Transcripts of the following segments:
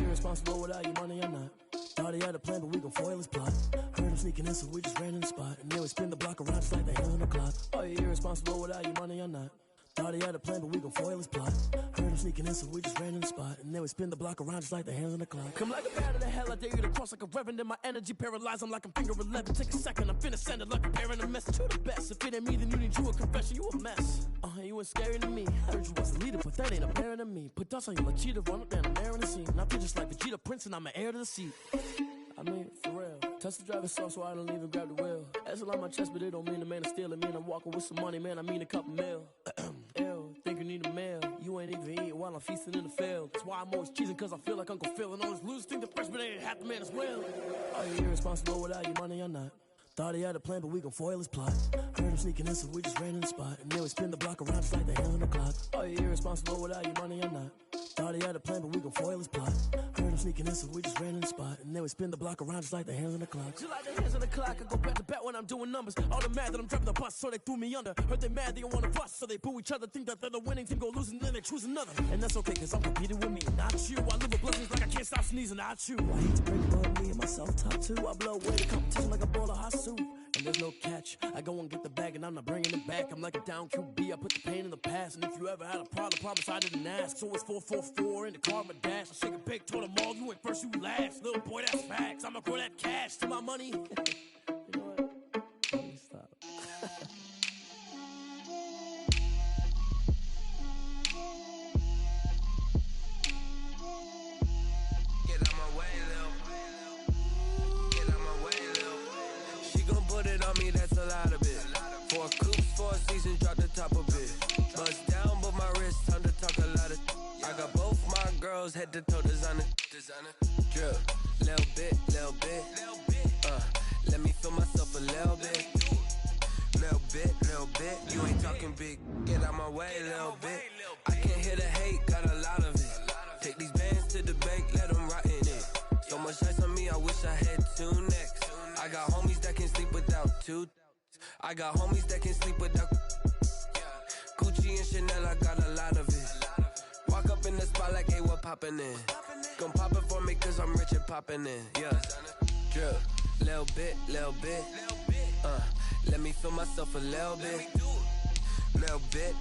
irresponsible without your money or not. Thought he had a plan, but we gon' foil his plot. Heard him sneaking in, so we just ran in the spot. And then we spin the block around just like the hell in the clock. Are you irresponsible without your money or not? Thought he had a plan, but we gon' foil his plot. Heard him sneaking in, so we just ran in the spot. And then we spin the block around just like the hands on the clock. Come like a bat of the hell, I dare you to cross like a reverend. And my energy paralyzed, I'm like I'm finger 11. Take a second, I'm finna send it like a parent a message to the best. If it ain't me, then you need you a confession, you a mess. You ain't scary to me. Heard you was a leader, but that ain't apparent to me. Put dust on you like cheetah, run up down the air in the scene. And I feel just like Vegeta Prince, and I'm an heir to the seat. I mean, for real. Touch the driver's soft, so I don't even grab the wheel. That's on my chest, but it don't mean the man is stealing. Mean I'm walking with some money, man, I mean a couple mil. Ew, think you need a meal. You ain't even eating while I'm feasting in the field. That's why I'm always cheesing, cause I feel like Uncle Phil. And all those losers think the freshman ain't half the man as well. Are you irresponsible without your money or not? Thought he had a plan, but we gon' foil his plot. Heard him sneaking in, so we just ran in the spot. And then we spin the block around just like the hell in the clock. Are you irresponsible without your money or not? Thought he had a plan, but we gon' foil his plot. Heard him sneaking in, so we just ran in the spot. And then we spin the block around just like the hands on the clock. Just like the hands on the clock, I go back to back when I'm doing numbers. All the mad that I'm driving the bus, so they threw me under. Heard they mad, they don't wanna bust, so they boo each other. Think that they're the winning team, go losing, then they choose another. And that's okay, cause I'm competing with me, not you. I live with blessings like I can't stop sneezing, not you. I hate to break it on me and myself top two. I blow away the competition like a bowl of hot soup. And there's no catch. I go and get the bag and I'm not bringing it back. I'm like a down QB, I put the pain in the past. And if you ever had a problem, promise I didn't ask. So it's 444 in the car, my dash. I shake a big, told them all, you ain't first, you last. Little boy, that's facts. I'ma grow that cash to my money. You know what? Let me stop. Get out my way, Lil. Get out my way, Lil. She gon' put it on me, that's a lot of it. 4 coops, 4 seasons, drop the top of it. Bust down, but my wrist, time to talk a lot of. I got both my girls head to toe designer. Drip, little bit. Let me feel myself a little bit. Little bit. You ain't talking big. Get out my way, little bit. I can't hear the hate, got a lot of it. Take these bands to the bank, let them rot in it. So much ice on me, I wish I had 2 necks. I got homies that can sleep without 2. I got homies that can sleep without Gucci and Chanel, I got a lot of it. Walk up in the spot like, hey, what poppin' in? Gon' pop it for me cause I'm rich and poppin' in. Yeah, drip, little bit. Let me feel myself a little bit. Little bit.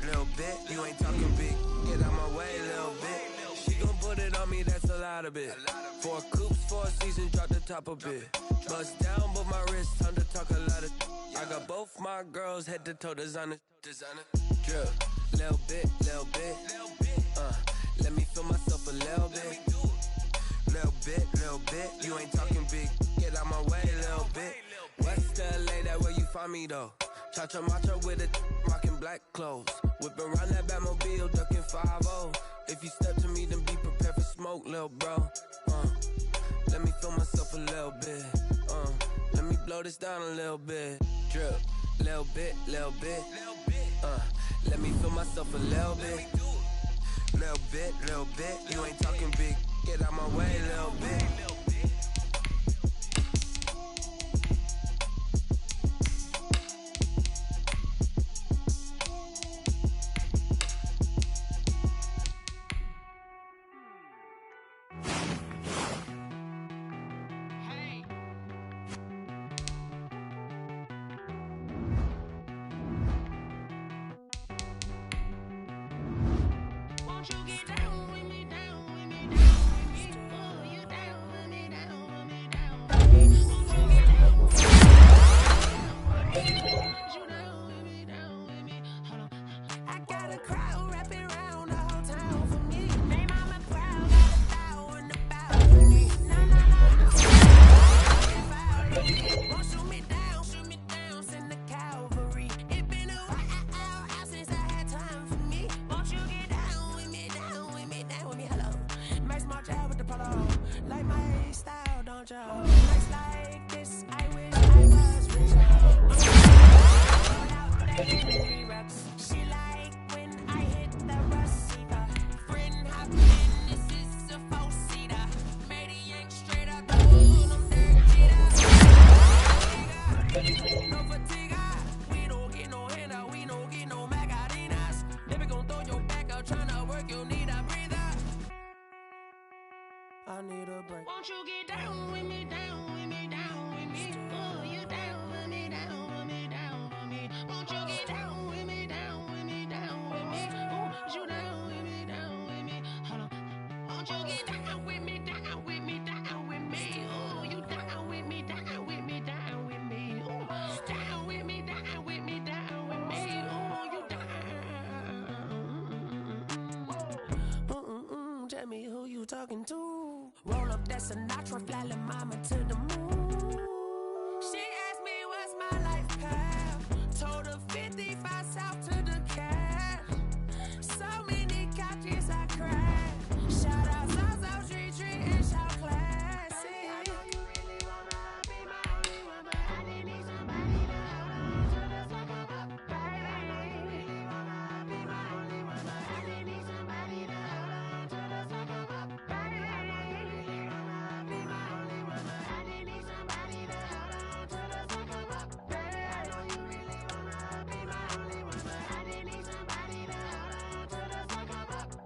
You ain't talking big. Get out my way, little bit. She gon' put it on me, that's a lot of it. 4 coops, 4 seasons, drop the top of it. Bust down, but my wrist, time to talk a lot of. I got both my girls head to toe designer. Drip, little bit. Let me feel myself a little bit. Little bit. You ain't talking big. Get out my way, little bit. West LA, that where you find me though. Cha-cha macha with a rockin' black clothes. Whip around that Batmobile, ducking 5-0. If you step to me, then be prepared for smoke, little bro. Let me feel myself a little bit. Let me blow this down a little bit. Drip, little bit. Let me feel myself a little bit. Little bit. You ain't talking big. Get out my way, little bit. I need Won't you get down with me, down with me, down with me? Oh, you down with me, down with me, down with me. Won't you get down with me, down with me, down with me? Oh, you down with me, down with me. Hold on. Won't you get down with me, down with me, down with me? Oh, you down with me, down with me, down with me. Oh, down with me, down with me, down with me. Oh, you down. Tell me who you talking to. Roll up that Sinatra, fly la mama to the moon. She asked me what's my life path. Told her 55 south to the cat. So many couches I cracked. Shout out South Street Tree and shout classy. I know you really wanna be my only one, but I didn't need somebody to hold on to the suck up, baby. I know you really wanna be my only one, but I didn't need somebody to hold on to the suck up, baby. I know you really wanna be my only one, but I didn't need somebody to hold on to the suck up, baby. I know you really wanna be my only one, but I didn't need somebody to hold on to the suck up.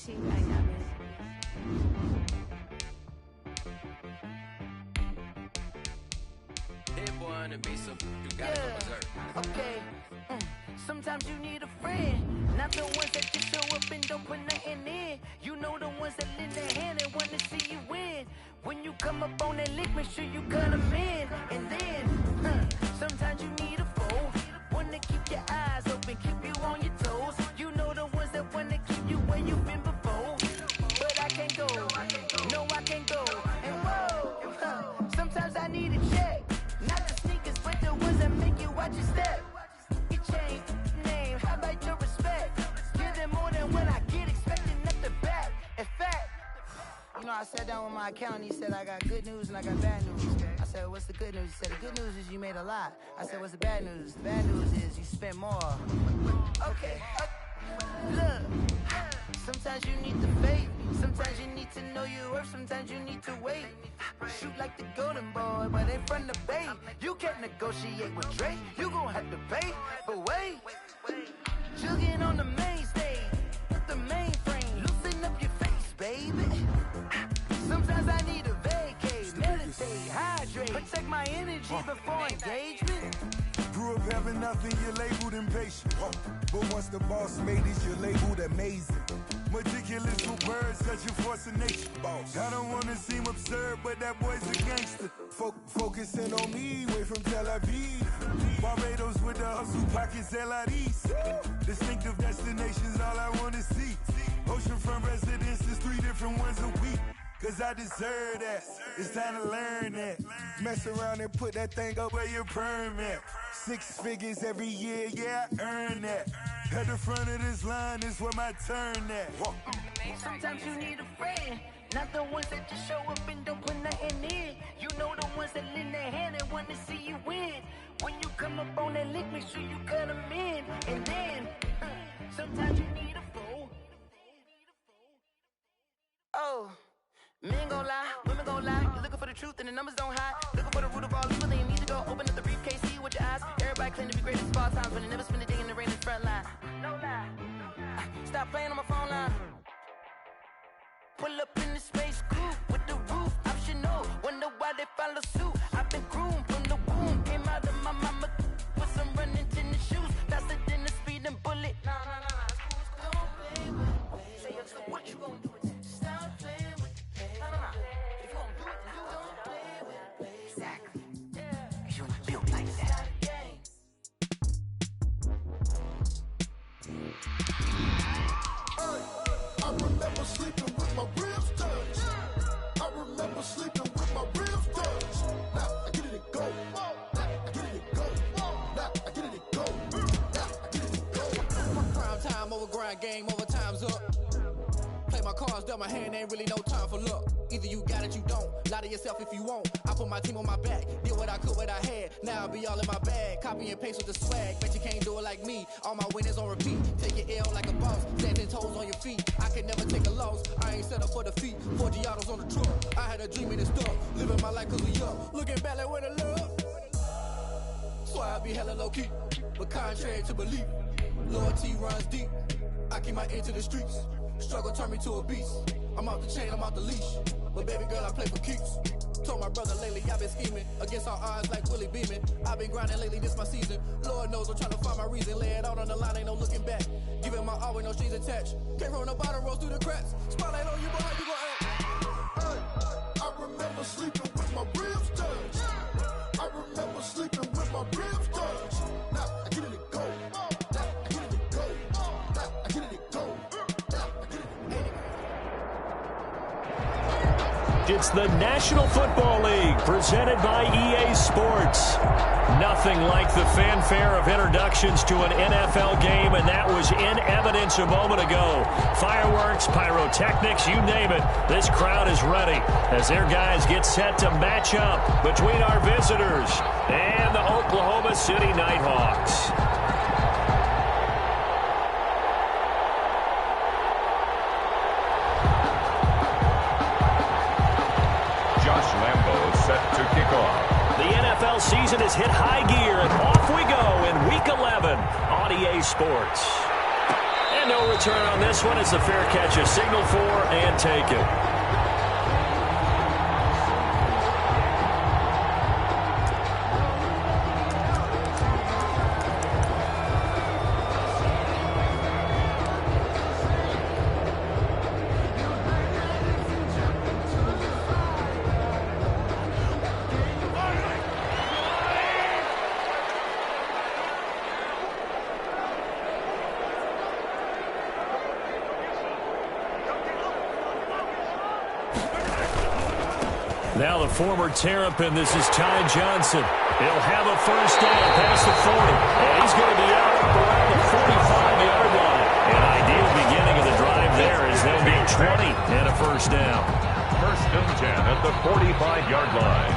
She like that, man. That boy on the beat, so you gotta go berserk. Okay. Sometimes you need a friend, not the ones that just show up and don't put nothing in. You know the ones that lend their hand and wanna see you win. When you come up on that lick, make sure you cut them in. And then, sometimes you need a foe, one to keep your eyes open, keep you on your toes. You know the ones that wanna keep you where you've been before. But I can't go, no I can't go. And whoa, sometimes I need a check, not the sneakers, but the ones that make you watch your step. You change name, how about your respect? Give them more than what I get, expecting nothing back. In fact, you know, I sat down with my accountant, he said I got good news and I got bad news. I said, what's the good news? He said, the good news is you made a lot. I said, what's the bad news? The bad news is you spent more. Okay, look, sometimes you need the faith, sometimes you need to know your worth, sometimes you need to wait. Shoot like the golden boy, but in front of Bay. You can't negotiate with Drake, you gon' have to pay. But wait, jugging on the main stage, the mainframe, loosen up your face, baby. Sometimes I need a vacate, meditate, hydrate, protect my energy before engagement. Grew up having nothing, you're labeled impatient. But once the boss made it, you're labeled amazing. Meticulous with words, such a force of nature. I don't wanna seem absurd, but that boy's a gangster. Focusing on me, way from Tel Aviv. Barbados with the hustle pockets, LIDs. Distinctive destinations, all I wanna see. Oceanfront residences, 3 different ones a week. Cause I deserve that, it's time to learn that. Mess around and put that thing up where your permit. 6 figures every year, yeah, I earn that. At the front of this line is where my turn at. Sometimes you need a friend, not the ones that just show up and don't put nothing in. You know the ones that lend their hand and want to see you win. When you come up on that lick, make sure you cut them in. And then, sometimes you need a foe. Oh. Men gon' lie, women gon' lie. You're looking for the truth and the numbers don't hide. Looking for the root of all evil, then you need to go open up the briefcase, see with your eyes. Everybody claim to be greatest of all times, but they never spend a day in the rain in the front line. No lie. Stop playing on my phone line. Pull up in the space coupe with the roof. I'm should know. Wonder why they follow suit. I've been groomed from the womb. Came out of my mama with some running tennis shoes. Faster than a speeding bullet. Nah. Don't play with it. Say, so what you gonna do with that? Stop playing with it. Nah. If you gonna do it, then don't play with it. Exactly. Cause you ain't built like that. I remember sleeping with my ribs touched. I remember sleeping with my ribs touched. Now I get it and go. Now I get it and go. Now I get it and go. Now I get it and go. Prime time over grind game, over time's up. Play my cards, dealt my hand, ain't really no time for luck. Either you got it, you don't. Lie to yourself if you won't. I put my team on my back, did what I could, what I had. Now I'll be all in my bag, copy and paste with the swag. Bet you can't do it like me. All my winners on repeat. Take your L like a boss, standing toes on your feet. I can never take a loss. I ain't set up for defeat. 4 Giottos on the truck. I had a dream and it's stuck. Living my life cause we up. Looking back like where the love. So I be hella low key, but contrary to belief, loyalty runs deep. I keep my ear to the streets. Struggle turned me to a beast. I'm off the chain, I'm off the leash. But baby girl, I play for keeps. Told my brother lately, I've been scheming against all odds like Willie Beeman. I've been grinding lately, this my season. Lord knows I'm trying to find my reason. Lay it out on the line, ain't no looking back. Giving my all with no strings attached. Came from the bottom, rose through the cracks. Spotlight on you, boy, how you gon' act? I remember sleeping with my ribs touched. I remember sleeping with my ribs touched. Now I get it and go. Now I get it and go. Now I get it and go. Now I get it and go. It's the National Football League presented by EA Sports. Nothing like the fanfare of introductions to an NFL game, and that was in evidence a moment ago. Fireworks, pyrotechnics, you name it. This crowd is ready as their guys get set to match up between our visitors and the Oklahoma City Nighthawks. The NFL season has hit high gear, and off we go in Week 11 on EA Sports. And no return on this one. It's a fair catch, a signal for, and take it. Now the former Terrapin, this is Ty Johnson. He'll have a first down past the 40. And he's going to be out up around the 45-yard line. An ideal beginning of the drive there as they'll get 20 and a first down. First and 10 at the 45-yard line.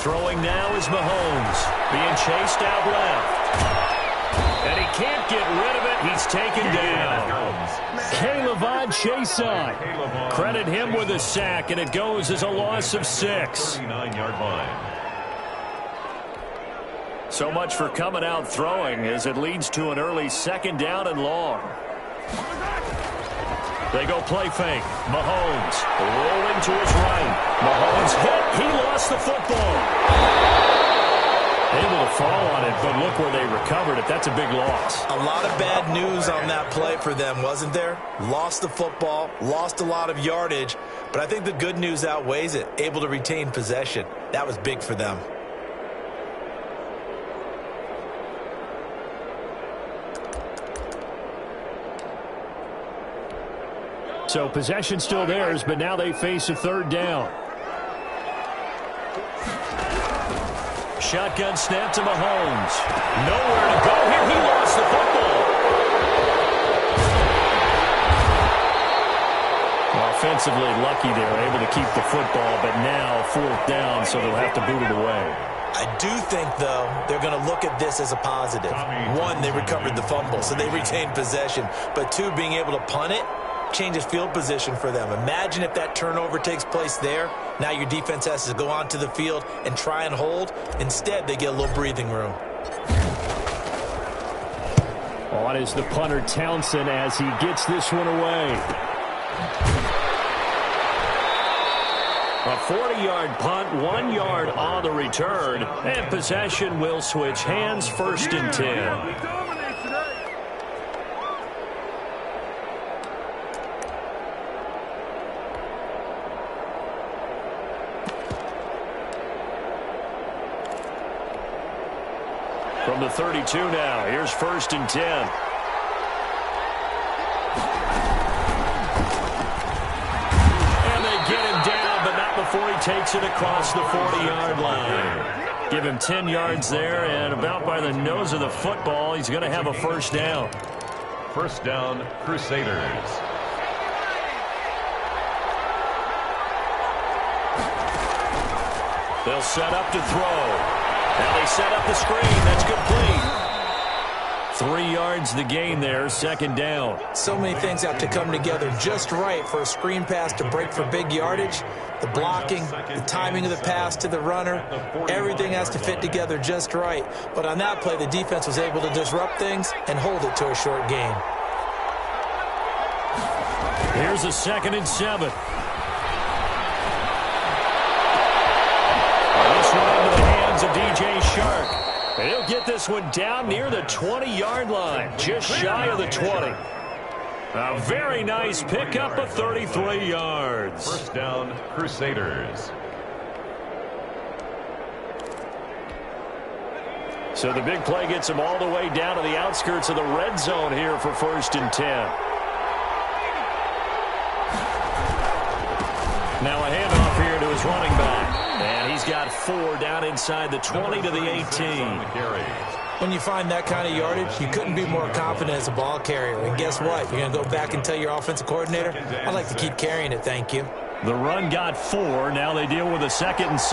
Throwing now is Mahomes, being chased out left. And he can't get rid of it. He's taken down. Caleb Chase. Credit him with a sack, and it goes as a loss of 6. 39-yard line. So much for coming out throwing as it leads to an early second down and long. They go play fake. Mahomes rolling to his right. Mahomes hit. He lost the football. Able to fall on it, but look where they recovered it. That's a big loss. A lot of bad news on that play for them, wasn't there? Lost the football, lost a lot of yardage, but I think the good news outweighs it. Able to retain possession. That was big for them. So possession still theirs, but now they face a third down. Shotgun snap to Mahomes. Nowhere to go here. He lost the football. Offensively lucky they were able to keep the football, but now fourth down, so they'll have to boot it away. I do think, though, they're going to look at this as a positive. One, they recovered the fumble, so they retained possession. But two, being able to punt it, changes field position for them. Imagine if that turnover takes place there. Now your defense has to go onto the field and try and hold. Instead, they get a little breathing room. On is the punter Townsend as he gets this one away. A 40-yard punt, 1 yard on the return, and possession will switch hands, 1st and 10. From the 32 now, here's 1st and 10. And they get him down, but not before he takes it across the 40-yard line. Give him 10 yards there, and about by the nose of the football, he's going to have a 1st down. 1st down, Crusaders. They'll set up to throw. Now they set up the screen. That's complete. 3 yards the gain there, 2nd down. So many things have to come together just right for a screen pass to break for big yardage. The blocking, the timing of the pass to the runner, everything has to fit together just right. But on that play, the defense was able to disrupt things and hold it to a short gain. Here's a 2nd and 7. Of DJ Shark. He'll get this one down near the 20-yard line, just shy of the 20. A very nice pickup of 33 yards. 1st down, Crusaders. So the big play gets him all the way down to the outskirts of the red zone here for 1st and 10. Now a handoff here to his running back. And he's got 4 down inside the 20 to the 18. When you find that kind of yardage, you couldn't be more confident as a ball carrier. And guess what? You're going to go back and tell your offensive coordinator, I'd like to keep carrying it, thank you. The run got 4. Now they deal with a 2nd and 6.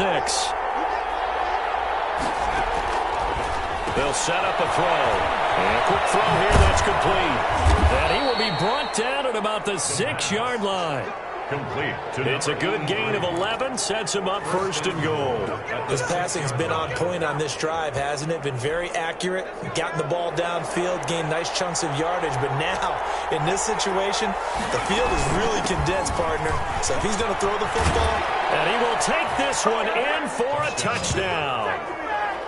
They'll set up a throw. And a quick throw here, that's complete. And he will be brought down at about the 6-yard line. Complete. It's a good gain of 11, sets him up 1st and goal. This passing's been on point on this drive, hasn't it? Been very accurate, gotten the ball downfield, gained nice chunks of yardage, but now, in this situation, the field is really condensed, partner. So if he's going to throw the football... And he will take this one in for a touchdown.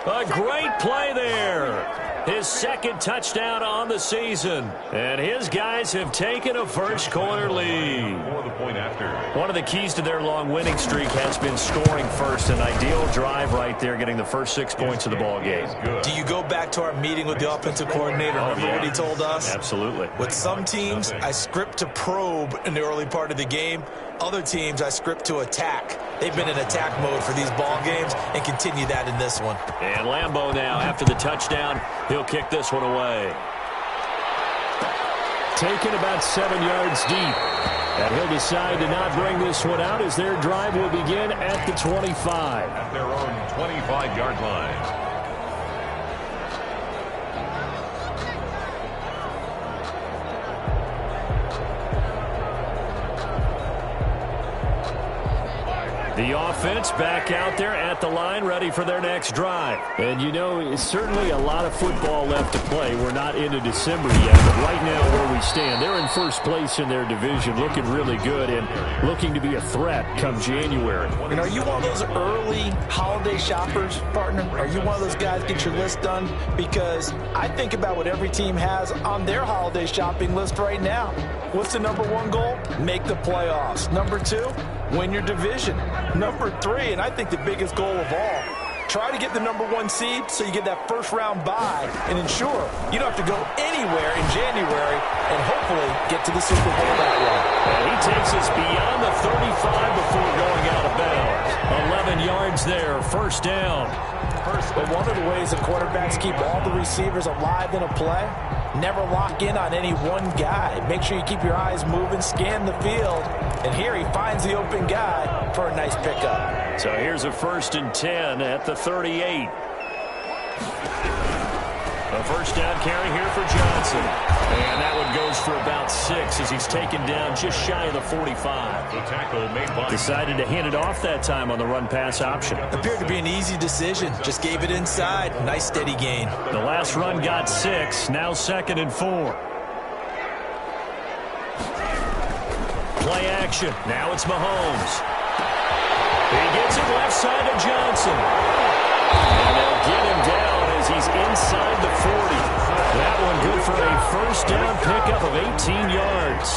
A great play there. His 2nd touchdown on the season. And his guys have taken a first-quarter lead. For the point after. One of the keys to their long winning streak has been scoring first. An ideal drive right there, getting the first 6 points of the ball game. Do you go back to our meeting with the offensive coordinator? Remember what he told us? Absolutely. With some teams, I script to probe in the early part of the game. Other teams, I script to attack. They've been in attack mode for these ball games and continue that in this one. And Lambeau now, after the touchdown, he'll kick this one away. Taken about 7 yards deep. And he'll decide to not bring this one out as their drive will begin at the 25. At their own 25-yard line. The offense back out there at the line, ready for their next drive. And, you know, it's certainly a lot of football left to play. We're not into December yet, but right now where we stand, they're in first place in their division, looking really good and looking to be a threat come January. And are you one of those early holiday shoppers, partner? Are you one of those guys get your list done? Because I think about what every team has on their holiday shopping list right now. What's the #1 goal? Make the playoffs. #2, win your division. #3, and I think the biggest goal of all, try to get the #1 seed so you get that first-round bye and ensure you don't have to go anywhere in January and hopefully get to the Super Bowl that way. And he takes us beyond the 35 before going out of bounds. 11 yards there, 1st down. But one of the ways the quarterbacks keep all the receivers alive in a play, never lock in on any one guy. Make sure you keep your eyes moving, scan the field, and here he finds the open guy for a nice pickup. So here's a 1st and 10 at the 38. A A first down carry here for Johnson. And that one goes for about 6 as he's taken down just shy of the 45. The tackle made by... Decided to hand it off that time on the run-pass option. Appeared to be an easy decision. Just gave it inside. Nice steady gain. The last run got 6. Now 2nd and 4. Play action. Now it's Mahomes. He gets it left side to Johnson. And they'll get him down as he's inside the 40. That one good for a first down pickup of 18 yards.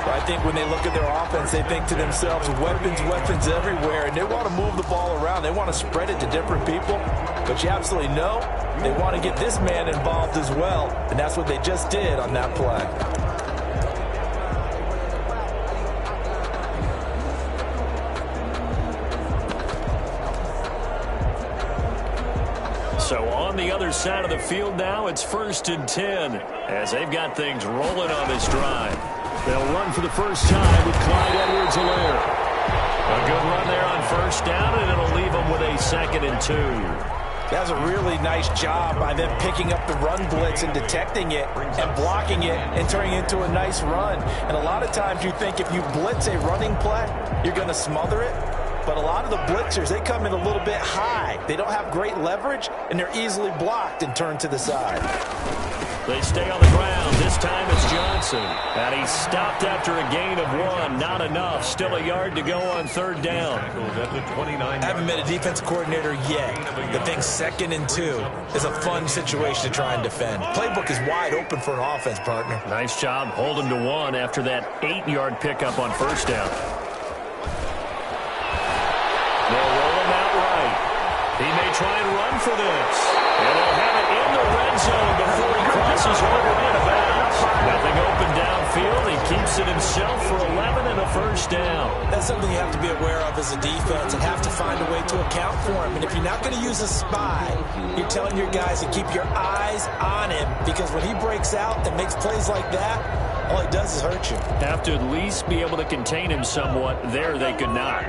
I think when they look at their offense, they think to themselves, weapons everywhere, and they want to move the ball around. They want to spread it to different people. But you absolutely know they want to get this man involved as well, and that's what they just did on that play. So on the other side of the field now, it's 1st and 10 as they've got things rolling on this drive. They'll run for the first time with Clyde Edwards-Helaire. A good run there on first down, and it'll leave them with a 2nd and 2. That's a really nice job by them picking up the run blitz and detecting it and blocking it and turning it into a nice run. And a lot of times you think if you blitz a running play, you're going to smother it. But a lot of the blitzers, they come in a little bit high. They don't have great leverage, and they're easily blocked and turned to the side. They stay on the ground. This time it's Johnson. And he's stopped after a gain of 1. Not enough. Still a yard to go on 3rd down. I haven't met a defense coordinator yet that thinks 2nd and 2 is a fun situation to try and defend. Playbook is wide open for an offense, partner. Nice job holding to 1 after that 8-yard pickup on first down. They'll roll him out right. He may try and run for this. And they'll have it in the red zone before he crosses over out of bounds. Nothing open downfield. He keeps it himself for 11 and a first down. That's something you have to be aware of as a defense and have to find a way to account for him. And if you're not going to use a spy, you're telling your guys to keep your eyes on him, because when he breaks out and makes plays like that, all he does is hurt you. Have to at least be able to contain him somewhat. There they could not.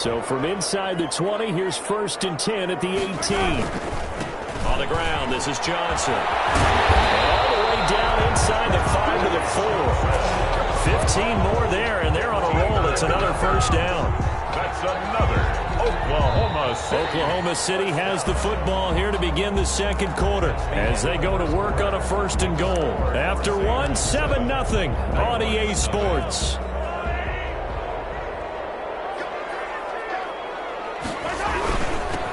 So from inside the 20, here's 1st and 10 at the 18. On the ground, this is Johnson. All the way down inside the 5 to the 4. 15 more there, and they're on a roll. It's another first down. That's another Oklahoma City. Oklahoma City has the football here to begin the 2nd quarter as they go to work on a 1st and goal. After 1, 7-0 on EA Sports.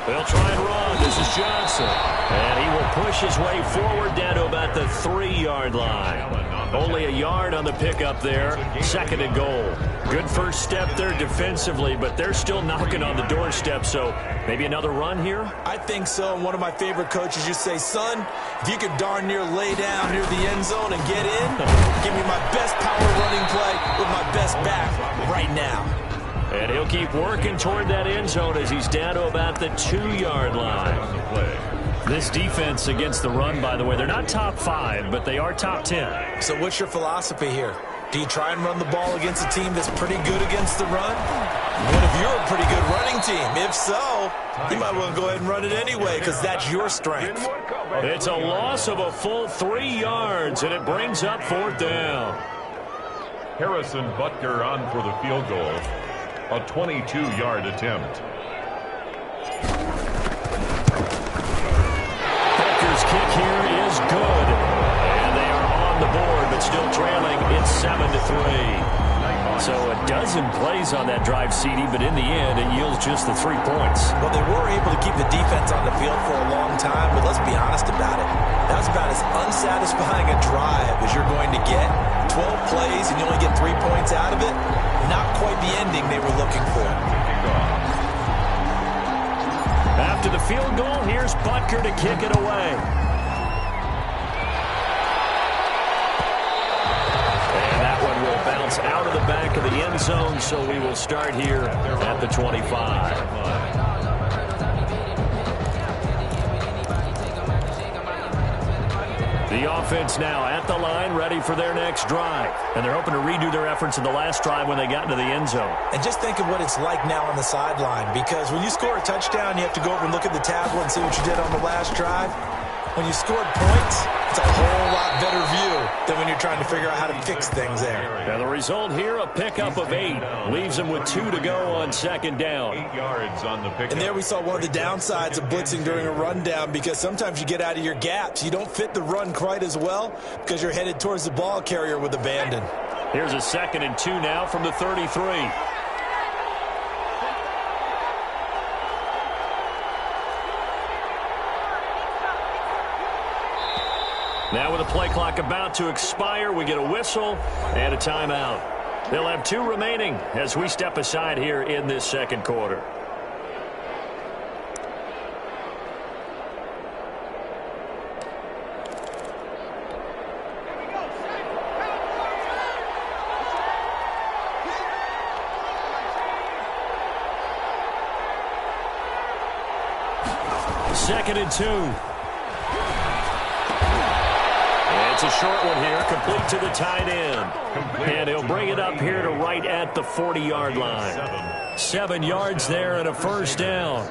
They'll try and run. This is Johnson. And he will push his way forward down to about the 3-yard line. Only a yard on the pickup there. 2nd and goal. Good first step there defensively, but they're still knocking on the doorstep, so maybe another run here? I think so. And one of my favorite coaches used to say, son, if you could darn near lay down near the end zone and get in, give me my best power running play with my best back right now. And he'll keep working toward that end zone as he's down to about the 2-yard line. This defense against the run, by the way, they're not top 5, but they are top 10. So what's your philosophy here? Do you try and run the ball against a team that's pretty good against the run? What if you're a pretty good running team? If so, you might well go ahead and run it anyway, because that's your strength. It's a loss of a full 3 yards, and it brings up 4th down. Harrison Butker on for the field goal. A 22-yard attempt. Butker's kick here is good. And they are on the board, but still trailing. It's 7-3. So a dozen plays on that drive, CD, but in the end, it yields just the 3 points. Well, they were able to keep the defense on the field for a long time, but let's be honest about it. That's about as unsatisfying a drive as you're going to get. 12 plays and you only get 3 points out of it. Not quite the ending they were looking for. After the field goal, here's Butker to kick it away. And that one will bounce out of the back of the end zone, so we will start here at the 25. The offense now at the line, ready for their next drive. And they're hoping to redo their efforts in the last drive when they got into the end zone. And just think of what it's like now on the sideline, because when you score a touchdown, you have to go over and look at the tablet and see what you did on the last drive. when you scored points, it's a whole lot better view than when you're trying to figure out how to fix things there. And the result here, a pickup of 8. Leaves them with 2 to go on second down. 8 yards on the pickup. And there we saw one of the downsides of blitzing during a rundown, because sometimes you get out of your gaps. You don't fit the run quite as well because you're headed towards the ball carrier with abandon. Here's a 2nd and 2 now from the 33. Now with the play clock about to expire, we get a whistle and a timeout. They'll have 2 remaining as we step aside here in this second quarter. Second and 2. It's a short one here, complete to the tight end. And he'll bring it up here to right at the 40-yard line. 7 yards there and a first down.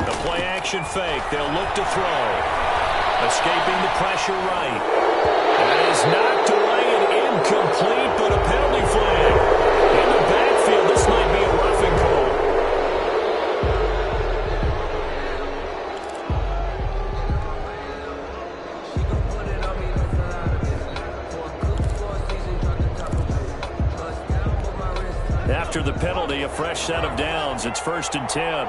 The play action fake. They'll look to throw. Escaping the pressure right. That is knocked away and incomplete, but a penalty flag. In the backfield, this might be a roughing call. After the penalty, a fresh set of downs. It's 1st and 10.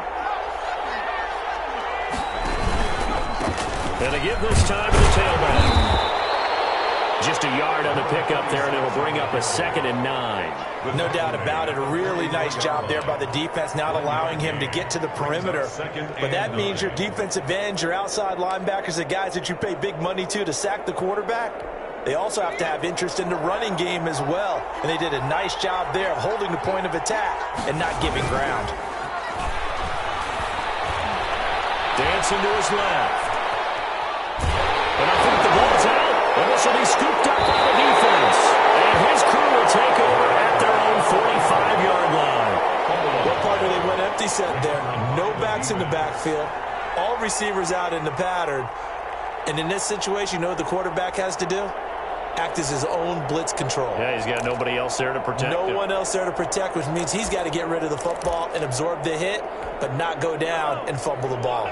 And they give this time to the tailback. Just a yard on the pickup there, and it'll bring up a 2nd and 9. No doubt about it. A really nice job there by the defense, not allowing him to get to the perimeter. But that means your defensive ends, your outside linebackers, the guys that you pay big money to sack the quarterback, they also have to have interest in the running game as well. And they did a nice job there of holding the point of attack and not giving ground. Dancing to his left. And I think the ball's out. And this will be scooped up by the defense. And his crew will take over at their own 45-yard line. What part do they went empty set there? No backs in the backfield. All receivers out in the pattern. And in this situation, you know what the quarterback has to do? Act as his own blitz control. Yeah, he's got nobody else there to protect him. No one else there to protect, which means he's got to get rid of the football and absorb the hit, but not go down and fumble the ball.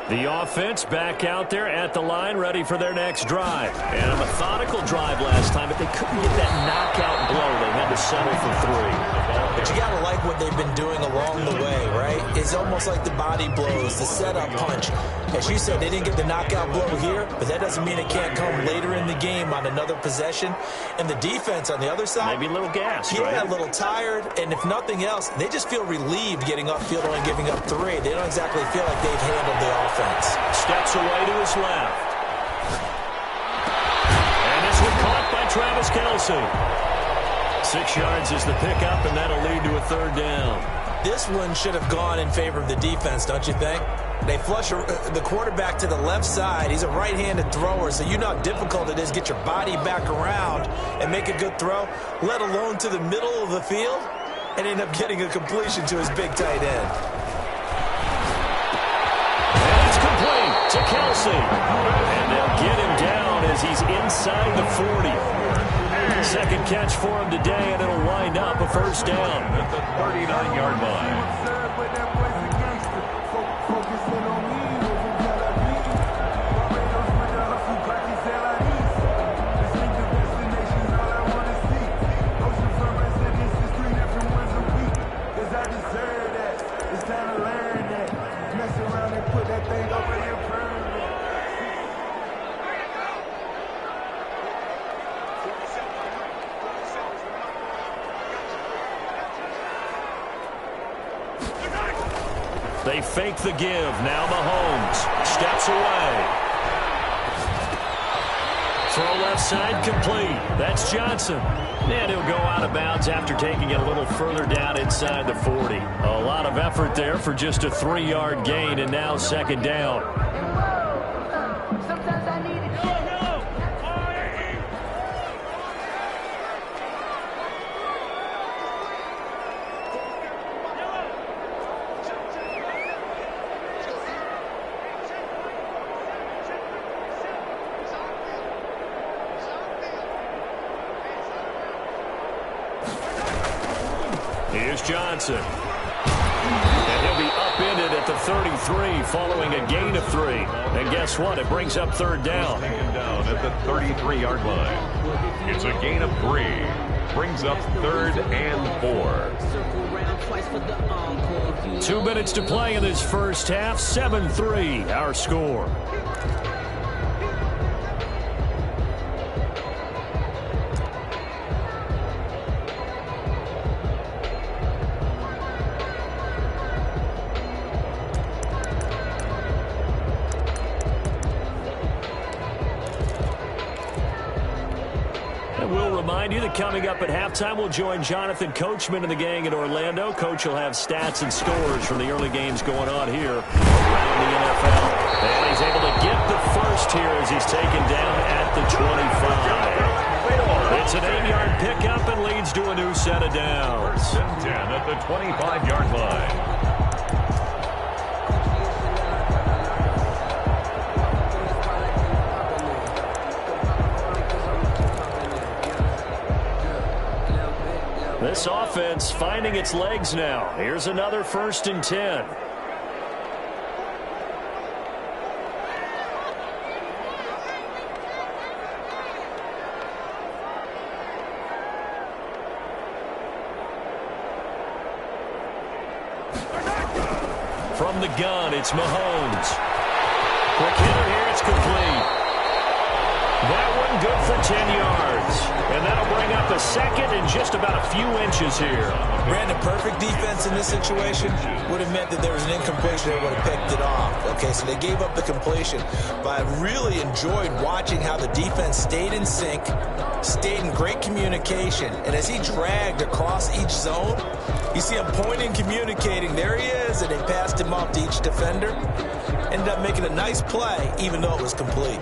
The offense back out there at the line, ready for their next drive. And a methodical drive last time, but they couldn't get that knockout blow. They had to settle for 3. But you got to like what they've been doing along the way, right? It's almost like the body blows, the setup punch. As you said, they didn't get the knockout blow here, but that doesn't mean it can't come later in the game on another possession. And the defense on the other side, maybe a little gassed, yeah, right? A little tired. And if nothing else, they just feel relieved getting upfield and giving up 3. They don't exactly feel like they've handled the offense. Steps away to his left. And this one caught by Travis Kelce. 6 yards is the pickup, and that'll lead to a 3rd down. This one should have gone in favor of the defense, don't you think? They flush the quarterback to the left side. He's a right-handed thrower, so you know how difficult it is to get your body back around and make a good throw, let alone to the middle of the field, and end up getting a completion to his big tight end. And it's complete to Kelce. And they'll get him down as he's inside the 40. Second catch for him today, and it'll wind up a 1st down at the 39-yard line. They fake the give. Now Mahomes steps away. Throw left side complete. That's Johnson. And he'll go out of bounds after taking it a little further down inside the 40. A lot of effort there for just a 3-yard gain, and now 2nd down. Here's Johnson. And he'll be upended at the 33 following a gain of 3. And guess what? It brings up third down. Taken down at the 33-yard line. It's a gain of 3. Brings up 3rd and 4. 2 minutes to play in this first half. 7-3 our score. You that coming up at halftime, we'll join Jonathan Coachman and the gang in Orlando. Coach will have stats and scores from the early games going on here around the NFL. And he's able to get the first here as he's taken down at the 25. It's an 8-yard pickup and leads to a new set of downs. 10 at the 25-yard line. This offense finding its legs now. Here's another 1st and 10. From the gun, it's Mahomes. Quick hitter here, it's complete. That one good for 10 yards. And that'll bring up a second and just about a few inches here. Brandon, perfect defense in this situation would have meant that there was an incompletion. They would have picked it off. Okay, so they gave up the completion. But I really enjoyed watching how the defense stayed in sync, stayed in great communication. And as he dragged across each zone, you see him pointing, communicating. There he is, and they passed him off to each defender. Ended up making a nice play, even though it was complete.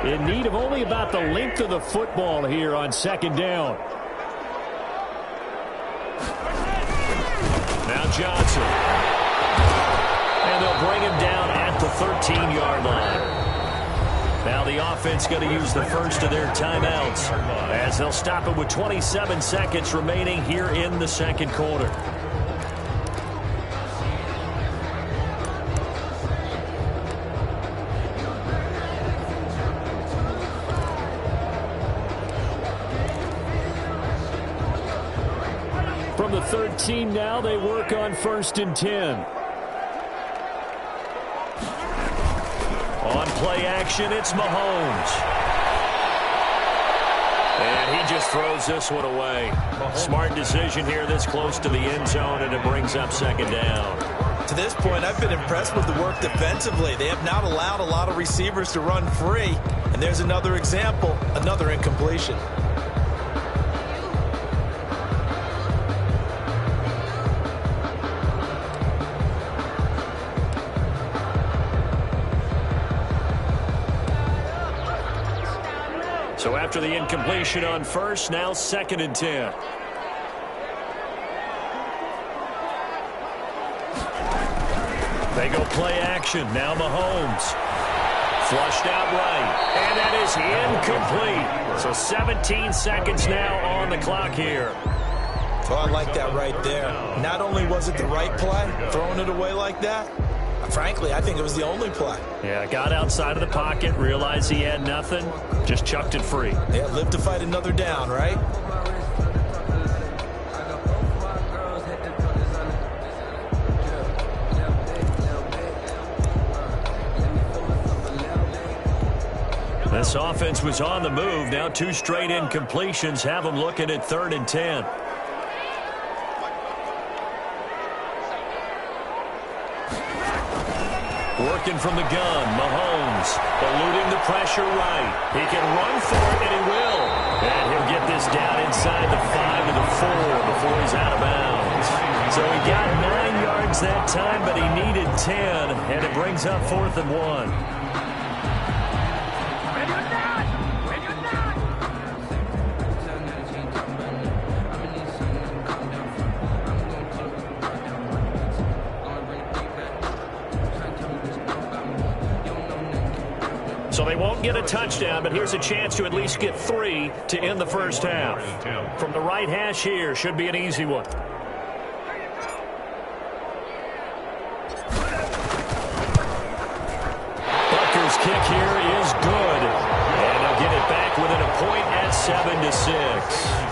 In need of only about the length of the football here on 2nd down. Now Johnson. And they'll bring him down at the 13-yard line. Now the offense going to use the first of their timeouts as they'll stop it with 27 seconds remaining here in the 2nd quarter. From the 13 now, they work on 1st and 10. On play action, it's Mahomes. And he just throws this one away. Smart decision here this close to the end zone, and it brings up 2nd down. To this point, I've been impressed with the work defensively. They have not allowed a lot of receivers to run free. And there's another example, another incompletion. So after the incompletion on 1st, now 2nd and 10. They go play action. Now Mahomes. Flushed out right. And that is incomplete. So 17 seconds now on the clock here. Oh, I like that right there. Not only was it the right play, throwing it away like that, frankly, I think it was the only play. Yeah, got outside of the pocket, realized he had nothing, just chucked it free. Yeah, live to fight another down, right? This offense was on the move. Now 2 straight incompletions have them looking at 3rd and 10. Working from the gun, Mahomes eluding the pressure right. He can run for it, and he will. And he'll get this down inside the 5 to the 4 before he's out of bounds. So he got 9 yards that time, but he needed 10, and it brings up 4th and 1. So they won't get a touchdown, but here's a chance to at least get 3 to end the first half. From the right hash here, should be an easy one. Butker's kick here is good. And they'll get it back within a point at 7-6.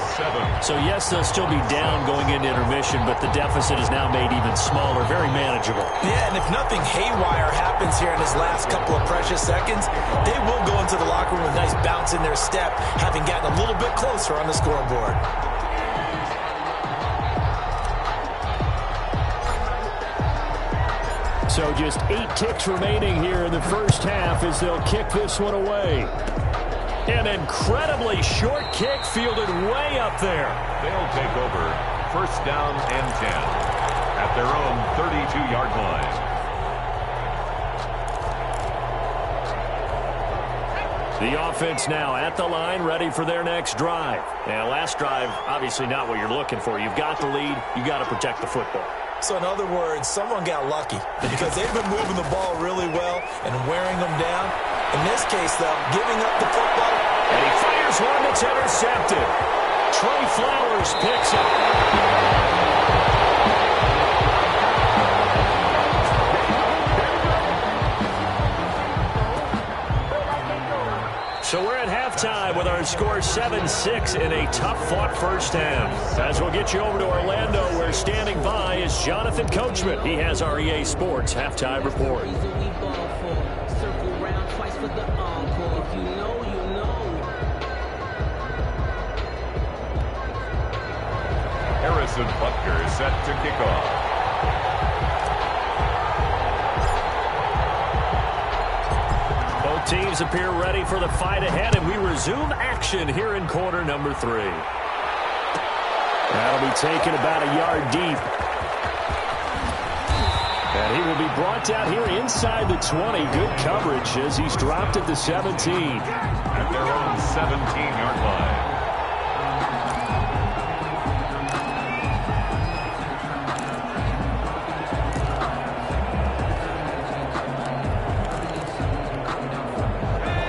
So, yes, they'll still be down going into intermission, but the deficit is now made even smaller, very manageable. Yeah, and if nothing haywire happens here in his last couple of precious seconds, they will go into the locker room with a nice bounce in their step, having gotten a little bit closer on the scoreboard. So just 8 ticks remaining here in the first half as they'll kick this one away. An incredibly short kick fielded way up there. They'll take over first down and 10 at their own 32-yard line. The offense now at the line, ready for their next drive. Now, last drive, obviously not what you're looking for. You've got the lead. You got to protect the football. So, in other words, someone got lucky because they've been moving the ball really well and wearing them down. In this case, though, giving up the football. And he fires one that's intercepted. Trey Flowers picks it. So we're at halftime with our score 7-6 in a tough-fought first half. As we'll get you over to Orlando, where standing by is Jonathan Coachman. He has our EA Sports halftime report. Harrison Butker is set to kick off. Both teams appear ready for the fight ahead, and we resume action here in quarter number 3. That'll be taken about a yard deep. And he will be brought down here inside the 20. Good coverage as he's dropped at the 17. At their own 17-yard line.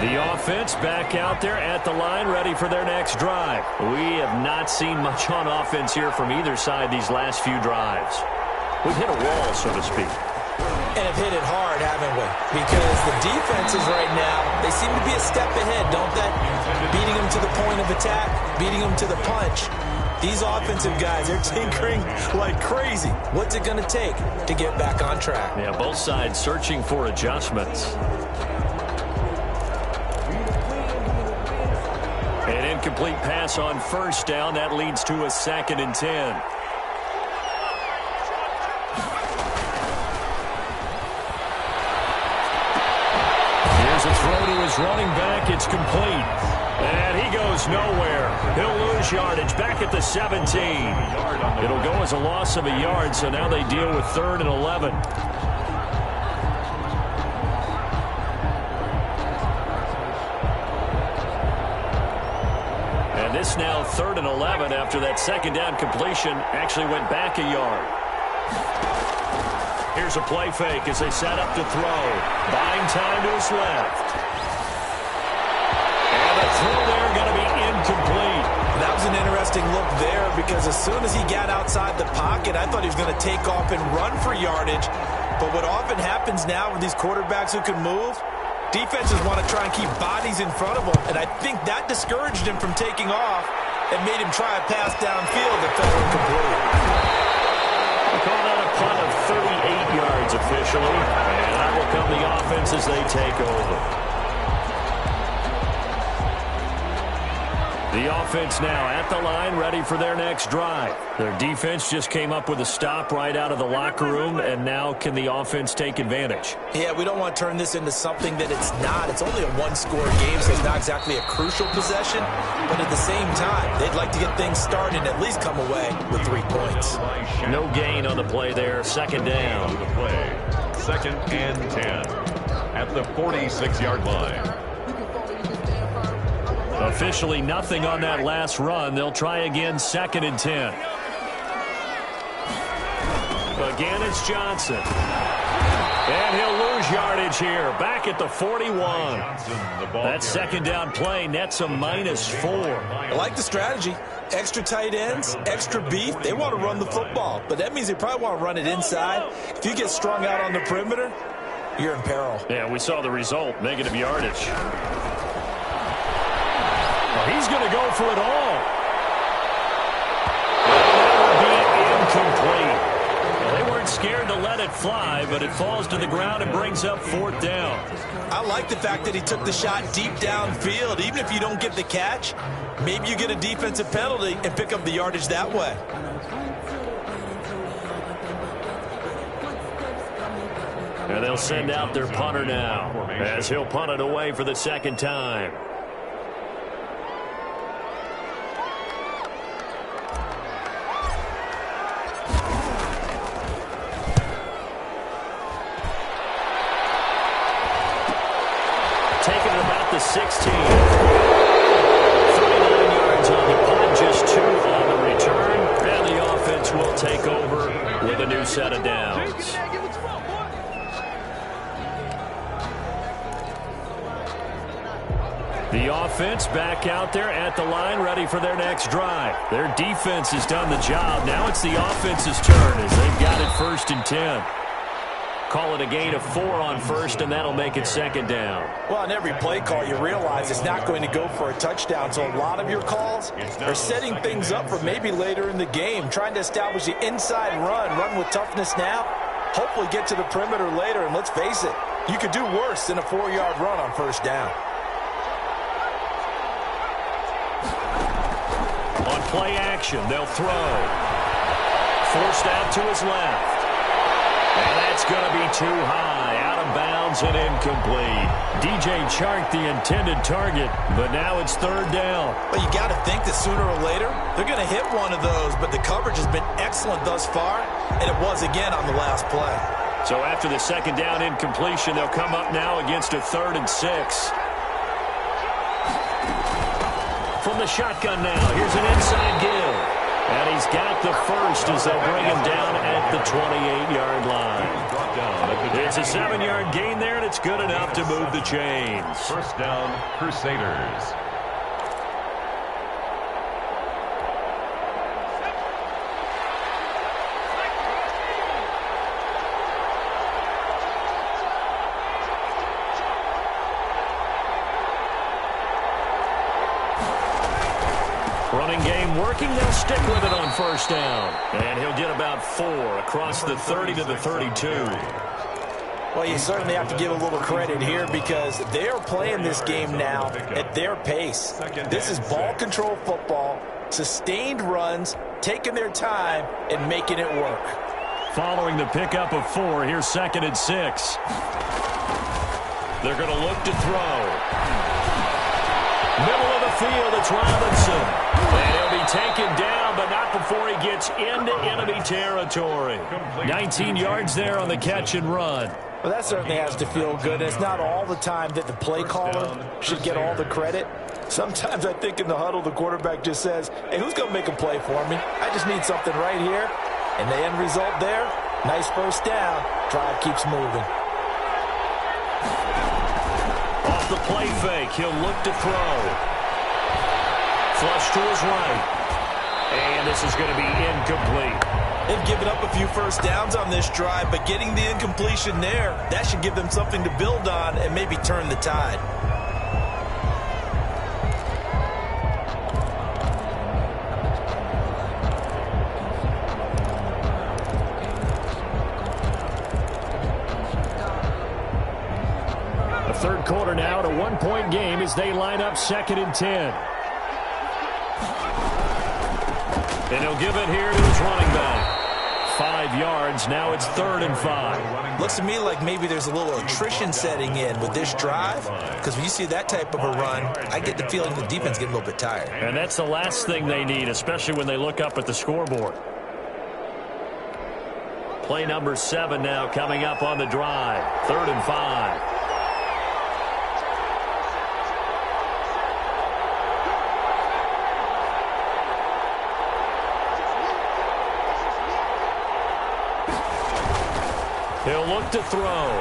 The offense back out there at the line, ready for their next drive. We have not seen much on offense here from either side these last few drives. We've hit a wall, so to speak. And have hit it hard, haven't we? Because the defenses right now, they seem to be a step ahead, don't they? Beating them to the point of attack, beating them to the punch. These offensive guys, they're tinkering like crazy. What's it going to take to get back on track? Yeah, both sides searching for adjustments. An incomplete pass on first down. That leads to a 2nd and 10. Here's a throw to his running back. It's complete. And he goes nowhere. He'll lose yardage back at the 17. It'll go as a loss of a yard, so now they deal with 3rd and 11. This now 3rd and 11 after that 2nd down completion actually went back a yard. Here's a play fake as they set up to throw. Buying time to his left. And the throw there going to be incomplete. That was an interesting look there because as soon as he got outside the pocket, I thought he was going to take off and run for yardage. But what often happens now with these quarterbacks who can move, defenses want to try and keep bodies in front of him, and I think that discouraged him from taking off and made him try a pass downfield that fell incomplete. We'll call that a punt of 38 yards officially, and that will come the offense as they take over. The offense now at the line, ready for their next drive. Their defense just came up with a stop right out of the locker room, and now can the offense take advantage? Yeah, we don't want to turn this into something that it's not. It's only a one-score game, so it's not exactly a crucial possession. But at the same time, they'd like to get things started and at least come away with 3 points. No gain on the play there. 2nd down. The play. 2nd and 10 at the 46-yard line. Officially nothing on that last run. They'll try again 2nd and 10. Again, it's Johnson. And he'll lose yardage here, back at the 41. That second down play nets a -4. I like the strategy. Extra tight ends, extra beef. They want to run the football, but that means they probably want to run it inside. If you get strung out on the perimeter, you're in peril. Yeah, we saw the result, negative yardage. Well, he's going to go for it all. That would be incomplete. Well, they weren't scared to let it fly, but it falls to the ground and brings up 4th down. I like the fact that he took the shot deep downfield. Even if you don't get the catch, maybe you get a defensive penalty and pick up the yardage that way. And they'll send out their punter now, as he'll punt it away for the second time. Taking it about the 16. 39 yards on the punt, just 2 on the return. And the offense will take over with a new set of downs. The offense back out there at the line, ready for their next drive. Their defense has done the job. Now it's the offense's turn as they've got it 1st and 10. Call it a gain of 4 on 1st, and that'll make it 2nd down. Well, on every play call, you realize it's not going to go for a touchdown. So a lot of your calls are setting things up for maybe later in the game, trying to establish the inside run with toughness now, hopefully get to the perimeter later. And let's face it, you could do worse than a 4-yard run on 1st down. On play action, they'll throw. Forced out to his left. And that's going to be too high, out of bounds and incomplete. DJ Chark, the intended target, but now it's 3rd down. Well, you got to think that sooner or later they're going to hit one of those, but the coverage has been excellent thus far, and it was again on the last play. So after the 2nd down incompletion, they'll come up now against a 3rd and 6. From the shotgun now, here's an inside give. And he's got the first as they'll bring him down at the 28-yard line. It's a 7-yard gain there, and it's good enough to move the chains. 1st down, Crusaders. Running game working. They'll stick with it on 1st down. And he'll get about 4 across the 30 to the 32. Well, you certainly have to give a little credit here because they are playing this game now at their pace. This is ball control football, sustained runs, taking their time, and making it work. Following the pickup of 4, here's 2nd and 6. They're going to look to throw. Middle of the field, it's Robinson. And he'll be taken down, but not before he gets into enemy territory. 19 yards there on the catch and run. Well, that certainly has to feel good. It's not all the time that the play caller should get all the credit. Sometimes I think in the huddle, the quarterback just says, hey, who's going to make a play for me? I just need something right here. And the end result there, nice 1st down. Drive keeps moving. Off the play fake, he'll look to throw. Flush to his right. And this is going to be incomplete. They've given up a few 1st downs on this drive, but getting the incompletion there, that should give them something to build on and maybe turn the tide. The 3rd quarter now at a 1-point game as they line up 2nd and 10. And he'll give it here to his running back. 5 yards. Now it's 3rd and 5. Looks to me like maybe there's a little attrition setting in with this drive, because when you see that type of a run, I get the feeling the defense get a little bit tired. And that's the last thing they need, especially when they look up at the scoreboard. Play number 7 now coming up on the drive. 3rd and 5. He'll look to throw.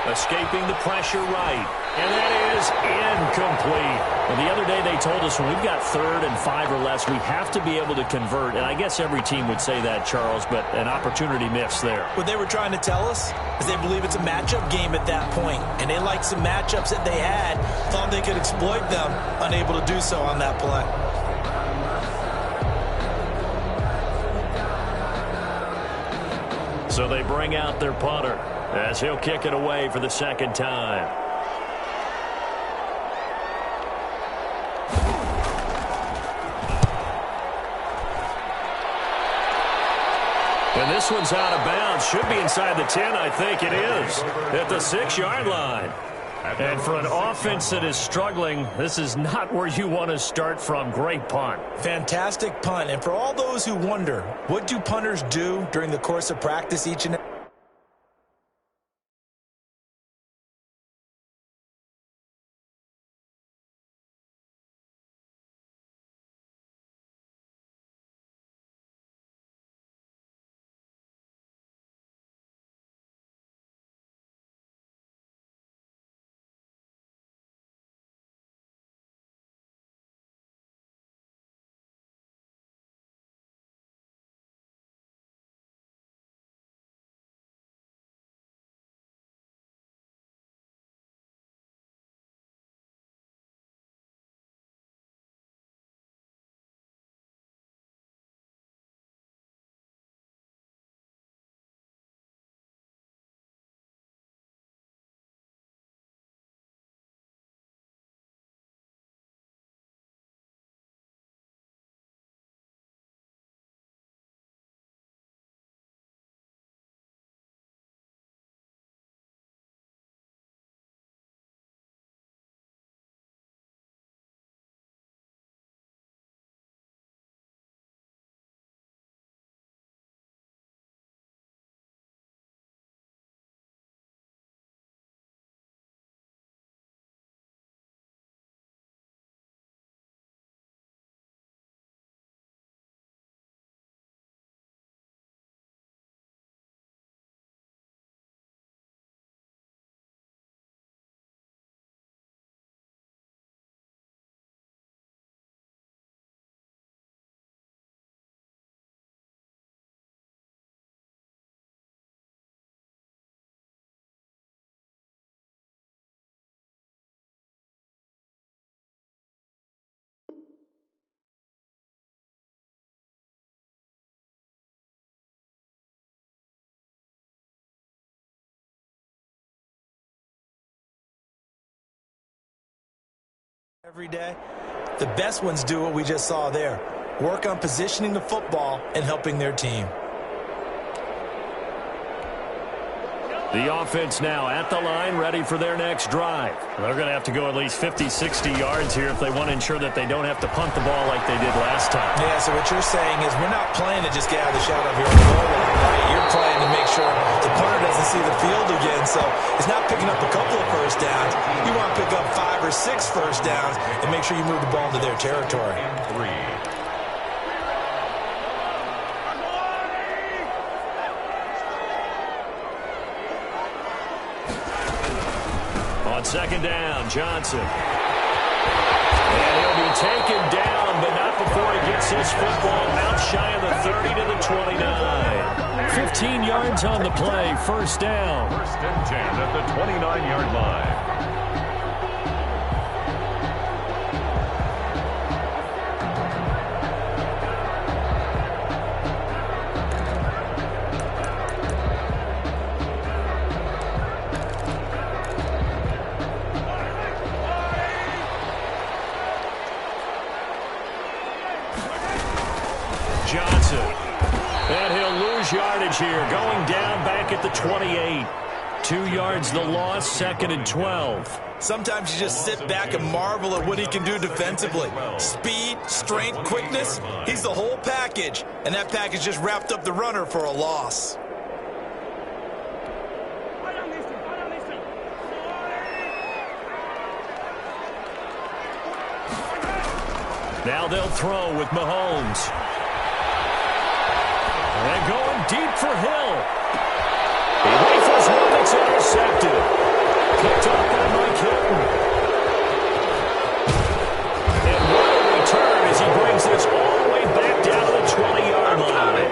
Escaping the pressure right. And that is incomplete. Well, the other day they told us when we've got 3rd and 5 or less, we have to be able to convert. And I guess every team would say that, Charles, but an opportunity missed there. What they were trying to tell us is they believe it's a matchup game at that point. And they liked some matchups that they had, thought they could exploit them, unable to do so on that play. So they bring out their punter as he'll kick it away for the second time. And this one's out of bounds. Should be inside the 10, I think it is, at the 6-yard line. And for an offense that is struggling, this is not where you want to start from. Great punt. Fantastic punt. And for all those who wonder, what do punters do during the course of practice each and every day? The best ones do what we just saw there. Work on positioning the football and helping their team. The offense now at the line, ready for their next drive. They're going to have to go at least 50, 60 yards here if they want to ensure that they don't have to punt the ball like they did last time. Yeah, so what you're saying is we're not playing to just get out of the shadow of your own goal line, right? You're playing to make sure the punter doesn't see the field again, so it's not picking up a couple of first downs. You want to pick up 5 or 6 first downs and make sure you move the ball into their territory. 3. On second down, Johnson. And he'll be taken down, but not before he gets his football out shy of the 30 to the 29. 15 yards on the play, first down. First and 10 at the 29-yard line. Johnson. And he'll lose yardage here, going down back at the 28. 2 yards the loss, second and 12. Sometimes you just sit back and marvel at what he can do defensively. Speed, strength, quickness, he's the whole package. And that package just wrapped up the runner for a loss. Now they'll throw with Mahomes. And going deep for Hill. He rifles one that's intercepted. Picked up by Mike Hilton. And what a return as he brings this all the way back down to the 20-yard line.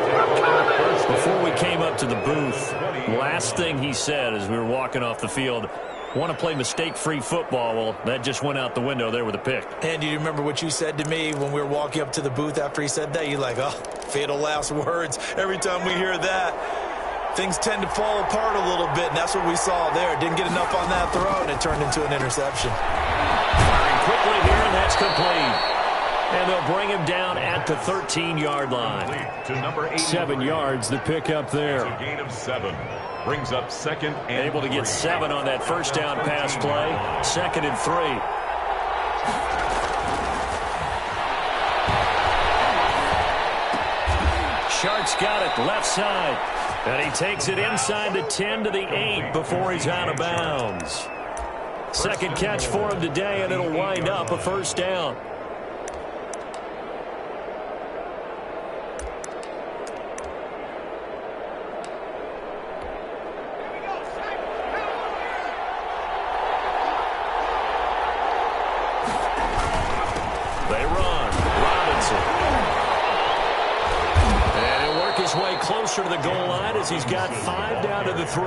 Before we came up to the booth, last thing he said as we were walking off the field, want to play mistake-free football. Well, that just went out the window there with a pick. And do you remember what you said to me when we were walking up to the booth after he said that? You're like, oh, fatal last words. Every time we hear that, things tend to fall apart a little bit, and that's what we saw there. Didn't get enough on that throw, and it turned into an interception. Firing quickly here, and that's complete. And they'll bring him down at the 13-yard line. To number 7 yards, the pickup there. It's a gain of 7. Brings up second and able to get 7 on that first down pass play. 2nd and 3. Shark's got it left side. And he takes it inside the 10 to the 8 before he's out of bounds. Second catch for him today, and it'll wind up a first down. They run. Robinson. And he'll work his way closer to the goal line as he's got 5 down to the 3.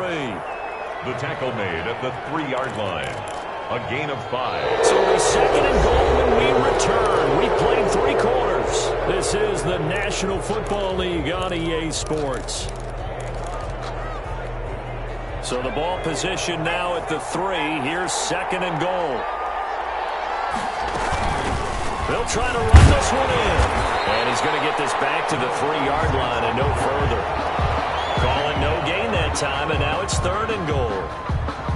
The tackle made at the 3-yard line. A gain of 5. So we're 2nd and goal when we return. We've played 3 quarters. This is the National Football League on EA Sports. So the ball position now at the 3. Here's 2nd and goal. They'll try to run this one in. And he's going to get this back to the 3-yard line and no further. Calling no gain that time, and now it's 3rd and goal.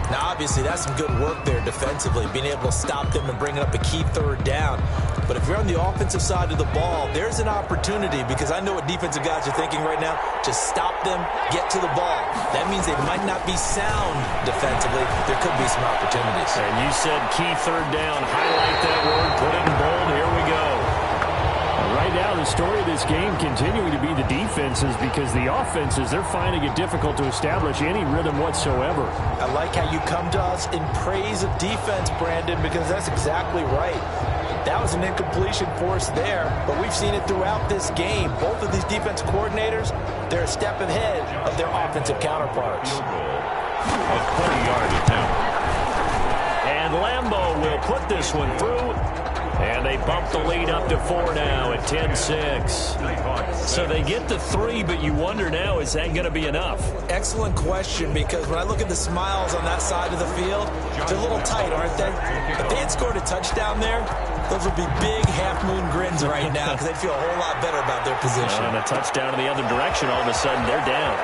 Now, obviously, that's some good work there defensively, being able to stop them and bringing up a key 3rd down. But if you're on the offensive side of the ball, there's an opportunity, because I know what defensive guys are thinking right now. Just stop them, get to the ball. That means they might not be sound defensively. There could be some opportunities. And you said key 3rd down. Highlight that word. Put it in bold. Here we go. Right now, the story of this game continuing to be the defenses, because the offenses, they're finding it difficult to establish any rhythm whatsoever. I like how you come to us in praise of defense, Brandon, because that's exactly right. That was an incompletion for us there, but we've seen it throughout this game. Both of these defense coordinators, they're a step ahead of their offensive counterparts. A 20-yard attempt. And Lambeau will put this one through. And they bump the lead up to 4 now at 10-6. So they get the 3, but you wonder now, is that going to be enough? Excellent question, because when I look at the smiles on that side of the field, they're a little tight, aren't they? If they had scored a touchdown there, those would be big half-moon grins right now, because they'd feel a whole lot better about their position. And a touchdown in the other direction, all of a sudden they're down.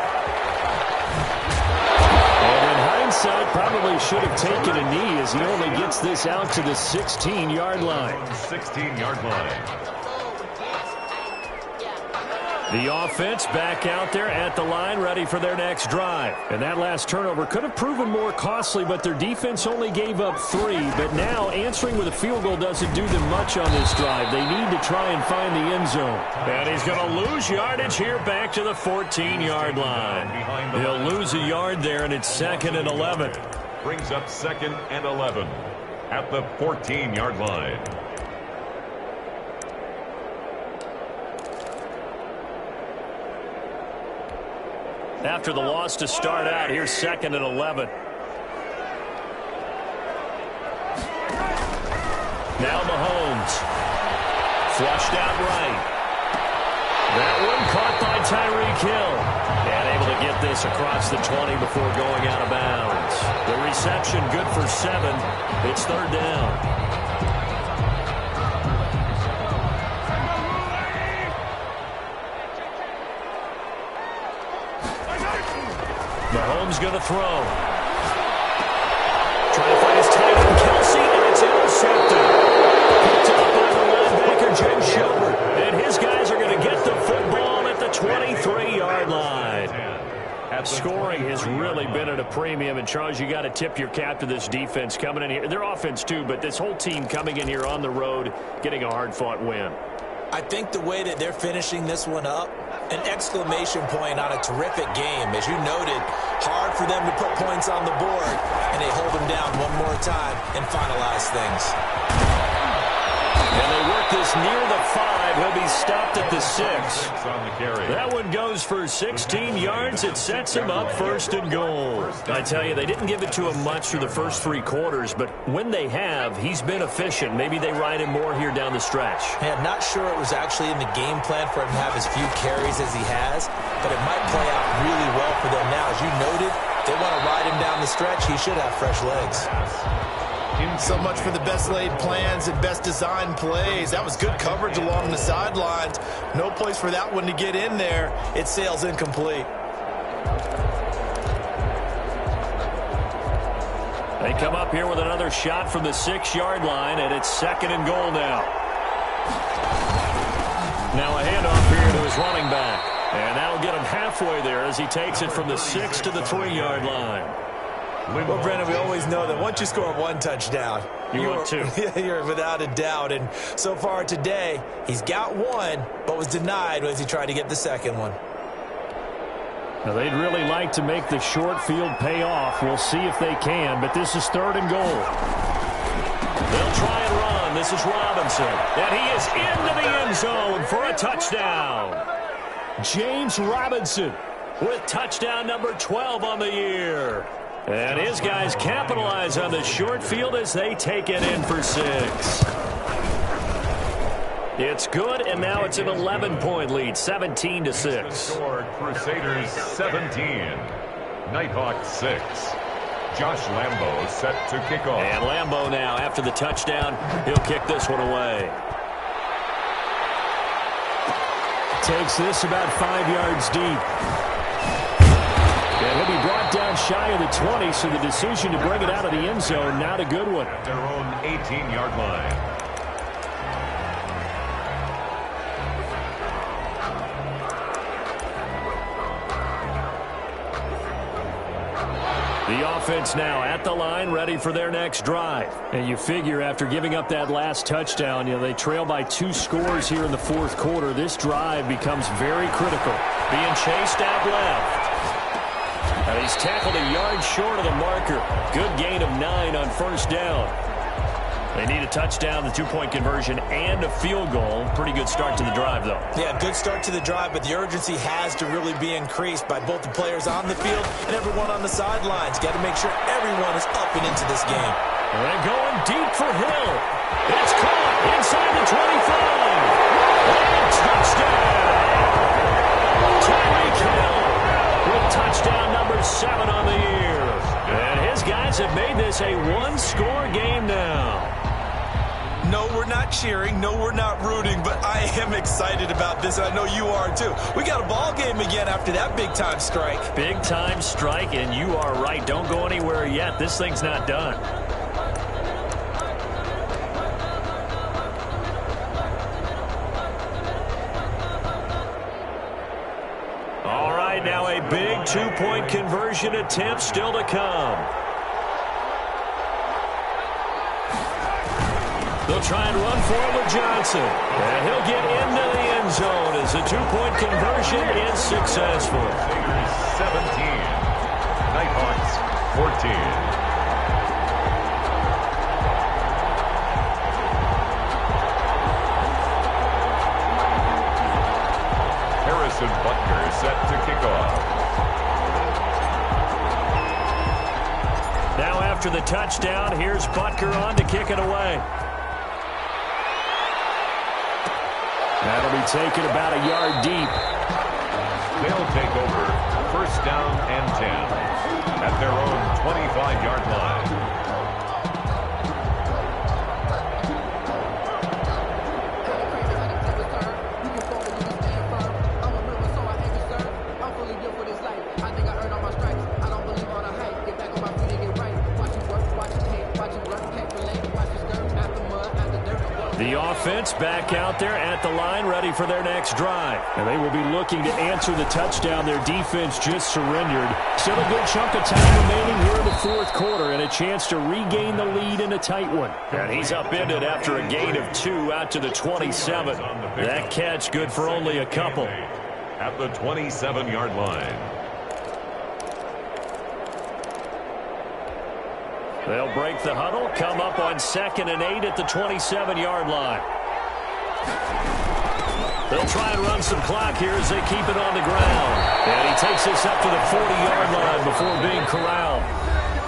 Hindsight, probably should have taken a knee as he only gets this out to the 16-yard line. 16-yard line. The offense back out there at the line, ready for their next drive. And that last turnover could have proven more costly, but their defense only gave up 3. But now answering with a field goal doesn't do them much on this drive. They need to try and find the end zone. And he's going to lose yardage here back to the 14-yard line. He'll lose a yard there, and it's 2nd and 11. Brings up 2nd and 11 at the 14-yard line. After the loss to start out, here's 2nd and 11. Now Mahomes. Flushed out right. That one caught by Tyreek Hill. And able to get this across the 20 before going out of bounds. The reception good for 7. It's 3rd down. Mahomes going to throw. Trying to find his tight end, Kelsey, and it's intercepted. Picked up by the linebacker, James Shepard. And his guys are going to get the football at the 23-yard line. Scoring has really been at a premium. And, Charles, you got to tip your cap to this defense coming in here. Their offense, too, but this whole team coming in here on the road, getting a hard-fought win. I think the way that they're finishing this one up, an exclamation point on a terrific game. As you noted, hard for them to put points on the board, and they hold them down one more time and finalize things. And they work this near the 5. He'll be stopped at the 6. That one goes for 16 yards. It sets him up first and goal. I tell you, they didn't give it to him much through the first 3 quarters, but when they have, he's been efficient. Maybe they ride him more here down the stretch. Yeah, I'm not sure it was actually in the game plan for him to have as few carries as he has, but it might play out really well for them now. As you noted, they want to ride him down the stretch. He should have fresh legs. So much for the best laid plans and best designed plays. That was good coverage along the sidelines. No place for that one to get in there. It sails incomplete. They come up here with another shot from the 6-yard line, and it's 2nd and goal now. Now a handoff here to his running back. And that'll get him halfway there as he takes it from the 6 to the 3-yard line. Well, Brandon, we always know that once you score 1 touchdown, want 2. You're without a doubt. And so far today, he's got 1, but was denied as he tried to get the 2nd one. Now, they'd really like to make the short field pay off. We'll see if they can, but this is 3rd and goal. They'll try and run. This is Robinson. And he is into the end zone for a touchdown. James Robinson with touchdown number 12 on the year. And his guys capitalize on the short field as they take it in for 6. It's good, and now it's an 11-point lead, 17-6. Score Crusaders 17, Nighthawks 6. Josh Lambo set to kick off. And Lambo now, after the touchdown, he'll kick this one away. Takes this about 5 yards deep. And he'll be brought down shy of the 20, so the decision to bring it out of the end zone, not a good one. At their own 18-yard line. The offense now at the line, ready for their next drive. And you figure after giving up that last touchdown, they trail by 2 scores here in the 4th quarter. This drive becomes very critical. Being chased out left. And he's tackled a yard short of the marker. Good gain of 9 on 1st down. They need a touchdown, the 2-point conversion, and a field goal. Pretty good start to the drive, though. Yeah, good start to the drive, but the urgency has to really be increased by both the players on the field and everyone on the sidelines. Got to make sure everyone is up and into this game. And they're going deep for Hill. It's caught inside the 25. And touchdown! Tyreek Hill with touchdown number 7 on the year. And his guys have made this a 1-score game now. No, we're not cheering. No, we're not rooting, but I am excited about this, and I know you are too. We got a ball game again after that big-time strike. Big-time strike, and you are right. Don't go anywhere yet. This thing's not done. All right, now a big 2-point conversion attempt still to come. They'll try and run for it with Johnson. And he'll get into the end zone as the 2-point conversion is successful. 17, Nighthawks 14. Harrison Butker set to kick off. Now after the touchdown, here's Butker on to kick it away. That'll be taken about a yard deep. They'll take over 1st down and 10 at their own 25-yard line. The offense back out there at the line, ready for their next drive. And they will be looking to answer the touchdown their defense just surrendered. Still a good chunk of time remaining here in the fourth quarter and a chance to regain the lead in a tight one. And he's upended after a gain of 2 out to the 27. That catch good for only a couple. At the 27-yard line. They'll break the huddle, come up on 2nd and 8 at the 27-yard line. They'll try and run some clock here as they keep it on the ground. And he takes this up to the 40-yard line before being corralled.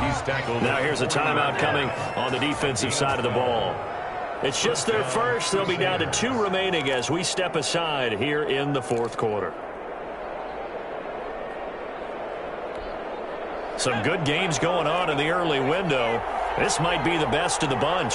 He's tackled. Now here's a timeout coming on the defensive side of the ball. It's just their first. They'll be down to 2 remaining as we step aside here in the fourth quarter. Some good games going on in the early window. This might be the best of the bunch.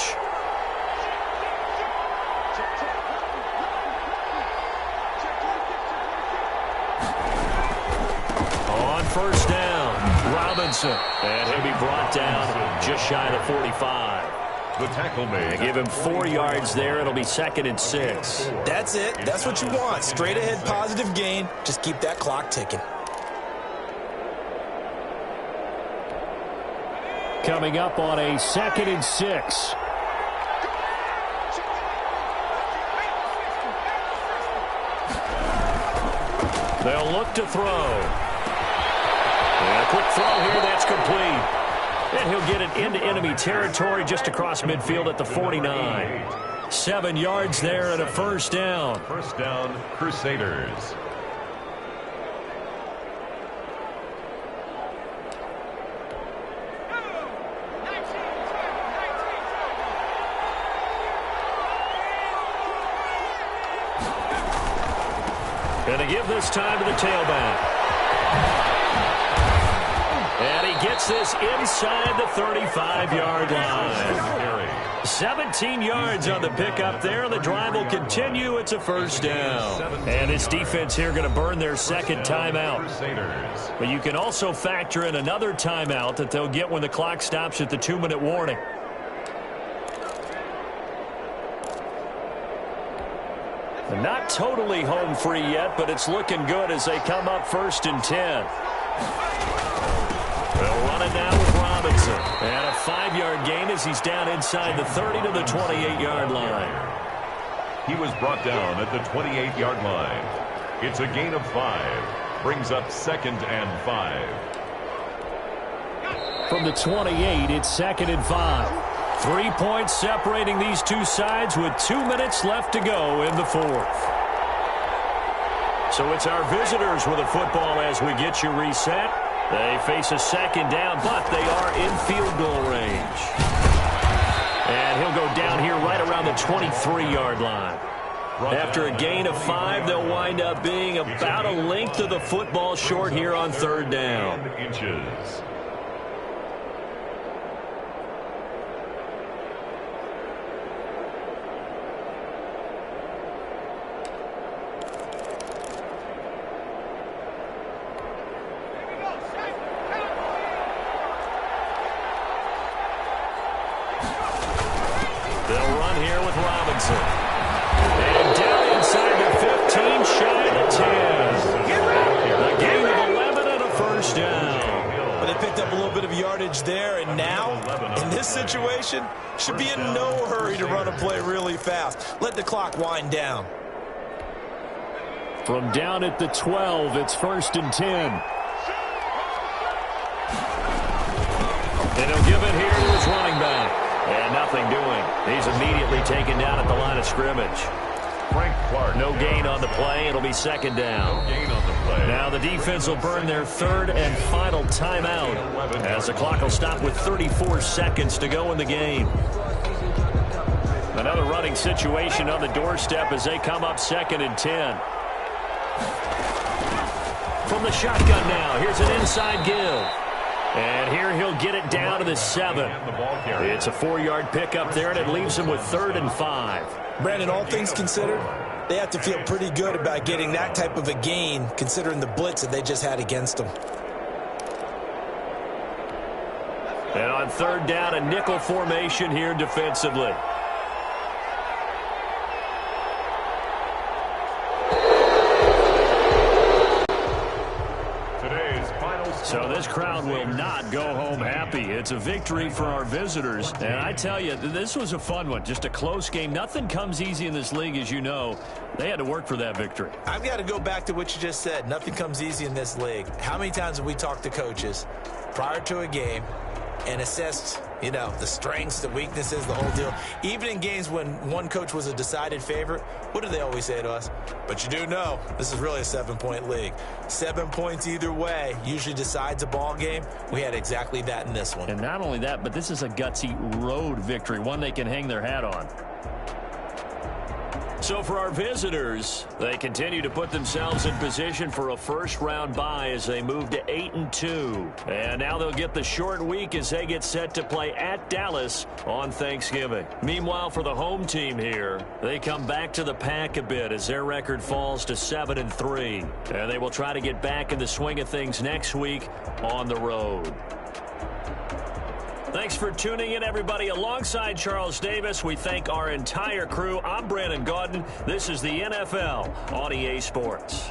On first down, Robinson. And he'll be brought down just shy of the 45. The tackle made. They give him 4 yards there. It'll be 2nd and 6. That's it. That's what you want. Straight ahead positive gain. Just keep that clock ticking. Coming up on a 2nd and 6. They'll look to throw. And a quick throw here, that's complete. And he'll get it into enemy territory just across midfield at the 49. 7 yards there and a first down. First down, Crusaders. And to give this time to the tailback. And he gets this inside the 35-yard line. 17 yards on the pickup there. The drive will continue. It's a first down. And this defense here going to burn their 2nd timeout. But you can also factor in another timeout that they'll get when the clock stops at the 2-minute warning. Not totally home free yet, but it's looking good as they come up 1st and 10. They'll run it now with Robinson. And a 5-yard gain as he's down inside the 30 to the 28-yard line. He was brought down at the 28-yard line. It's a gain of 5. Brings up 2nd and 5. From the 28, it's 2nd and 5. 3 points separating these two sides with 2 minutes left to go in the fourth. So it's our visitors with a football as we get you reset. They face a 2nd down, but they are in field goal range. And he'll go down here right around the 23-yard line. After a gain of 5, they'll wind up being about a length of the football short here on 3rd down. Inches. They'll run here with Robinson. And down inside the 15, shy of the 10. A gain of 11 and a first down. Well, they picked up a little bit of yardage there, and now, in this situation, should be in no hurry to run a play really fast. Let the clock wind down. From down at the 12, it's 1st and 10. And he'll give it here to his running back. And nothing doing. He's immediately taken down at the line of scrimmage. Frank Clark. No gain on the play. It'll be 2nd down. No gain on the play. Now the defense will burn their 3rd and final timeout as the clock will stop with 34 seconds to go in the game. Another running situation on the doorstep as they come up 2nd and 10. From the shotgun now, here's an inside give. And here he'll get it down to the 7. It's a 4-yard pickup there, and it leaves him with 3rd and 5. Brandon, all things considered, they have to feel pretty good about getting that type of a gain, considering the blitz that they just had against them. And on 3rd down, a nickel formation here defensively. So this crowd will not go home happy. It's a victory for our visitors. And I tell you, this was a fun one. Just a close game. Nothing comes easy in this league, as you know. They had to work for that victory. I've got to go back to what you just said. Nothing comes easy in this league. How many times have we talked to coaches prior to a game and assessed, the strengths, the weaknesses, the whole deal? Even in games when one coach was a decided favorite, what do they always say to us? But you do know, this is really a 7-point league. 7 points either way usually decides a ball game. We had exactly that in this one. And not only that, but this is a gutsy road victory, one they can hang their hat on. So for our visitors, they continue to put themselves in position for a first-round bye as they move to 8-2. And now they'll get the short week as they get set to play at Dallas on Thanksgiving. Meanwhile, for the home team here, they come back to the pack a bit as their record falls to 7-3. And they will try to get back in the swing of things next week on the road. Thanks for tuning in, everybody. Alongside Charles Davis, we thank our entire crew. I'm Brandon Gaudin. This is the NFL on EA Sports.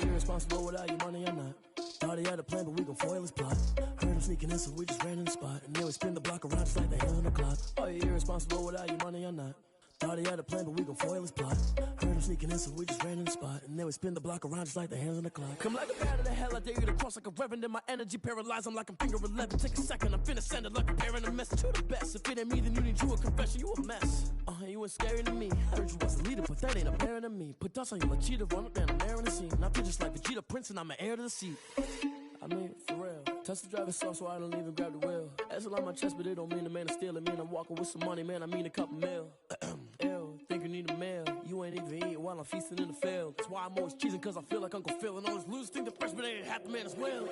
Irresponsible without your money or not. Thought he had a plan, but we gon' foil his plot. Heard him sneaking in, so we just ran in the spot. And then we spin the block around just like the hell on the clock. Are you irresponsible without your money or not? Thought he had a plan, but we gon' foil his plot. Heard him sneaking in, so we just ran in the spot. And then we spin the block around just like the hands on the clock. Come like a bat of the hell, I dare you to cross like a reverend. In my energy paralyzed, I'm like I'm finger 11. Take a second, I'm finna send it like a parent a message to the best. If it ain't me, then you need you a confession, you a mess. You ain't scary to me. Heard you was a leader, but that ain't apparent to me. Put dust on you like cheetah, run up down the air in the scene. I feel just like Vegeta Prince, and I'm an heir to the seat. I mean, for real. Touch the driver's soft, so I don't even grab the wheel. That's on my chest, but it don't mean the man is stealing. Man, I'm walking with some money, man, I mean a couple mil. Ew, think you need a meal. You ain't even eating while I'm feasting in the field. That's why I'm always cheesing, cause I feel like Uncle Phil. And all this losers think the freshman ain't half the man as well.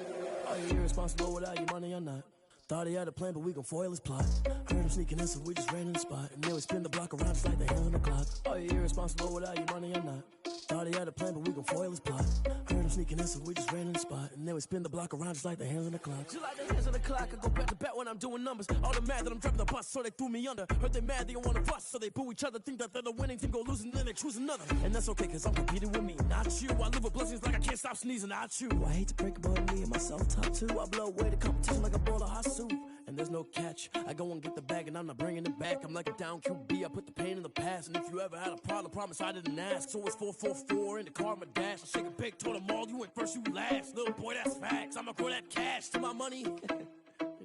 Are you irresponsible without your money or not? Thought he had a plan, but we gon' foil his plot. Heard him sneaking in, so we just ran in the spot. And then we spin the block around just like the hell on the clock. Are you irresponsible without your money or not? Thought he had a plan, but we gon' foil his plot. Heard him sneaking in, so we just ran in the spot. And then we spin the block around just like the hands on the clock. Just like the hands on the clock, I go back to back when I'm doing numbers. All the mad that I'm driving the bus, so they threw me under. Heard they mad, they don't wanna bust, so they boo each other. Think that they're the winning team, go losing, then they choose another. And that's okay, cause I'm competing with me, not you. I live with blessings like I can't stop sneezing, not you. I hate to break about me and myself top two. I blow away the competition like a bowl of hot soup. And there's no catch. I go and get the bag and I'm not bringing it back. I'm like a down QB. I put the pain in the past. And if you ever had a problem, promise I didn't ask. So it's 444 in the car, my dash. I shake a big, told them all, you went first, you last. Little boy, that's facts. I'ma grow that cash to my money. You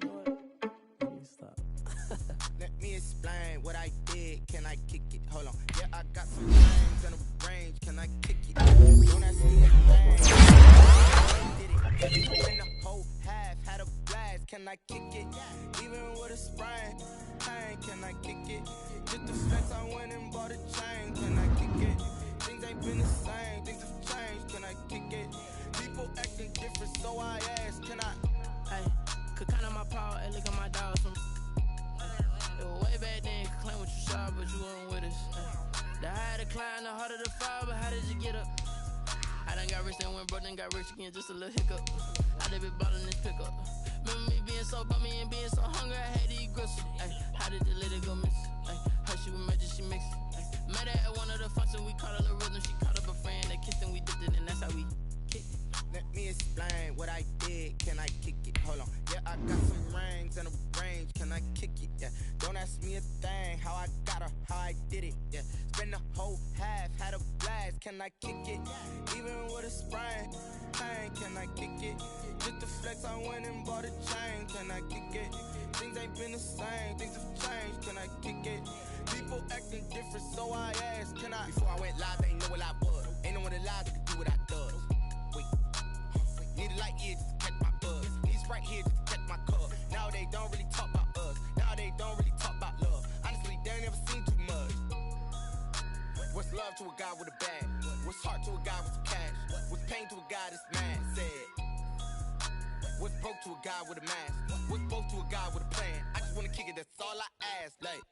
know what? Let me stop. Let me explain what I did. Can I kick it? Hold on. Yeah, I got some rings and a range. Can I kick it? Don't ask me a thing. In the whole half, had a blast. Can I kick it? Even with a sprain, can I kick it? Just the flex, I went and bought a chain. Can I kick it? Things ain't been the same. Things have changed. Can I kick it? People acting different, so I ask, can I? Hey, could count on my power and look at my dogs from. It was way back then, could claim what you saw, but you weren't with us. The higher the climb, the harder the fall, but how did you get up? I done got rich, then went broke, then got rich again, just a little hiccup. I done been ballin' this pickup. Remember me being so bummy and being so hungry, I had to eat gristle. Ay, how did the lady go miss? Ay, how she was magic, she mixed. Met her at one of the functions, we caught her the rhythm, she caught up a friend, they kissed and we dipped it, and that's how we kicked it. Let me explain what I did. Can I kick it? Hold on. Yeah, I got some rings and a range. Can I kick it? Yeah. Don't ask me a thing. How I got her, how I did it. Yeah. Spend the whole half, had a blast. Can I kick it? Even with a sprain, can I kick it? Just the flex, I went and bought a chain. Can I kick it? Things ain't been the same. Things have changed. Can I kick it? People acting different, so I asked, can I? Before I went live, they ain't know what I was. Ain't no one alive that could do what I does. Wait. Need a light here just to catch my buzz. Need Sprite here just to catch my cup. Now they don't really talk about us. Now they don't really talk about love. Honestly, they ain't never seen too much. What's love to a guy with a bag? What's heart to a guy with some cash? What's pain to a guy that's mad? Said. What's broke to a guy with a mask? What's both to a guy with a plan? I just wanna kick it, that's all I ask. Like,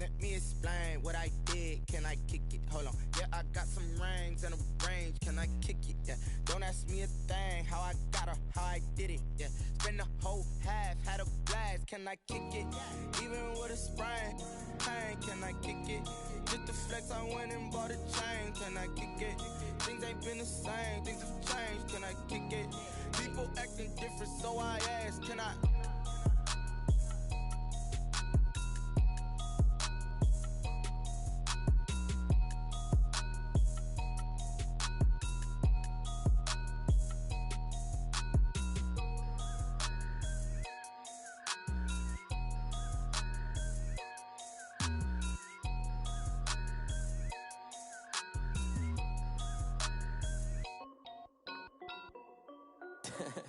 let me explain what I did. Can I kick it? Hold on. Yeah, I got some rings and a range. Can I kick it? Yeah. Don't ask me a thing. How I got her, how I did it. Yeah. Spend the whole half, had a blast. Can I kick it? Even with a sprain, pain. Can I kick it? Just to flex, I went and bought a chain. Can I kick it? Things ain't been the same. Things have changed. Can I kick it? People acting different, so I ask. Can I?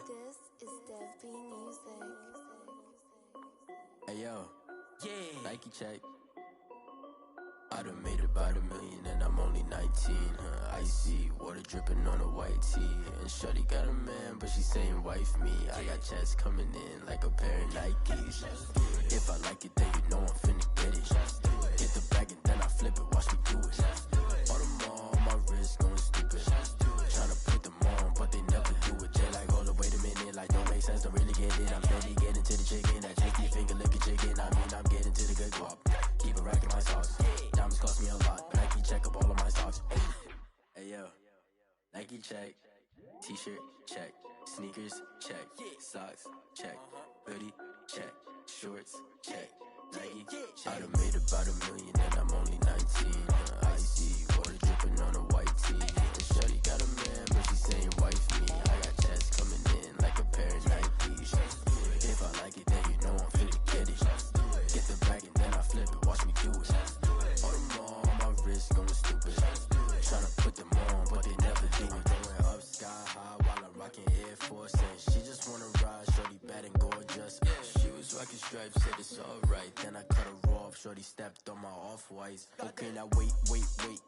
This is EAZY-BREEZYx. Hey yo, yeah, Nike check. I done made about $1 million and I'm only 19. Icy water dripping on a white tee. And shorty got a man, but she saying wife me. I got checks coming in like a pair of Nikes. If I like it, then you know I'm finna get it. Get the bag and then I flip it, watch me do it. All them on my wrist going stupid. Tryna put them on, but they never do it. Jay like, hold up, wait a minute, like don't make sense, don't really get it. I'm steady getting to the chicken, that chicky finger licking chicken. I mean, I'm getting to the good guap. Keep a rack in my socks. Diamonds cost me a lot. Nike check up all of my stocks. Hey yo, Nike check. T-shirt check. Sneakers check. Socks check. Hoodie check. Shorts check. Nike. I done made about $1 million and I'm only 19. Icy water dripping on a white tee. And shorty got a man, but she saying wife me. I got checks coming in like a pair of Nikes. If I like it, then you know I'm finna get it. Get the bag and then I flip it, watch me do it. All them on my wrist going stupid. Tryna put them on, but they never do it. Going up sky high while I'm rocking Air Force. And she just wanna ride, shorty bad and gorgeous. She was rocking stripes, said it's alright. Then I cut her off, shorty stepped on my off-whites. Okay, now wait.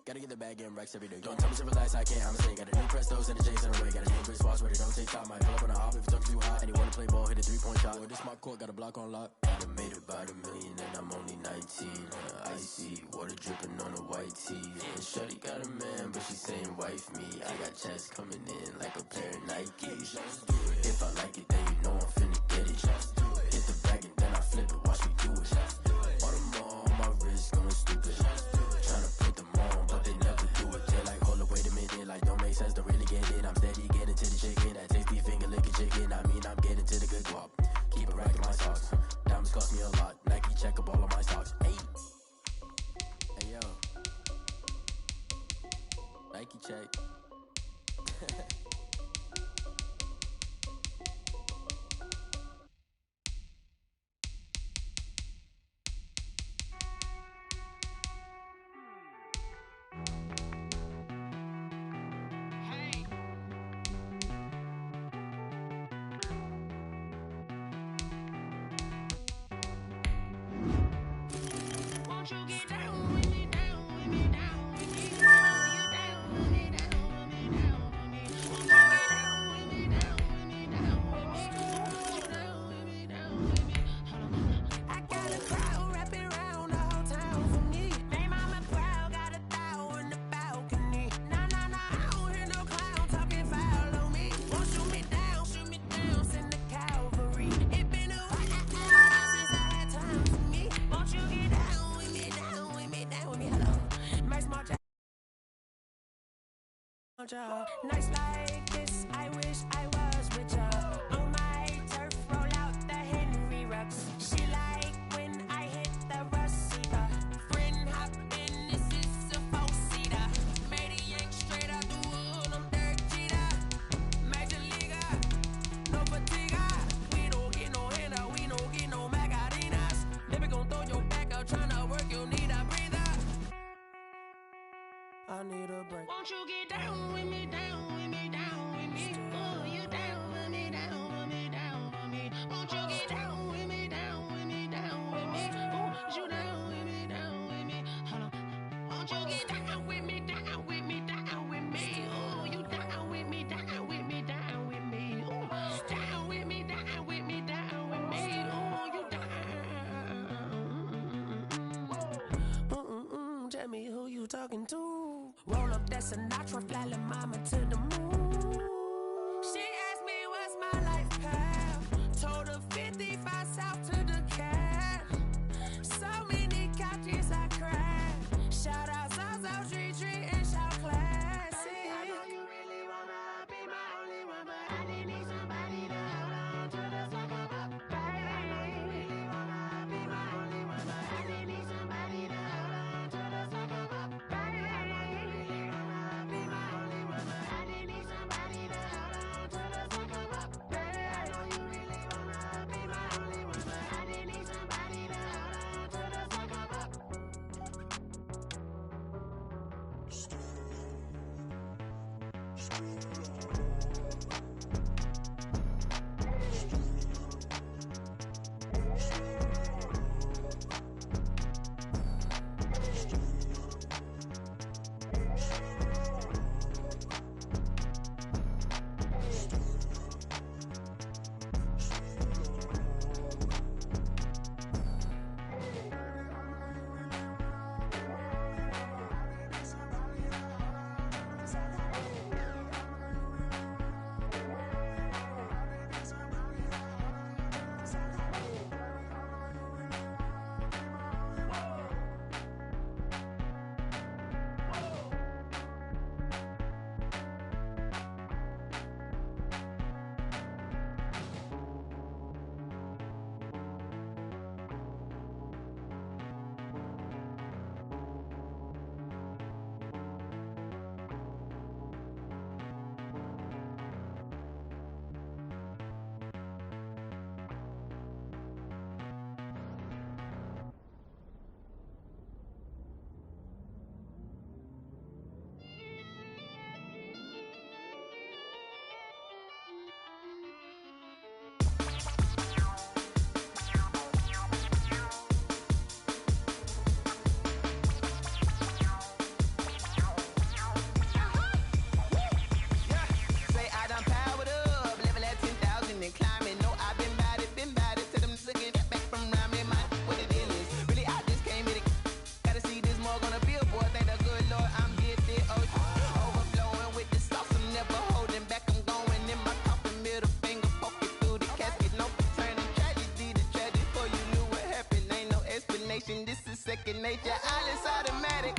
Gotta get the bag and racks every day. Don't tell me to relax, I can't, I'ma say. Got a new Prestos and a J's in a way. Got a new Chris Foss, but it don't take time. I pull up on a hop if it's talking too hot. And you wanna play ball, hit a 3-point shot. Or this my court, got a block on lock. I done made about $1 million and I'm only 19. Icy water dripping on a white tee. And shorty got a man, but she saying wife me. I got checks coming in like a pair of Nikes. If I like it, then you know I'm finna get it. Get the bag and then I flip it, watch me do it. All them on my wrist going stupid. Tryna put them on, but they never do it. They like, hold up, wait a minute, like don't make sense, don't really get it. I'm steady getting to the chicken, that tasty finger licking chicken. I mean, I'm getting to the good guap. Keep a rack in my socks. Diamonds cost me a lot. Nike check up all of my stocks. Hey yo, Nike check. Won't you get down with me, down with me, down with me? Oh, you down with me, down with me, down with me. Won't you get down with me, down with me, down with me? Oh, you down with me, down with me. Hold on. I got a crowd wrapping around the whole town for me. They mama proud, got a thou in the balcony. Nah, I don't hear no clown talking foul on me. Won't shoot me down, send the cavalry. It been a while since I had time for me. Won't you get down with me, down with me, down with me? Hello, Max Marja. Nights like this, I wish I was with ya. On my turf, roll out the Henry Rux. She like when I hit the Rosita. Friend hop in, this is a four-seater. Made a yank straight out the wood, I'm Derek Jeter. Major leaguer, no fatiga. We don't get no handout, we don't get no Macarinas. Baby gon' throw your back out, tryna work, you need a breather. I need a break. Won't you get down with me, down with me, down with me? Oh, you down with me, down with me, down with me. Won't you get down with me, down with me, down with me? Oh, you down with me, down with me. Hold on. Won't you get down with me, down with me, down talking to. Roll up that Sinatra, fly la mama to the moon. She asked me what's my life path. Told her 55 south to the cat. So many couches I cried. Shout out South Tree and shout classic. I know you really wanna be my only one, but I didn't need somebody to hold on to the second up. I know you really wanna be my only one, but I didn't need somebody to hold on to the second up. I know you really wanna be my only one, but I didn't need somebody to hold on to the second up. I know you really wanna be my only one, but I didn't need somebody to hold on to the second up. This is second nature, all is automatic.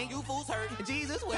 You fools hurt. Jesus will.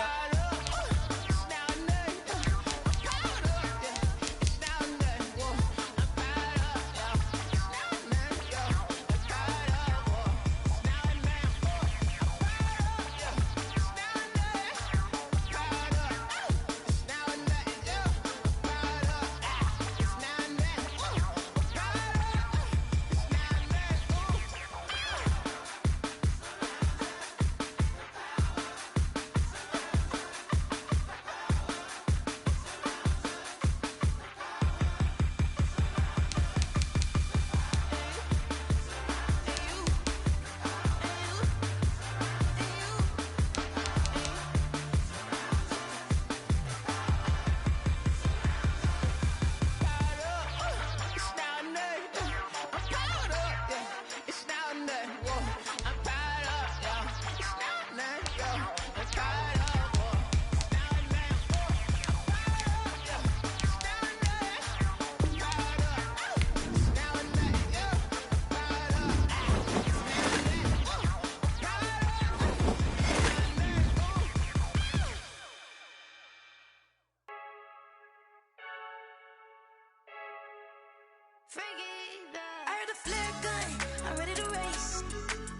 I heard the flare gun, I'm ready to race.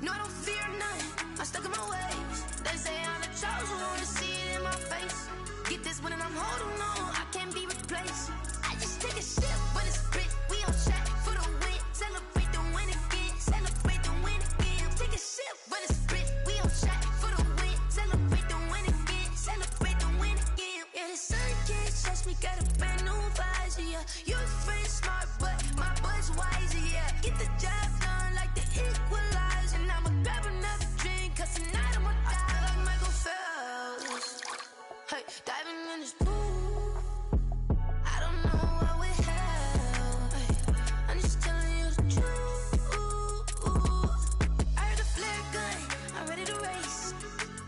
No, I don't fear none, I'm stuck in my ways. They say I'm the chosen one, to see it in my face. Get this one and I'm holding on, I can't be replaced. I just take a sip, but it's split, we on track for the win. Celebrate the win again, celebrate the win again. Take a sip, but it's split, we on track for the win. Celebrate the win again, celebrate the win again. Yeah, the sun can't touch me, got a brand new visor, yeah. Your friend's smart, but my bud's wiser, yeah. Get the job done like the equalizer. And I'ma grab another drink, cause tonight I'ma die like Michael Phelps. Hey, diving in this pool, I don't know what we have. Hey, I'm just telling you the truth. I heard the flare gun, I'm ready to race.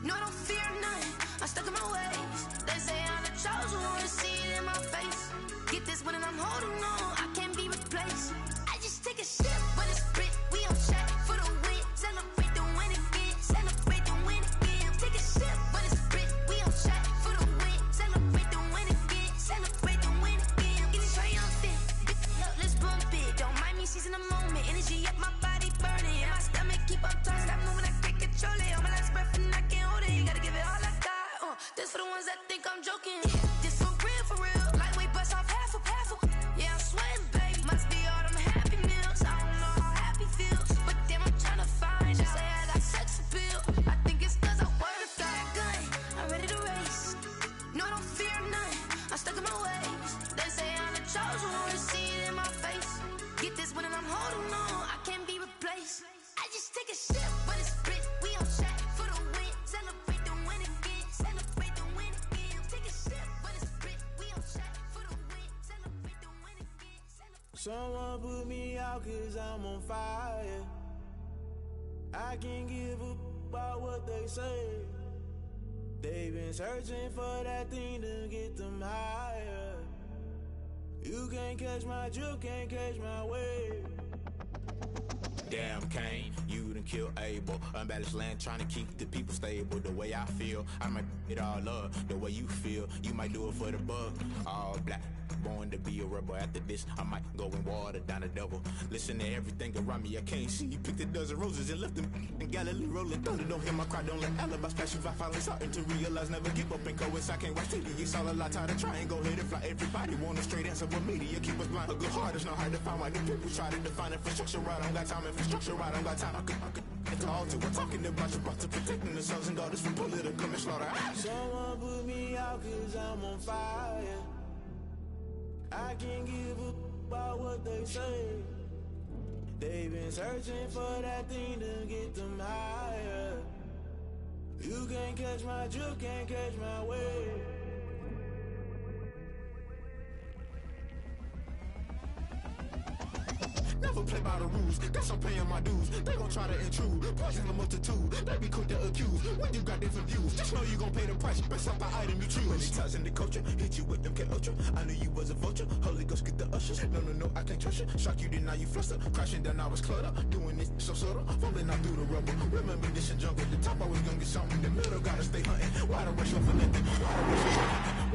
No, I don't fear none, I'm stuck in my ways. They say I'm the chosen one, to see it in my face. Get this one and I'm holding on, I can't be replaced. I just take a sip, but it's split, we on track for the win. Celebrate the win again, celebrate the win again. Take a sip, but it's split, we on track for the win. Celebrate the win again, celebrate the win again. Getting triumphant, let's bump it. Don't mind me seizing the moment, energy up my body burning. And my stomach keep up turning, stop moving, I can't control it. On my last breath and I can't hold it, you gotta give it all I got. This for the ones that think I'm joking. This for real, lightweight bust off half a. Yeah, I'm sweating, baby, must be all them happy meals. I don't know how happy feels, but damn, I'm tryna find out. Say I got sex appeal, I think it's cause I work that gun, I'm ready to race. No, I don't fear none, I'm stuck in my ways. They say I'm the chosen one, to see it in my face. Get this one and I'm holding on, I can't be replaced. I just take a sip, but it's split, we on track for the win. Celebrate the win again, celebrate the win again. Take a sip, but it's split, we on track for the win. Celebrate the win again, celebrate. Someone put me out cause I'm on fire. I can't give a about what they say. They've been searching for that thing to get them higher. You can't catch my drift, can't catch my wave. Damn Kane, you done kill Abel. Unbalanced land trying to keep the people stable. The way I feel, I might it all up. The way you feel, you might do it for the buck. All black, born to be a rebel. After this, I might go and water down the devil. Listen to everything around me, I can't see. You picked a dozen roses and left them in Galilee rolling thunder. Don't hear my cry, don't let alibis pass you. I finally starting to realize, never give up and coincide. Can't watch TV, it's all a lot. Tired of trying, go ahead and fly. Everybody want a straight answer, but media keep us blind. A good heart is not hard to find. Why the people try to define infrastructure right? I don't got time, infrastructure right, I don't got time. I could all to. We're talking about you, about to protecting the sons and daughters from political and slaughter. Someone put me out cause I'm on fire. I can't give a about what they say. They've been searching for that thing to get them higher. You can't catch my drift, can't catch my wave. Never play by the rules, guess I'm paying my dues. They gon' try to intrude, poison the multitude. They be quick to accuse, when you got different views. Just know you gon' pay the price, best off the item you choose. Many times in the culture, hit you with them K Ultra. I knew you was a vulture, Holy Ghost get the ushers. No, I can't trust you. Shock you, then now you fluster. Crashing down, I was cluttered. Doing this so subtle, falling out through the rubble. Remember this in jungle, the top I was gonna get something. The middle gotta stay hunting. Why the rush left for nothing?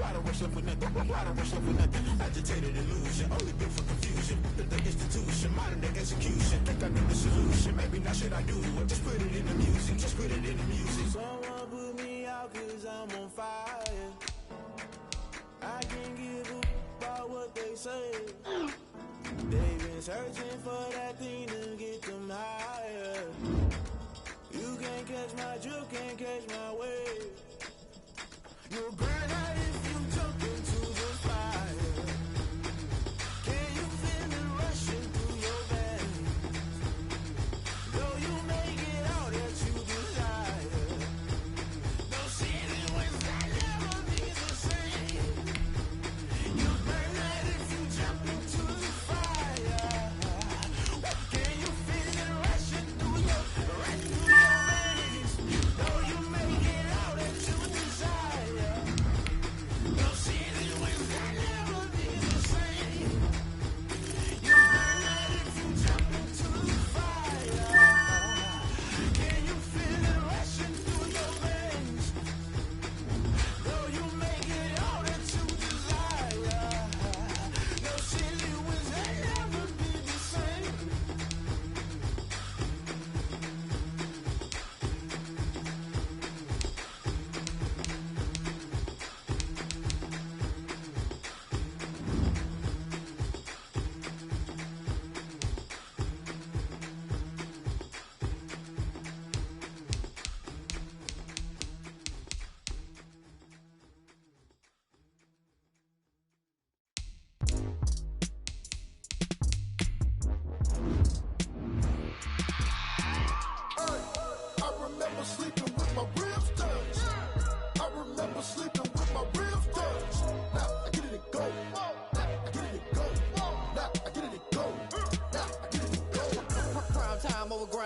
Why the rush left for nothing? Why the rush left for nothing? Agitated illusion, only built for confusion. The institution, modern day execution. Think I know the solution. Maybe not should I do it? Just put it in the music. Just put it in the music. Someone put me out cause I'm on fire. I can't give a about what they say. They've been searching for that thing to get them higher. You can't catch my drift, can't catch my wave. You'll burn out if you jump into the fire. Can you feel it rushing through your veins? Though you may get out that you desire, no city was that never be the same. You burn out if you jump into the fire. Can you feel it rushing through your veins? Though you may get out that you desire.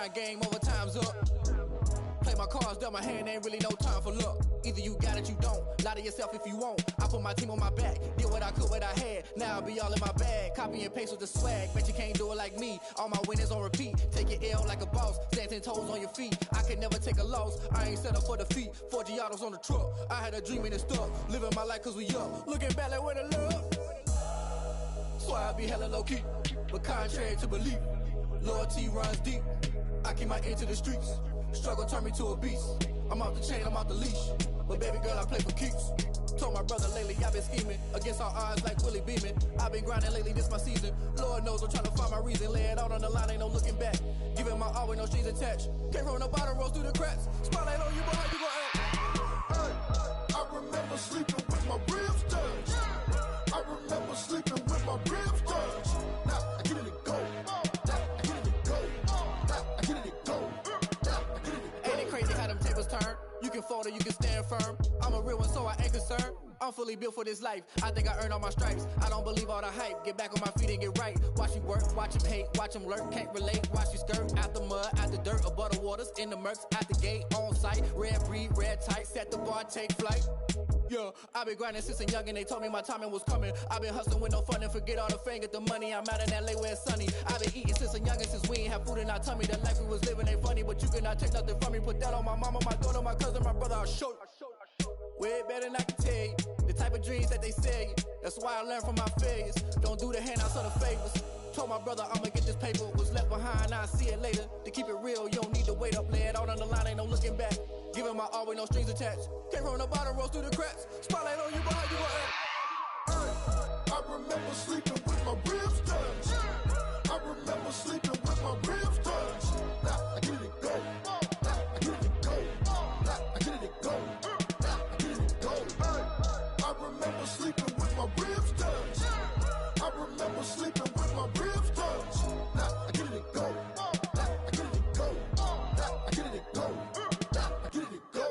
grind game over time's up. Play my cards, dealt my hand, ain't really no time for luck. Either you got it, you don't. Lie to yourself if you won't. I put my team on my back, did what I could, what I had. Now I'll be all in my bag. Copy and paste with the swag. Bet you can't do it like me. All my winners on repeat. Take your L like a boss. Stand 10 toes on your feet. I can never take a loss. I ain't set up for defeat. 4 Giottos on the truck. I had a dream and it stuck. Living my life cause we up. Looking back like where the love. So I be hella low key. But contrary to belief, loyalty runs deep. I keep my ear to the streets. Struggle turned me to a beast. I'm off the chain, I'm off the leash. But baby girl, I play for keeps. Told my brother lately, I've been scheming. Against all odds like Willie Beeman. I've been grinding lately, this my season. Lord knows I'm trying to find my reason. Lay it out on the line, ain't no looking back. Giving my all with no strings attached. Came from the bottom, rose through the cracks. Spotlight on you, but how you gon' act? I remember sleeping with my ribs touched. I remember sleeping with my ribs touched. Now I get it to go. Now I get it to go. Now I get it to go. Ain't it crazy how them tables turn? You can fold or you can stand firm. I'm a real one, so I ain't concerned. I'm fully built for this life. I think I earned all my stripes. I don't believe all the hype. Get back on my feet and get right. Watch you work, watch him hate, watch him lurk. Can't relate, watch you skirt. Out the mud, out the dirt, above the waters, in the murks, out the gate, on site. Red breed, red tight, set the bar, take flight. Yeah, I been grinding since a youngin', they told me my timing was coming. I been hustling with no fun and forget all the fame, get the money. I'm out in LA where it's sunny. I been eating since a youngin', since we ain't have food in our tummy. The life we was living ain't funny, but you cannot take nothing from me. Put that on my mama, my daughter, my cousin, my brother, I'll show you. Way better than I can tell you. The type of dreams that they sell you. That's why I learned from my failures. Don't do the handouts or the favors. Told my brother I'ma get this paper. Was left behind, I'll see it later. To keep it real, you don't need to wait up. Lay it out on the line, ain't no looking back. Giving my all with no strings attached. Came from the bottom, rose through the cracks. Spotlight on you, but how you gon' act? I remember sleeping with my ribs touched. I remember sleeping with my ribs touched. Now I get it to go. Now I get it to go. Now I get it to go. Now I get it to go. I remember sleeping with my ribs touched. I remember sleeping with my ribs touched. Now I get it to go. Now I get it to go. Now I get it to go. Now I get it to go.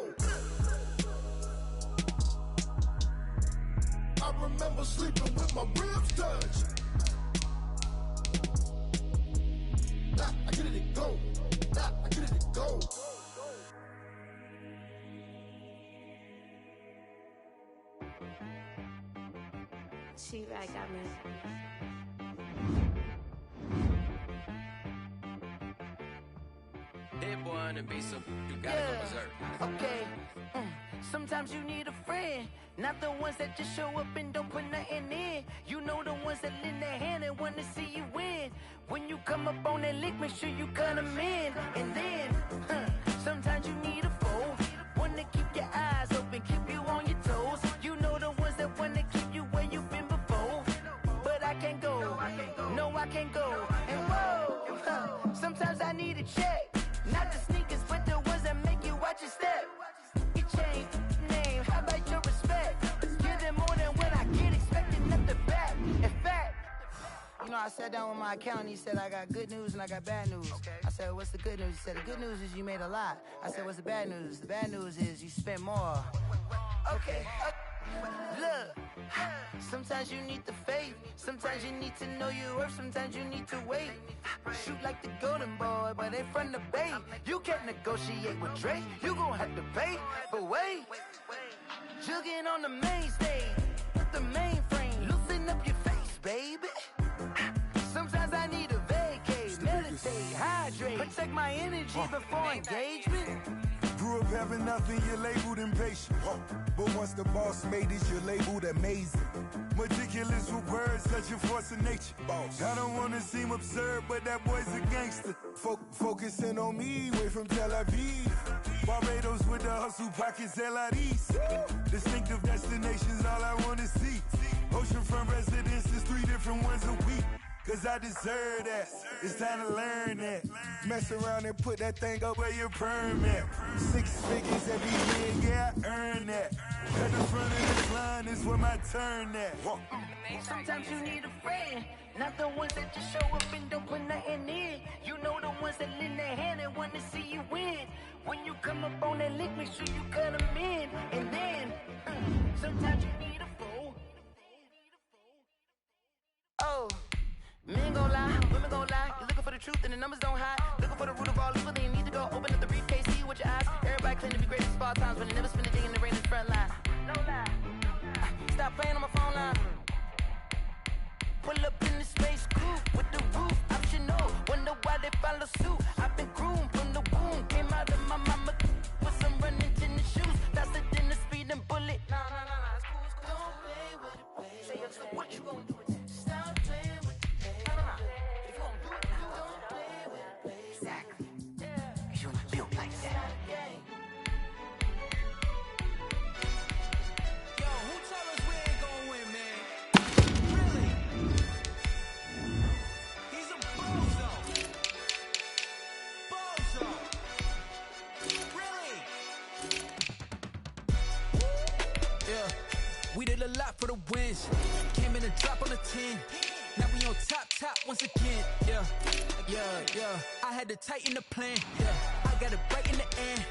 I remember sleeping with my ribs touched. Now I get it to go. Now I get it to go. She right got me. Dead boy on the beat, so you gotta go berserk. Okay. Sometimes you need a friend, not the ones that just show up and don't put nothing in. You know the ones that lend their hand and want to see you win. When you come up on that lick, make sure you cut them in. And then, sometimes you need a foe, one to keep your eyes open, keep you on your toes. You know the ones that want to keep you where you've been before. But I can't go, no I can't go. And whoa, sometimes I need a check. Not the sneakers, but the ones that make you watch your step. You change name, how about your respect? Give them more than what I get, expecting nothing back. In fact, you know, I sat down with my accountant, he said I got good news and I got bad news. Okay. I said, what's the good news? He said, the good news is you made a lot. I said, what's the bad news? The bad news is you spent more. okay. Look, sometimes you need the faith, sometimes you need to know your worth, sometimes you need to wait. Shoot like the golden boy, but they from the bay. You can't negotiate with Drake, you gon' have to pay. But wait, jugging on the main stage, with the mainframe, loosen up your face, baby. Sometimes I need a vacate, meditate, hydrate, protect my energy before engagement. Grew up having nothing, you're labeled impatient. But once the boss made it, you're labeled amazing. Meticulous with words, such a force of nature. I don't wanna seem absurd, but that boy's a gangster. Focusing on me, way from Tel Aviv. Barbados with the hustle pockets, LIDs. Distinctive destinations, all I wanna see. Oceanfront residences, 3 different ones a week. Cause I deserve that, it's time to learn that. Mess around and put that thing up where your permit. 6 figures every year, yeah, I earn that. At the front of this line is where my turn at. Sometimes you need a friend, not the ones that just show up and don't put nothing in. You know the ones that lend their hand and want to see you win. When you come up on that lick, make sure you cut them in. And then, sometimes you need a foe. Oh. Men gon' lie, women gon' lie. You're looking for the truth and the numbers don't hide. Looking for the root of all evil, then you need to go open up the briefcase, see what your eyes. Everybody claim to be great at small times, but they never spend a day in the rain in the front line. No lie. Stop playing on my phone line. Pull up in the space coupe with the roof optional. Wonder why they follow suit. I've been groomed from the womb. Came out of my mama with some running tennis shoes. Faster than the speeding bullet. Nah, it's cool, it's cool. Don't play with it, play. Say so what you gonna do with it? Stop playing with it. Nah. If you gonna do it, don't play with it, play. Exactly. Yeah. You was built like that. Yo, who told us we ain't gonna win, man? He's a bozo. Bozo. Really? Yeah. We did a lot for the wins. Came in a drop on a 10. Now we on top once again. Yeah. I had to tighten the plan. Yeah. I got it right in the end.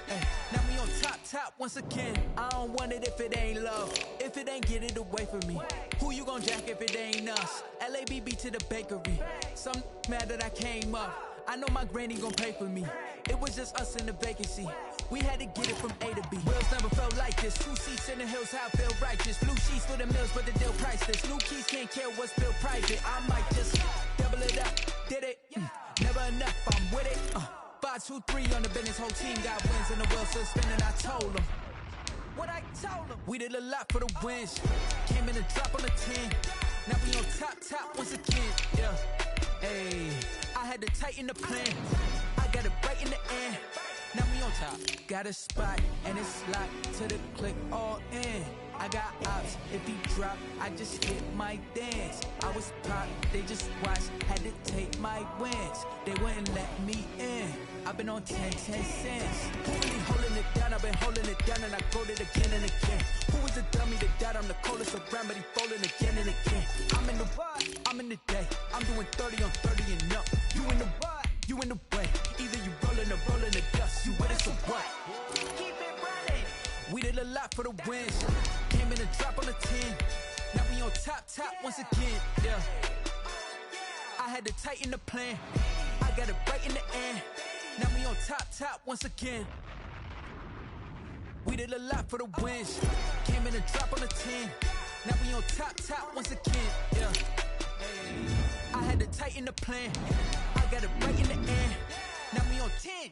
Now we on top once again. I don't want it if it ain't love. If it ain't, get it away from me. Who you gon' jack if it ain't us? LABB to the bakery. Some mad that I came up. I know my granny gon' pay for me. It was just us in the vacancy. We had to get it from A to B. Wheels never felt like this. 2 seats in the hills, how I feel righteous. Blue sheets for the mills, but the deal priceless. New keys can't care what's built private. I might just double it up. Did it? Never enough, I'm with it. 5, 2, 3 on the business. Whole team got wins and the wheels still spinning. I told them what I told them. We did a lot for the wins. Came in a drop on a 10. Now we on top once again. Yeah. Hey, I had to tighten the plan. I got it right in the end. Now we on top. Got a spot and it's locked to the click all in. I got ops, if he drop, I just hit my dance. I was pop, they just watched, had to take my wins. They wouldn't let me in. I've been on 10 cents. Who really holding it down? I've been holding it down and I go it again and again. Who was the dummy that died? I'm the coldest around, but he folding again and again. I'm in the what? I'm in the day. I'm doing 30 on 30 and up. You in the what? You in the way. Either you rolling or rolling the dust. You with us or what? Keep it running. We did a lot for the wins. Came in a drop on a 10. Now we on top once again. Yeah. I had to tighten the plan. I got it right in the end. Now we on top once again. We did a lot for the wins. Came in a drop on a 10. Now we on top once again. Yeah. I had to tighten the plan. I got it right in the end. Now we on 10.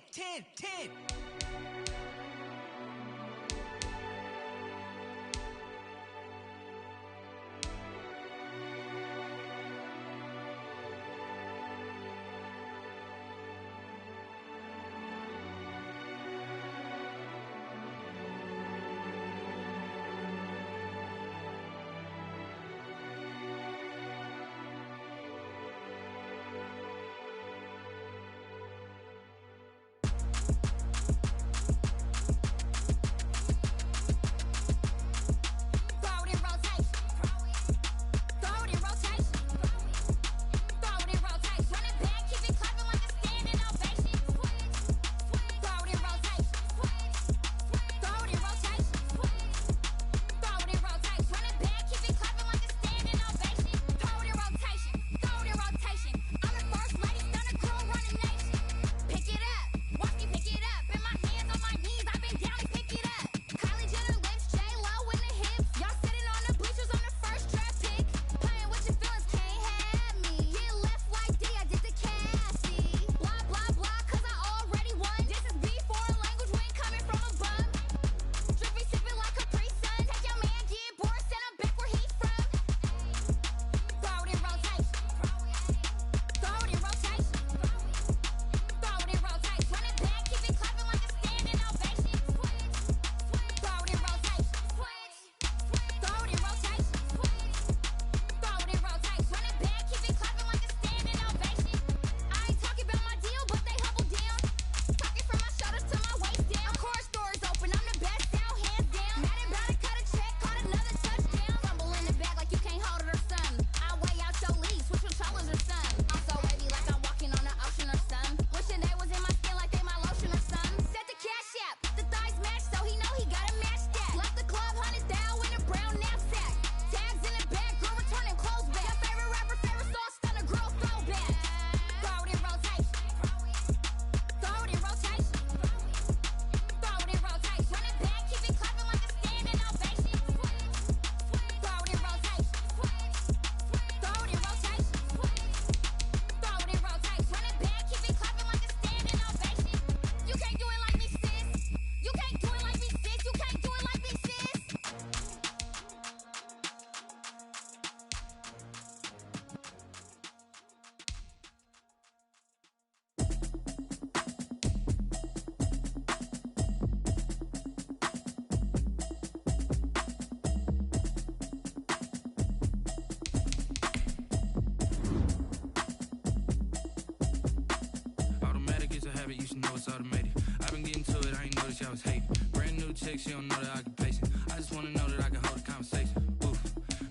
chick, she don't know that I can pace it. I just wanna know that I can hold a conversation. Oof,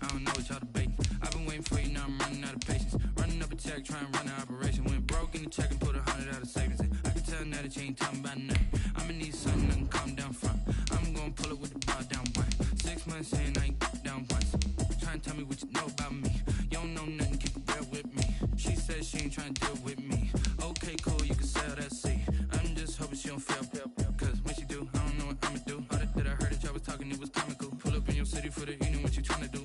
I don't know what y'all debating. I've been waiting for you, now I'm running out of patience. Running up a check, trying to run an operation. Went broke in the check and put 100 out of savings in. I can tell now that you ain't talking about nothing. I'ma need something that can calm down front. I'm gonna pull it with the bar down one. 6 months in, I ain't down once. Trying to tell me what you know about me. You don't know nothing, keep it real with me. She says she ain't trying to deal with me. Okay, cool, you can sell that seat. I'm just hoping she don't fail. Cause when she do, I don't know what I'ma do. All that I heard that y'all was talking, it was comical. Pull up in your city for the evening, what you trying to do?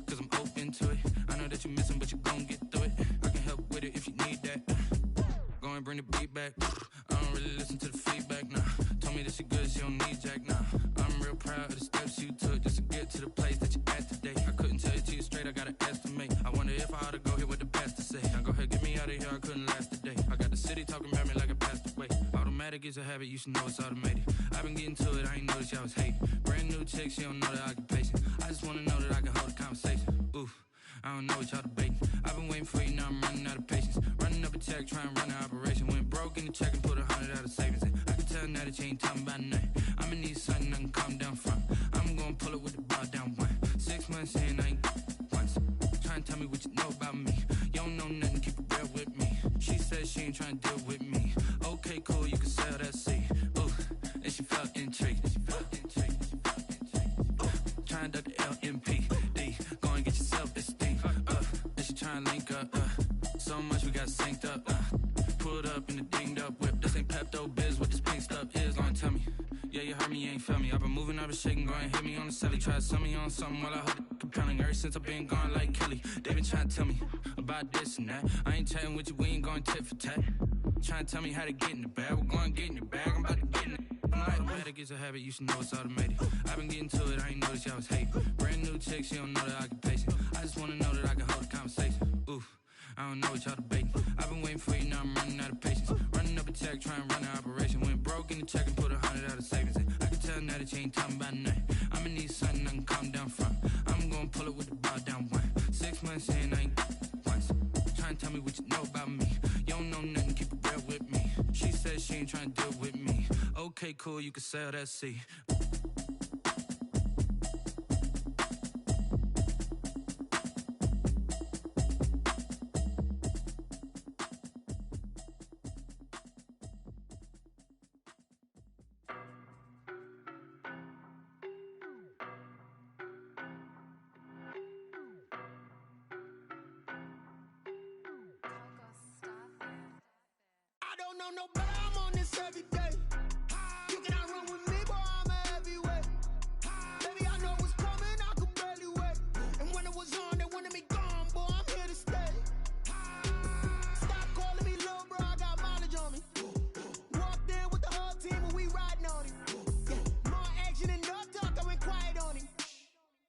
Cause I'm open to it. I know that you missing, but you gon' get through it. I can help with it if you need that. Go and bring the beat back. I don't really listen to the feedback, nah. Told me that she good, she don't need jack, nah. I'm real proud of the steps you took just to get to the place that you at today. I couldn't tell it to you straight, I gotta estimate. I wonder if I ought to go here with the best to say. Now go ahead, get me out of here, I couldn't last a day. I got the city talking about me like I passed away. Automatic is a habit, you should know it's automated. I've been getting to it, I ain't noticed y'all was hating. Brand new chick, she don't know the occupation. I just wanna know that I can hold a conversation. Oof, I don't know what y'all debating. I've been waiting for you, now I'm running out of patience. Running up a check, trying to run an operation. Went broke in the check and put 100 out of savings in. I can tell now that you ain't talking about nothing. I'ma need something that can calm down front. I'm gonna pull it with the bar down one. 6 months in, I ain't once. Trying to tell me what you know about me. You don't know nothing, keep it real with me. She says she ain't trying to deal with me. Okay, cool, you can sell that seat. Ooh, and she felt intrigued. Trying to duck the LMPD. Go and get your self-esteem. And she trying to link up. So much we got synced up. Pulled up in the dinged up whip. This ain't Pepto-Biz, what this pink stuff is. Gonna tell me. Yeah, you heard me, you ain't felt me. I've been moving, I've been shaking, go and hit me on the celly. Try to sell me on something while I hold it compelling. Ever since I've been gone like Kelly, they been trying to tell me about this and that. I ain't chatting with you, we ain't going tit for tat. Trying to tell me how to get in the bag. We're going to get in your bag, I'm about to get in it. Automatic is a habit, you should know it's automated. I've been getting to it, I ain't noticed y'all was hating. Brand new chick, she don't know the occupation. I just wanna know that I can hold a conversation. Oof, I don't know what y'all debating. I've been waiting for you, now I'm running out of patience. Running up a check, trying to run an operation. Went broke in the check and put 100 out of savings in. I can tell now that you ain't talking about nothing. I'ma need something that can calm down front. I'm gonna pull it with the bar down one. 6 months in, I ain't once. Trying to tell me what you know about me. You don't know nothing, keep it real with me. She says she ain't trying to deal with me. Okay, cool, you can sell that seat. I don't know no better, I'm on this every day. You cannot run with me, boy, I'm a heavyweight. Baby, I know what's coming, I could barely wait. And when it was on, they wanted me gone, boy, I'm here to stay. Stop calling me little bro, I got mileage on me. Walked in with the whole team and we riding on him. Yeah. More action and no talk, I went quiet on him.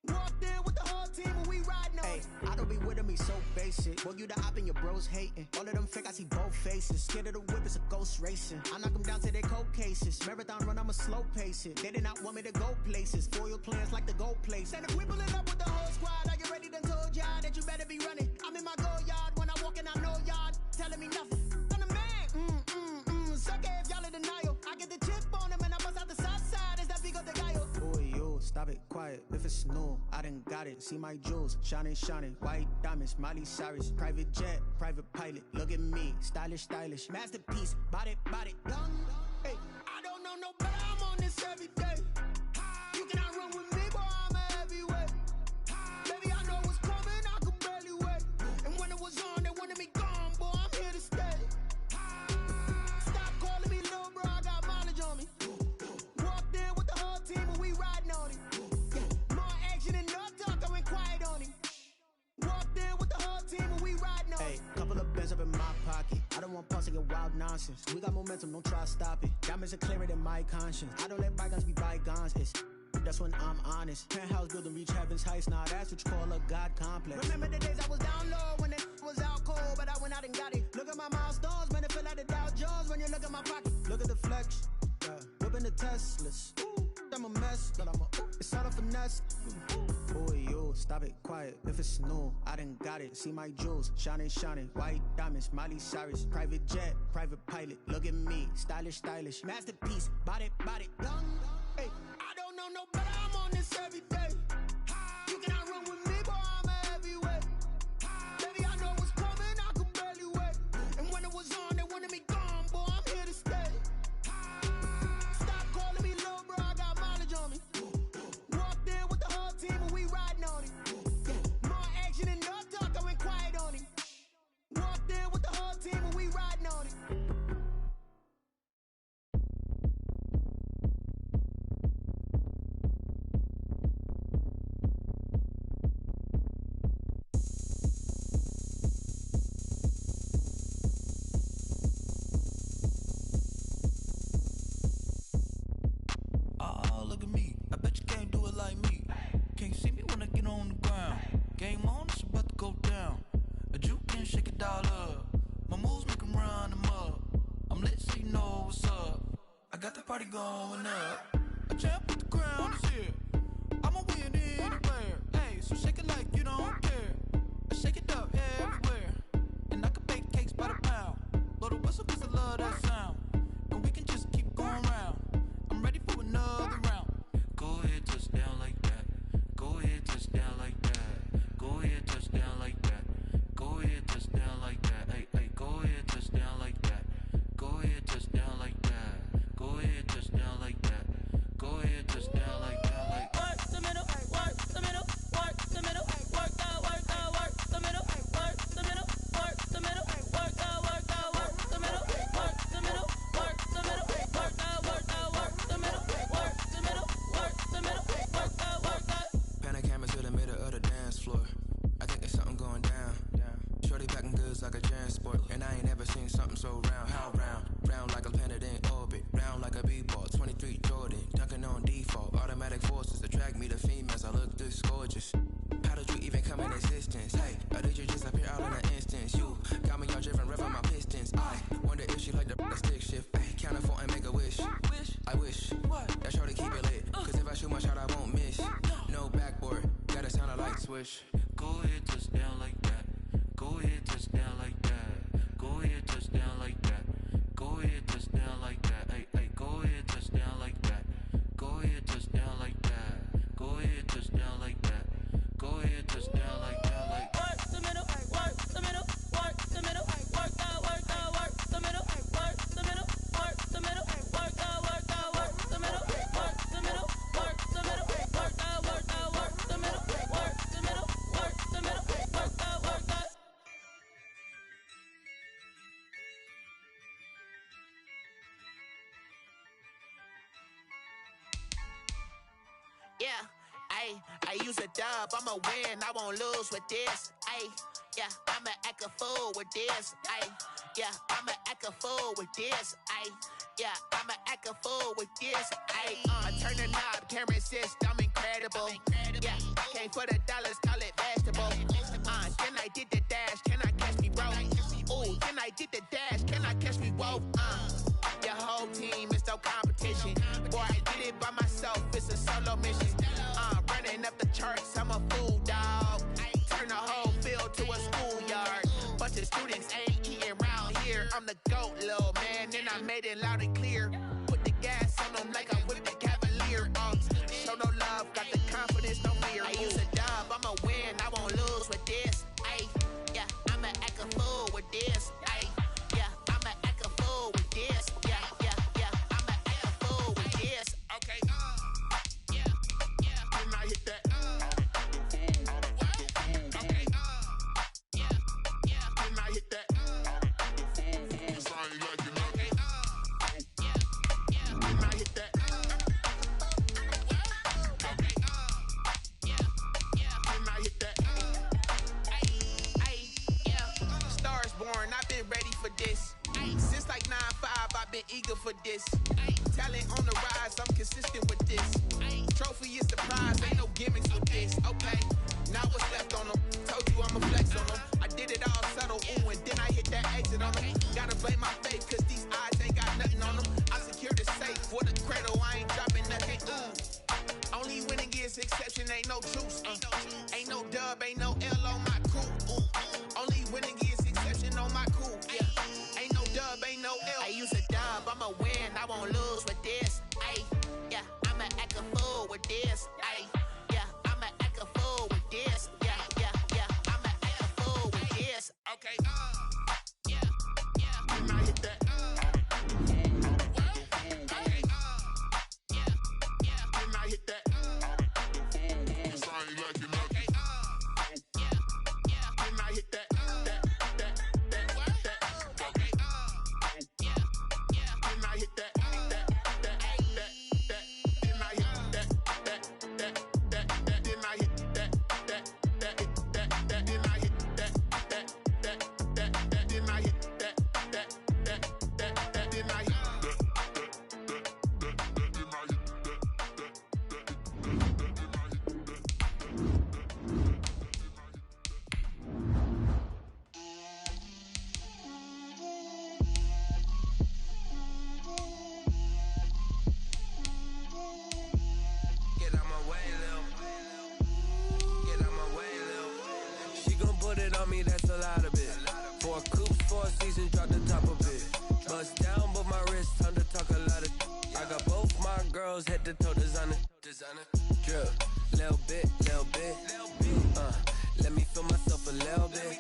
Walked in with the whole team and we riding on him. I don't be with me so basic. Boy, you the op and your bros hating. All of them fake, I see both faces. Scared of the whip, it's a ghost racing. I knock them down to their cold cases. Marathon run, I'ma slow pace it. They did not want me to go places. Foil plans like the gold place. And if we pulling up with the whole squad, are you ready? Done told y'all that you better be running. I'm in my go yard when I walk in, I know y'all telling me nothing. I'm the man, suck it if y'all in denial. I get the chip on him and I bust out the south side. Is that big of the guy? Boy, yo, stop it, quiet. If it's new, I done got it. See my jewels, shining, shining. White diamonds, Miley Cyrus. Private jet, private pilot. Look at me, stylish, stylish. Masterpiece, body, young. Hey, I don't know no better, I'm on this every day. You cannot run with me, boy, I'm a heavyweight. Baby, I know what's coming, I could barely wait. And when it was on, they wanted me gone, boy, I'm here to stay. Stop calling me little bro, I got mileage on me. Walked in with the whole team and we riding on him. Yeah. More action and no talk, I went quiet on him. Walked in with the whole team and we riding on him. Hey, couple of bands up in my pocket. I don't want pulse to get wild nonsense. We got momentum, don't try to stop it. Diamonds are clearer than my conscience. I don't let bygones be bygones. That's when I'm honest. Penthouse building reach heaven's heights. Now that's what you call a God complex. Remember the days I was down low when it was out cold, but I went out and got it. Look at my milestones, man, it feel like the Dow Jones when you look at my pocket. Look at the flex, whipping the Teslas. I'm a mess, but it's all a finesse. Boy, yo, stop it, quiet. If it's new, I done got it. See my jewels, shining, shining. White diamonds, Miley Cyrus. Private jet, private pilot. Look at me, stylish, stylish. Masterpiece, body, young. Hey, I don't know no better, I'm on this every day. You cannot run with me, boy, I'm a heavyweight. Baby, I know what's coming, I could barely wait. And when it was on, they wanted me gone, boy, I'm here to stay. Stop calling me little bro, I got mileage on me. Walked in with the whole team and we riding on it. More action than no talk, I went quiet on it. Walked in with the whole team and we riding on it. Oh, look at me. I bet you can't do it like me. Can't see me when I get on the ground. Game on, it's about to go down. A juke and shake it all up. My moves make them run them up. I'm lit so you know what's up. I got the party going up. A champ with the crown is here. I'ma win anywhere. Hey, so shake it like you don't care. I shake it up everywhere. And I can bake cakes by the pound. Blow the whistle cause I love that sound. And we can just keep going round. I'm ready for another round. Go ahead, touch down like that. Go ahead, touch down like that. Go ahead, touch down like that. Go ahead, touch down like that. Hey, hey, go ahead, touch down like that. Go ahead, touch down like that. Go ahead, touch down like that. Go ahead, touch down like that. Like work the middle, work the middle, work the middle, work out, work the middle, work the middle, work the middle, work out, work the middle, work the middle, work the middle, work out, work the middle, work the middle, work the middle, work out, work out. Pan a camera to the middle of the dance floor. I think there's something going down. Shorty packing goods like a transport, and I ain't never seen something so round. How round? Round like a planet in orbit, round like a b-ball. 23 Jordan, dunking on default. Automatic forces attract me to females. I look this gorgeous. How did you even come in existence? Hey, or did you just appear out in an instance? You got me all driven, revving my pistons. I wonder if she like the stick shift. Ay, count it for and make a wish. I wish that shorty keep it lit. Cause if I shoot my shot, I won't miss. No backboard, gotta sound a light switch. Go ahead, touch down like that. Go ahead, touch down like that. Go ahead, touch down like that. Go ahead, touch down like that. Hey, hey, go ahead, touch down like that. Go ahead, touch down like that. Go ahead, touch down like that. Go ahead, touch down like that. Like work the middle, work the middle, work the middle, work out, work the middle, work the middle, work the middle, work out, work the middle, work the middle, work the middle, work out, work the middle, work the middle, work the middle, work out, work out. Yeah, I use a dub, I'ma win, I won't lose with this. Yeah, I'ma act a fool with this. Yeah, I'ma act a fool with this. Yeah, I'ma act a fool with this. I turn the knob, camera assist, I'm incredible. Yeah, came for the dollars, call it vegetable. Then I did the dash, can I catch me, bro? Ooh, then I did the dash, can I catch me, whoa? Your whole team is no competition. Boy, I did it by myself, it's a solo mission. Running up the charts, I'm a fool, dog. Turn the whole field to a schoolyard. Bunch of students ain't eating round here. I'm the GOAT, little man, and I made it loud and clear. Put the gas on them like I whipped the Cavalier. Show no love, got the confidence, no fear. I use a dub, I'ma win, I won't lose with this. Yeah, I'ma act a fool with this. Yeah, I'ma act a fool with this. Yeah, I'ma act a fool with this. Okay, yeah, can I hit that? Okay, yeah, can I hit that? Cause I ain't like it. Okay, yeah, can I hit that? Okay, yeah, can I hit that? Yeah, Stars born, I've been ready for this. Since like 9-5, I've been eager for this. Talent on the rise, I'm consistent with this. Trophy is the prize, ain't no gimmicks with this. Okay, now what's left on them? Told you I'ma flex on them. I did it all subtle, ooh, and then I hit that exit on them. Gotta blame my faith, cause these eyes ain't got nothing on them. I secure the safe for the cradle, I ain't dropping nothing, ooh. Only winning is exception, ain't no truce. Ain't no dub, ain't no L on my crew. Only winning is exception on my crew. Yeah, ain't no dub, ain't no L. I use a dub, I'ma win, I won't lose with this. Yeah, I'ma Bust down, but my wrist, time to talk a lot of. I got both my girls head to toe designer. Drip, little bit. Let me feel myself a little bit.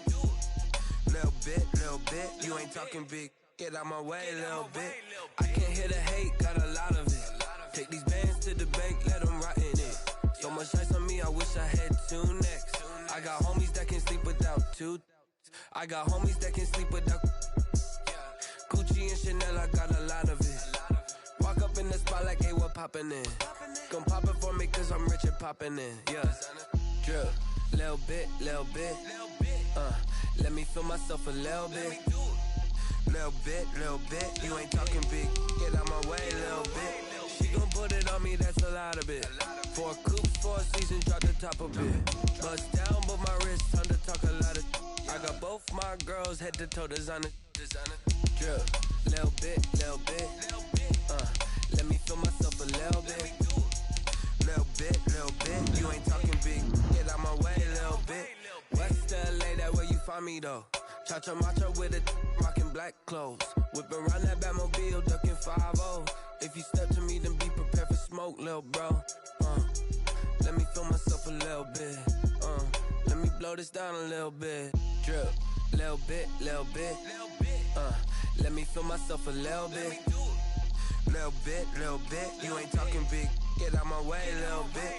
Little bit. You ain't talking big. Get out my way, little bit. I can't hear the hate, got a lot of it. Take these bands to the bank, let them rot in it. So much ice on me, I wish I had 2 necks. I got homies that can sleep without 2. I got homies that can sleep without Gucci and Chanel, I got a lot of it. Walk up in the spot like, hey, what poppin' in? Gon' pop it for me cause I'm rich and poppin' in, yeah. Drip, little bit. Let me feel myself a little bit. Little bit. You ain't talking big. Get out my way, little bit. She gon' put it on me, that's a lot of it. 4 coops, 4 seasons, drop the top a bit. Bust down, but my wrist, time to talk a lot of. I got both my girls head to toe designer. Drip, little bit. Let me feel myself a little bit. Little bit. You ain't talking big. Get out my way, little bit. West LA, that where you find me though. Cha-cha macha with a rockin' black clothes. Whip around that Batmobile, ducking 5-0. If you step to me, then be prepared for smoke, lil' bro. Let me feel myself a little bit. Let me blow this down a little bit. Drip, little bit. Let me feel myself a little bit. Little bit. You ain't talking big. Get out my way, little bit.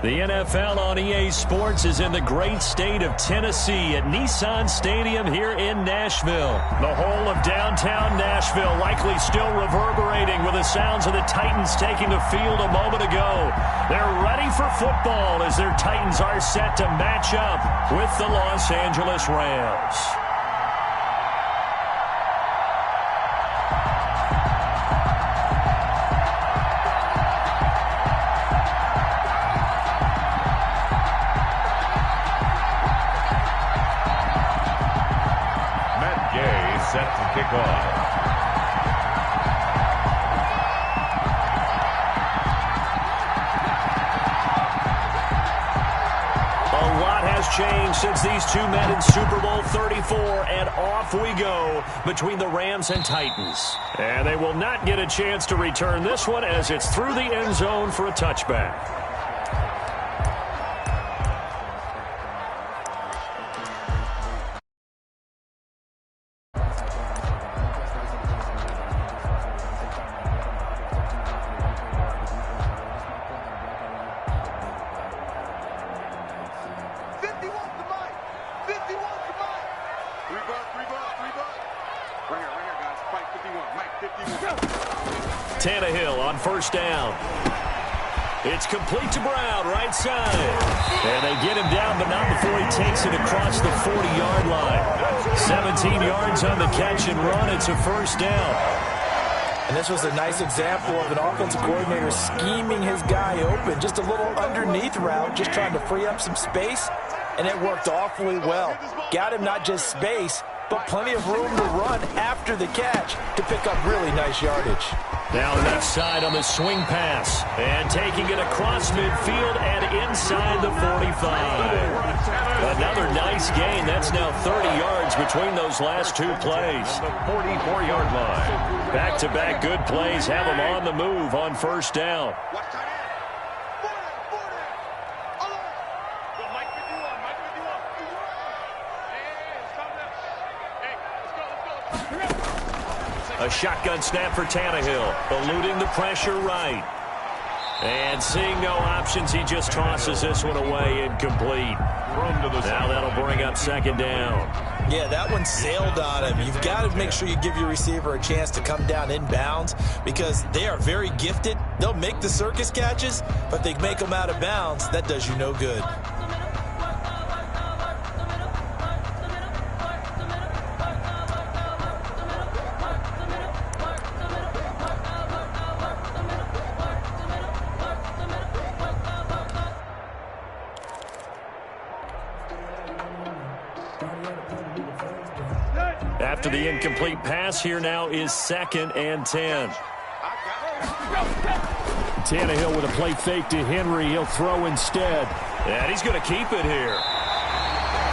The NFL on EA Sports is in the great state of Tennessee at Nissan Stadium here in Nashville. The whole of downtown Nashville likely still reverberating with the sounds of the Titans taking the field a moment ago. They're ready for football as their Titans are set to match up with the Los Angeles Rams. Set to kick off. long since these two met in Super Bowl 34, and off we go between the Rams and Titans. And they will not get a chance to return this one as it's through the end zone for a touchback. Tannehill on first down. It's complete to Brown, right side. And they get him down, but not before he takes it across the 40-yard line. 17 yards on the catch and run. It's a first down. And this was a nice example of an offensive coordinator scheming his guy open. Just a little underneath route, just trying to free up some space. And it worked awfully well. Got him not just space, but plenty of room to run after the catch to pick up really nice yardage. Now left side on the swing pass. And taking it across midfield and inside the 45. Another nice gain. That's now 30 yards between those last two plays. The 44-yard line. Back-to-back good plays have them on the move on first down. A shotgun snap for Tannehill, eluding the pressure right. And seeing no options, he just tosses this one away incomplete. Now that'll bring up second down. Yeah, that one sailed on him. You've got to make sure you give your receiver a chance to come down inbounds because they are very gifted. They'll make the circus catches, but they make them out of bounds. That does you no good. After the incomplete pass, here now is 2nd and 10. Tannehill with a play fake to Henry. He'll throw instead. And he's going to keep it here.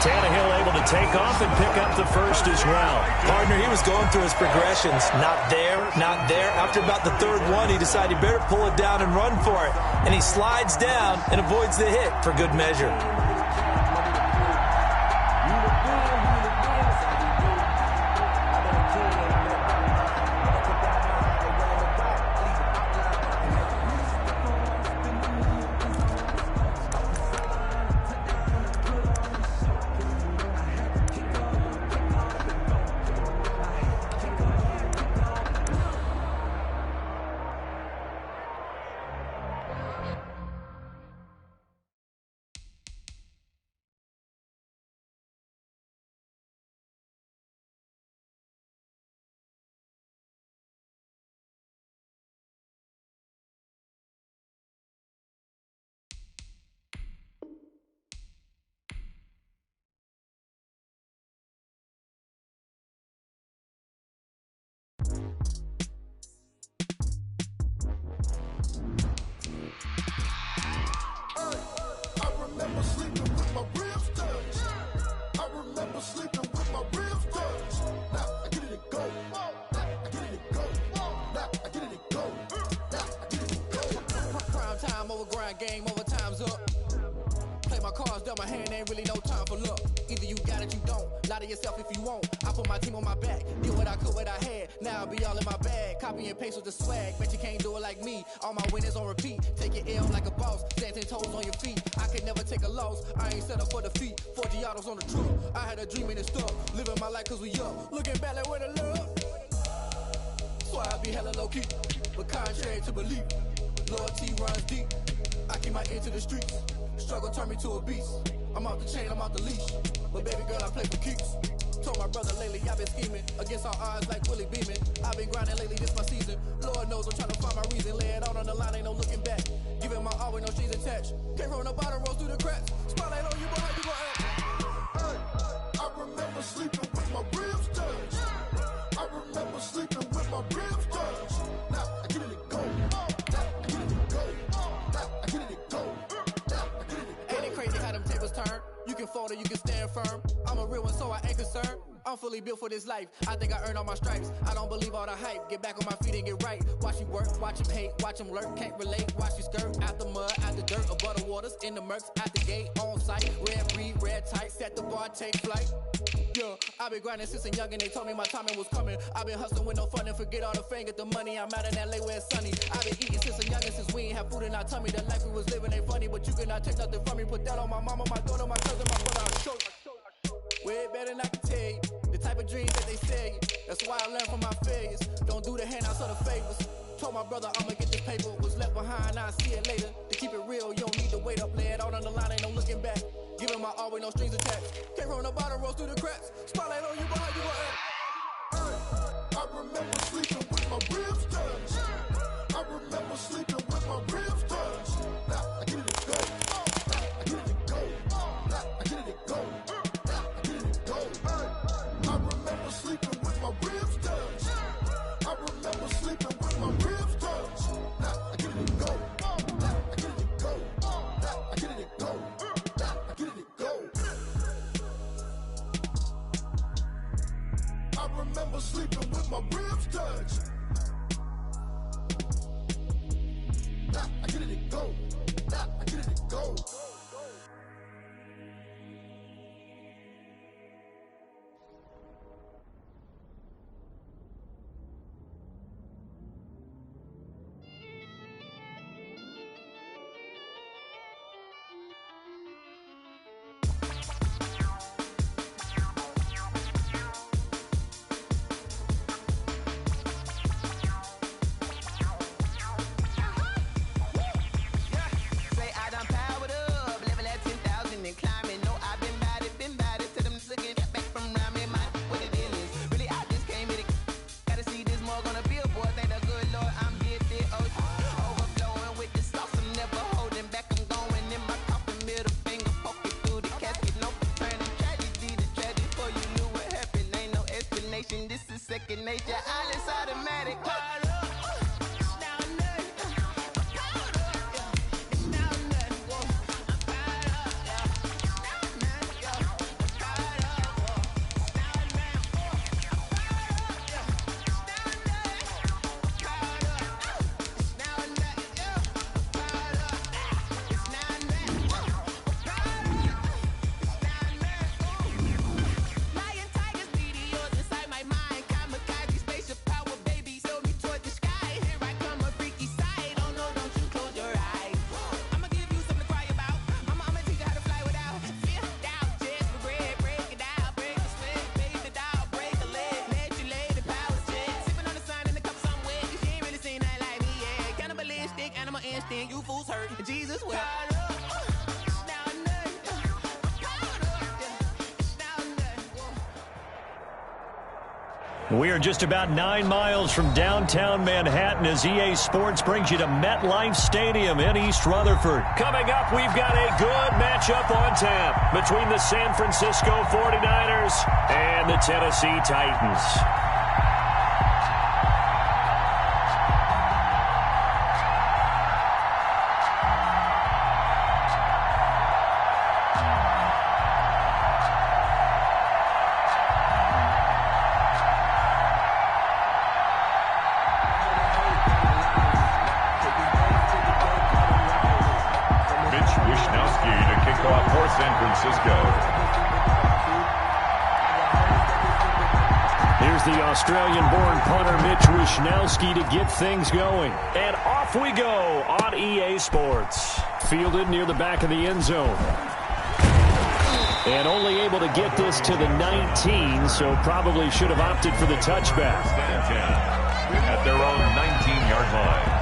Tannehill able to take off and pick up the first as well. Partner, he was going through his progressions. Not there, not there. After about the third one, he decided he better pull it down and run for it. And he slides down and avoids the hit for good measure. Game over, time's up. Play my cards, dealt my hand, ain't really no time for luck. Either you got it, you don't. Lie to yourself if you won't. I put my team on my back, did what I could, what I had. Now I'll be all in my bag. Copy and paste with the swag. Bet you can't do it like me. All my winners on repeat. Take your L like a boss. Stand 10 toes on your feet. I could never take a loss. I ain't set up for defeat. 4 Giottos on the truck. I had a dream and it's stuck. Living my life cause we up. Looking back like where the love. So I be hella low key. But contrary to belief, loyalty runs deep. I keep my ear to the streets. Struggle turned me to a beast. I'm off the chain, I'm off the leash. But baby girl, I play for keeps. Told my brother lately, I've been scheming. Against all odds like Willie Beeman. I've been grinding lately, this my season. Lord knows I'm trying to find my reason. Lay it out on the line, ain't no looking back. Giving my all with no strings attached. Came from the bottom, rose through the cracks. Spotlight on you, but how you gon' act? Hey, I remember sleeping with my ribs touched. I remember sleeping with my ribs touched. Now I get it to go. Now I get it to go. Now I get it to go. Ain't it crazy how them tables turn? You can fold older, you can stand firm. I'm a real one, so I ain't concerned. I'm fully built for this life. I think I earned all my stripes. I don't believe all the hype. Get back on my feet and get right. Watch you work, watch him hate, watch him lurk. Can't relate, watch you skirt. Out the mud, out the dirt, above the waters, in the murks, out the gate, on site. Red breed, red tight, set the bar, take flight. Yeah, I've been grinding since a youngin'. They told me my timing was coming. I've been hustling with no fun and forget all the fame, get the money. I'm out in LA where it's sunny. I've been eating since a youngin', since we ain't have food in our tummy. The life we was living ain't funny, but you cannot take nothing from me. Put that on my mama, my daughter, my cousin, my brother. I'll show you. Way better than I can tell you. The type of dreams that they sell you. That's why I learned from my failures. Don't do the handouts or the favors. Told my brother I'ma get this paper. Was left behind, I'll see it later. To keep it real, you don't need to wait up. Lay it out on the line, ain't no looking back. Giving my all with no strings attached. Can't roll the bottom, roll through the cracks. Spotlight on you, but how you gon' act? I remember sleeping with my ribs touched. I remember sleeping with my ribs touched. Now I get it go. I get it go. I get it go. I get it go. I remember sleeping with my ribs touched. I remember sleeping with my ribs touched. Now I get it go. I get it go. I get it go. I get it go. I remember sleeping with my ribs touched. I get it go. I get it go. Second nature, all is automatic. You fools hurt. Jesus will. We are just about 9 miles from downtown Manhattan as EA Sports brings you to MetLife Stadium in East Rutherford. Coming up, we've got a good matchup on tap between the San Francisco 49ers and the Tennessee Titans. The Australian-born punter Mitch Wishnowsky to get things going. And off we go on EA Sports. Fielded near the back of the end zone. And only able to get this to the 19, so probably should have opted for the touchback. At their own 19-yard line.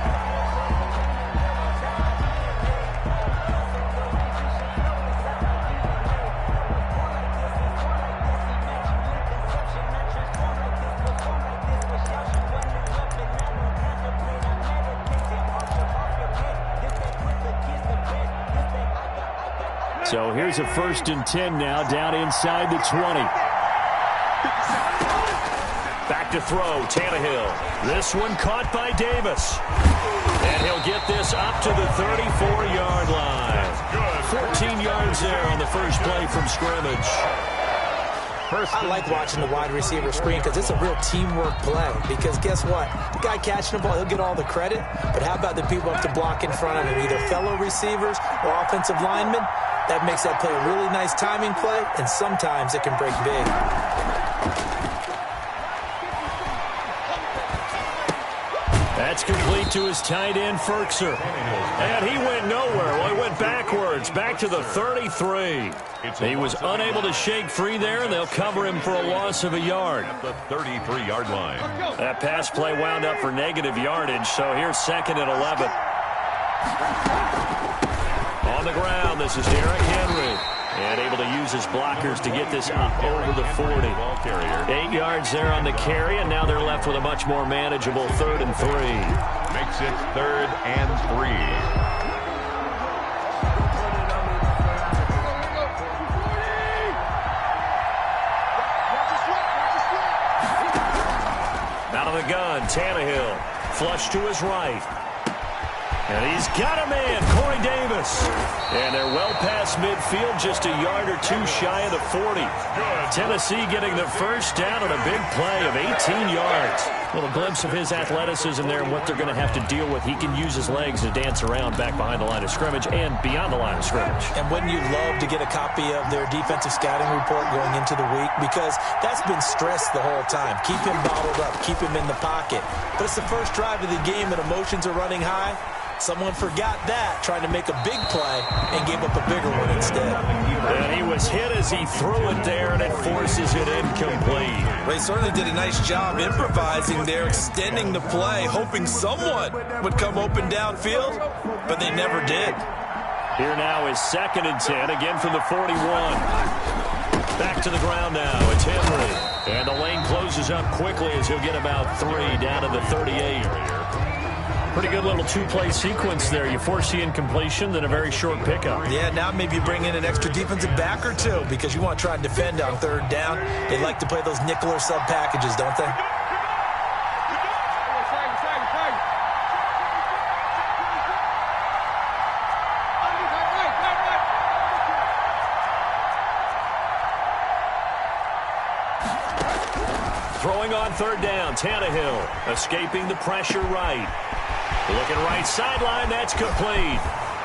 So here's a 1st and 10 now, down inside the 20. Back to throw, Tannehill. This one caught by Davis. And he'll get this up to the 34-yard line. 14 yards there on the first play from scrimmage. I like watching the wide receiver screen because it's a real teamwork play. Because guess what? The guy catching the ball, he'll get all the credit. But how about the people up to block in front of him, either fellow receivers or offensive linemen? That makes that play a really nice timing play, and sometimes it can break big. That's complete to his tight end, Ferkser. And he went nowhere. Well, he went backwards, back to the 33. He was unable to shake free there, and they'll cover him for a loss of a yard. At the 33-yard line. That pass play wound up for negative yardage, so here's 2nd and 11. On the ground, this is Derrick Henry. And able to use his blockers to get this up over the 40. 8 yards there on the carry, and now they're left with a much more manageable 3rd and 3. Makes it 3rd and 3. Out of the gun, Tannehill. Flush to his right. And he's got a man, Corey Davis. And they're well past midfield, just a yard or two shy of the 40. Tennessee getting the first down on a big play of 18 yards. A little glimpse of his athleticism there and what they're going to have to deal with. He can use his legs to dance around back behind the line of scrimmage and beyond the line of scrimmage. And wouldn't you love to get a copy of their defensive scouting report going into the week? Because that's been stressed the whole time. Keep him bottled up. Keep him in the pocket. But it's the first drive of the game and emotions are running high. Someone forgot that, trying to make a big play, and gave up a bigger one instead. And he was hit as he threw it there, and it forces it incomplete. They certainly did a nice job improvising there, extending the play, hoping someone would come open downfield, but they never did. Here now is 2nd and 10, again from the 41. Back to the ground now. It's Henry. And the lane closes up quickly as he'll get about 3 down to the 38. Pretty good little two-play sequence there. You force the incompletion, then a very short pickup. Yeah, now maybe bring in an extra defensive back or two because you want to try and defend on 3rd down. They like to play those nickel or sub packages, don't they? Throwing on 3rd down, Tannehill escaping the pressure right. Looking right sideline, that's complete.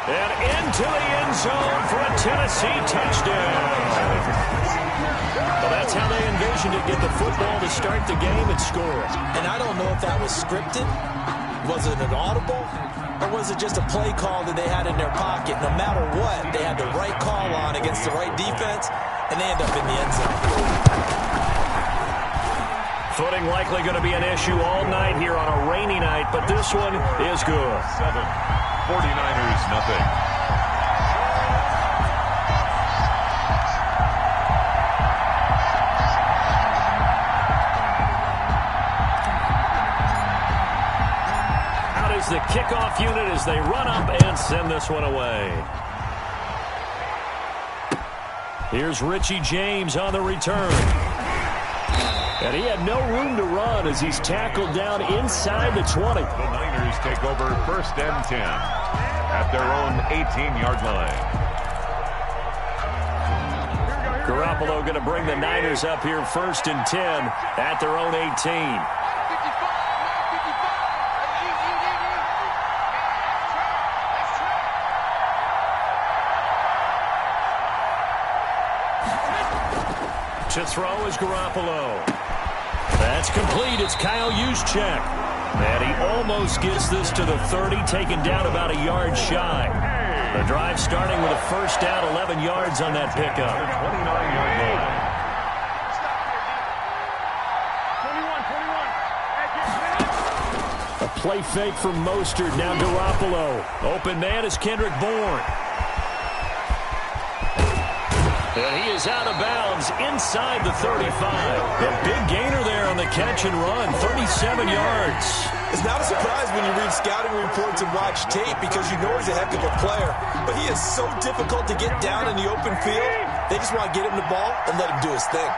And into the end zone for a Tennessee touchdown. Well, that's how they envisioned it, get the football to start the game and score. And I don't know if that was scripted. Was it an audible? Or was it just a play call that they had in their pocket? No matter what, they had the right call on against the right defense, and they end up in the end zone. Footing likely going to be an issue all night here on a rainy night, but this one is good. 7. 49ers, nothing. Out is the kickoff unit as they run up and send this one away. Here's Richie James on the return. And he had no room to run as he's tackled down inside the 20. The Niners take over 1st and 10 at their own 18-yard line. Garoppolo going to bring the Niners up here 1st and 10 at their own 18. To throw is Garoppolo. That's complete. It's Kyle Juszczyk. And he almost gets this to the 30, taken down about a yard shy. The drive starting with a 1st down, 11 yards on that pickup. 29-yard line. A play fake from Mostert. Now Garoppolo. Open man is Kendrick Bourne. And he is out of bounds inside the 35. A big gainer there on the catch and run, 37 yards. It's not a surprise when you read scouting reports and watch tape because you know he's a heck of a player. But he is so difficult to get down in the open field. They just want to get him the ball and let him do his thing.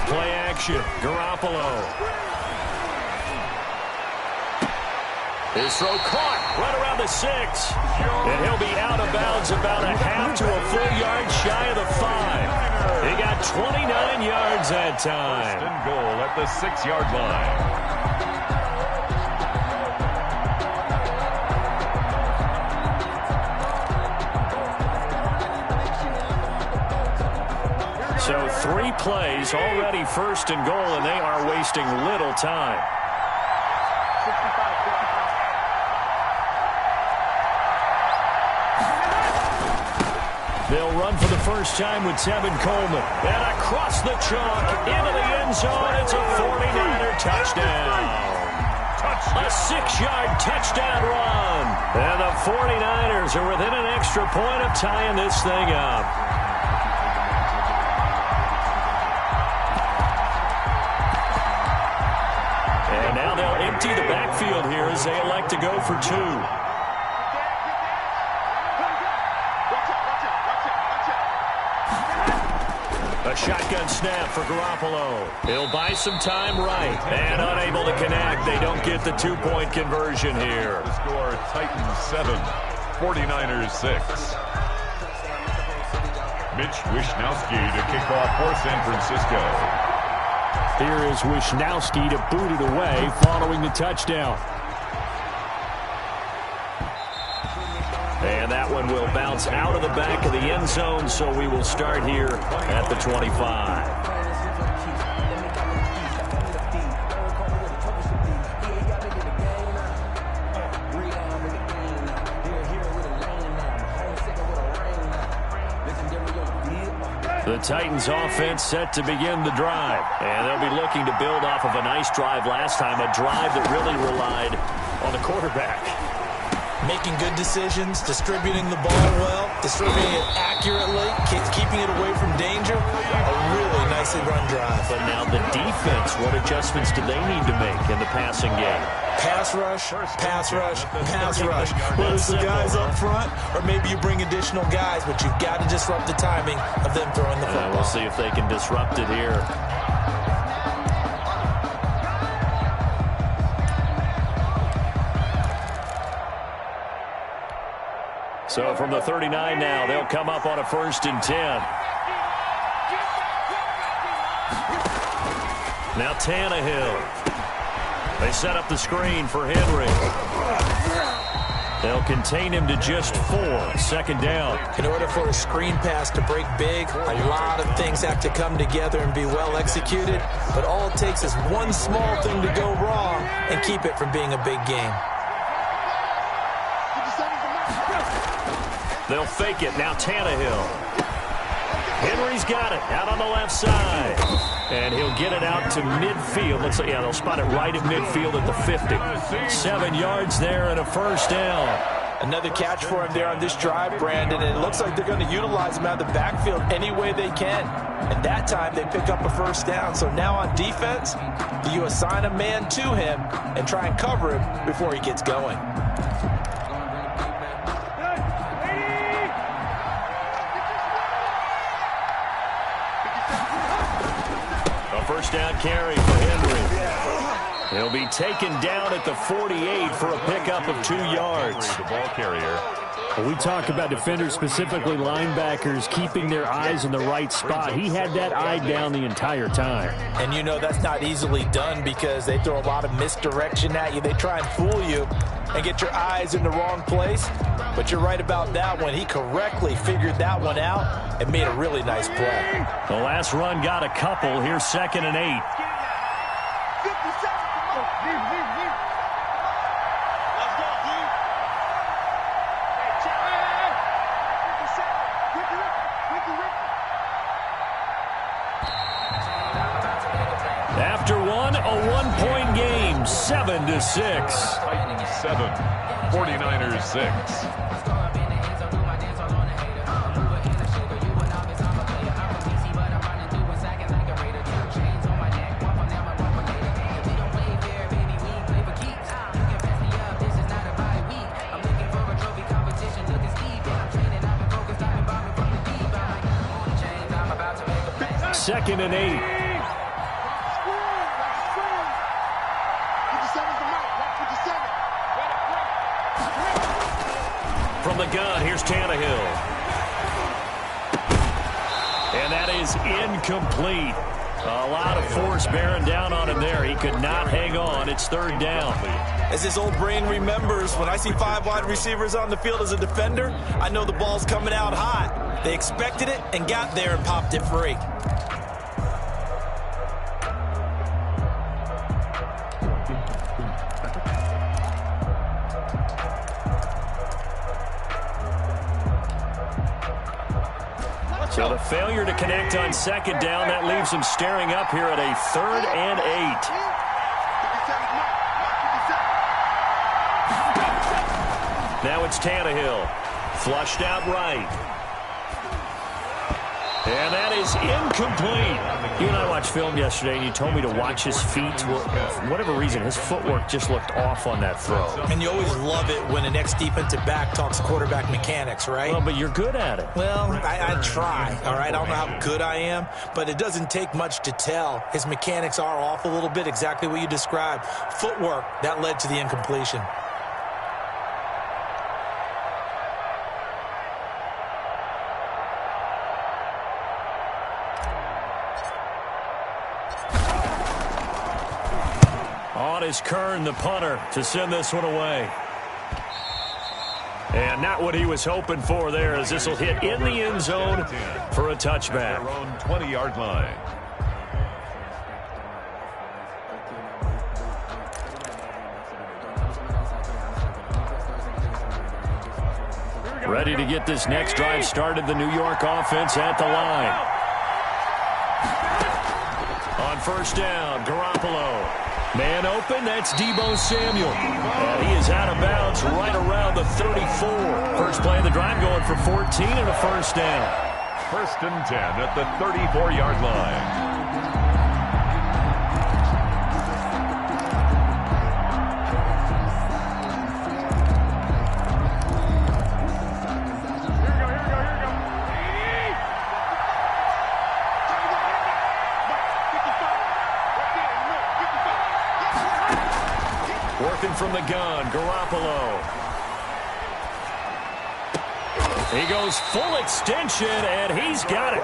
Play action, Garoppolo. His throw caught right around the 6. And he'll be out of bounds about a half to a full yard shy of the 5. He got 29 yards that time. First and goal at the 6-yard line. So 3 plays, already first and goal, and they are wasting little time. They'll run for the first time with Tevin Coleman. And across the chalk, into the end zone, it's a 49er touchdown. A 6-yard touchdown run. And the 49ers are within an extra point of tying this thing up. And now they'll empty the backfield here as they elect to go for 2. A shotgun snap for Garoppolo. He'll buy some time right. And unable to connect. They don't get the 2-point conversion here. The score, Titans 7, 49ers 6. Mitch Wishnowsky to kick off for San Francisco. Here is Wishnowsky to boot it away following the touchdown. And that one will bounce out of the back of the end zone, so we will start here at the 25. The Titans offense set to begin the drive. And they'll be looking to build off of a nice drive last time, a drive that really relied on the quarterback. Making good decisions, distributing the ball well, distributing it accurately, keeping it away from danger. A really nicely run drive. But now the defense, what adjustments do they need to make in the passing game? Pass rush, pass rush, pass rush. Whether it's the guys up front or maybe you bring additional guys, but you've got to disrupt the timing of them throwing the football. We'll see if they can disrupt it here. So from the 39 now, they'll come up on a 1st and 10. Now Tannehill. They set up the screen for Henry. They'll contain him to just 4. 2nd down. In order for a screen pass to break big, a lot of things have to come together and be well executed. But all it takes is one small thing to go wrong and keep it from being a big game. They'll fake it. Now Tannehill. Henry's got it out on the left side. And he'll get it out to midfield. Looks like, yeah, they'll spot it right at midfield at the 50. 7 yards there and a 1st down. Another catch for him there on this drive, Brandon. And it looks like they're going to utilize him out of the backfield any way they can. And that time they pick up a 1st down. So now on defense, you assign a man to him and try and cover him before he gets going. First down carry for Henry. He'll be taken down at the 48 for a pickup of 2 yards. The ball carrier. Well, we talk about defenders, specifically linebackers, keeping their eyes in the right spot. He had that eye down the entire time. And you know that's not easily done because they throw a lot of misdirection at you. They try and fool you and get your eyes in the wrong place. But you're right about that one. He correctly figured that one out and made a really nice play. The last run got a couple. Here's 2nd and 8. After one, a 1-point game, 7-6. Titans 7, 49ers 6. Second and 8. From the gun, here's Tannehill. And that is incomplete. A lot of force bearing down on him there. He could not hang on. It's third down. As his old brain remembers, when I see 5 wide receivers on the field as a defender, I know the ball's coming out hot. They expected it and got there and popped it free. So the failure to connect on second down, that leaves him staring up here at a 3rd and 8. Now it's Tannehill. Flushed out right. And that is incomplete. You and I watched film yesterday, and you told me to watch his feet. Well, for whatever reason, his footwork just looked off on that throw. And you always love it when an ex-defensive back talks quarterback mechanics, right? Well, but you're good at it. Well, I try, all right? I don't know how good I am, but it doesn't take much to tell. His mechanics are off a little bit, exactly what you described. Footwork, that led to the incompletion. On is Kern, the punter, to send this one away. And not what he was hoping for there, as this will hit in the end zone for a touchback. Their own 20-yard line. Ready to get this next drive started, the New York offense at the line. On first down, Garoppolo. Man open, that's Deebo Samuel. And he is out of bounds right around the 34. First play of the drive going for 14 and a first down. 1st and 10 at the 34-yard line. From the gun, Garoppolo. He goes full extension, and he's got it.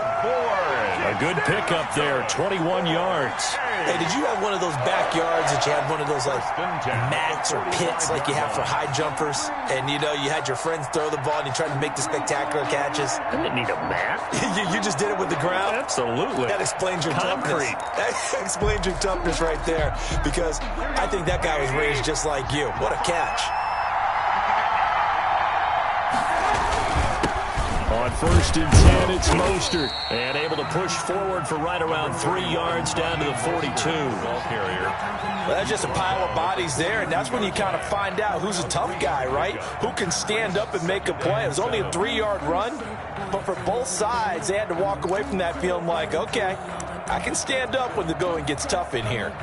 A good pickup there, 21 yards. Hey, did you have one of those backyards that you had one of those like mats or pits like you have for high jumpers? And, you know, you had your friends throw the ball and you tried to make the spectacular catches? I didn't need a mat. you just did it with the ground? Absolutely. That explains your toughness. That explains your toughness right there, because I think that guy was raised just like you. What a catch. On 1st and 10, it's Mostert. And able to push forward for right around 3 yards down to the 42. Ball carrier. Well, that's just a pile of bodies there, and that's when you kind of find out who's a tough guy, right? Who can stand up and make a play. It was only a 3-yard run, but for both sides, they had to walk away from that feeling like, okay, I can stand up when the going gets tough in here.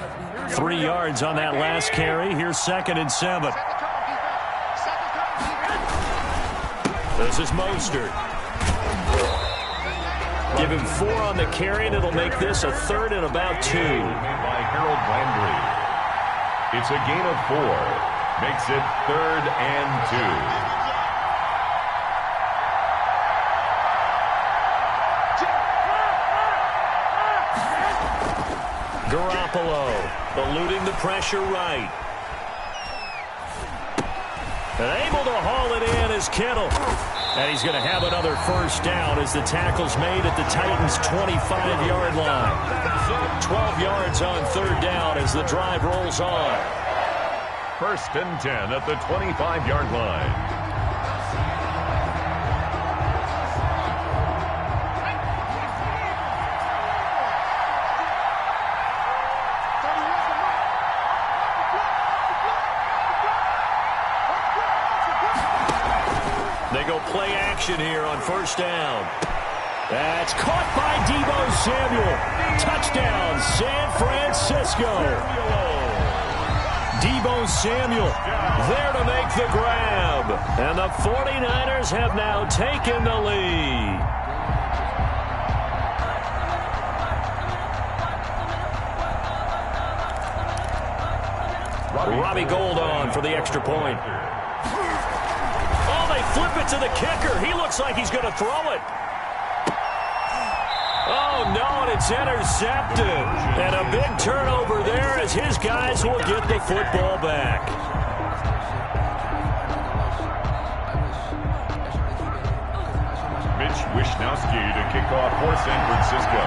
3 yards on that last carry. Here's 2nd and 7. This is Mostert. Give him 4 on the carry, and it'll make this a 3rd and about 2. By Harold Landry. It's a gain of 4. Makes it 3rd and 2. Garoppolo eluding the pressure right. And able to haul it in is Kittle. And he's going to have another first down as the tackle's made at the Titans' 25-yard line. 12 yards on 3rd down as the drive rolls on. 1st and 10 at the 25-yard line. They go play action here on 1st down. That's caught by Deebo Samuel. Touchdown, San Francisco. Deebo Samuel there to make the grab. And the 49ers have now taken the lead. Robbie Gould on for the extra point. Oh, they flip it to the kicker. He looks like he's going to throw it. Oh, no, and it's intercepted. And a big turnover there as his guys will get the football back. Mitch Wishnowski to kick off for San Francisco.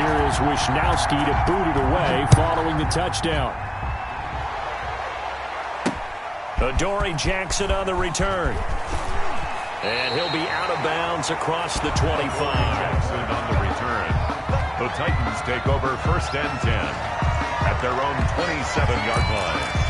Here is Wishnowski to boot it away following the touchdown. Adoree Jackson on the return. And he'll be out of bounds across the 25. Jackson on the return. The Titans take over 1st and 10 at their own 27-yard line.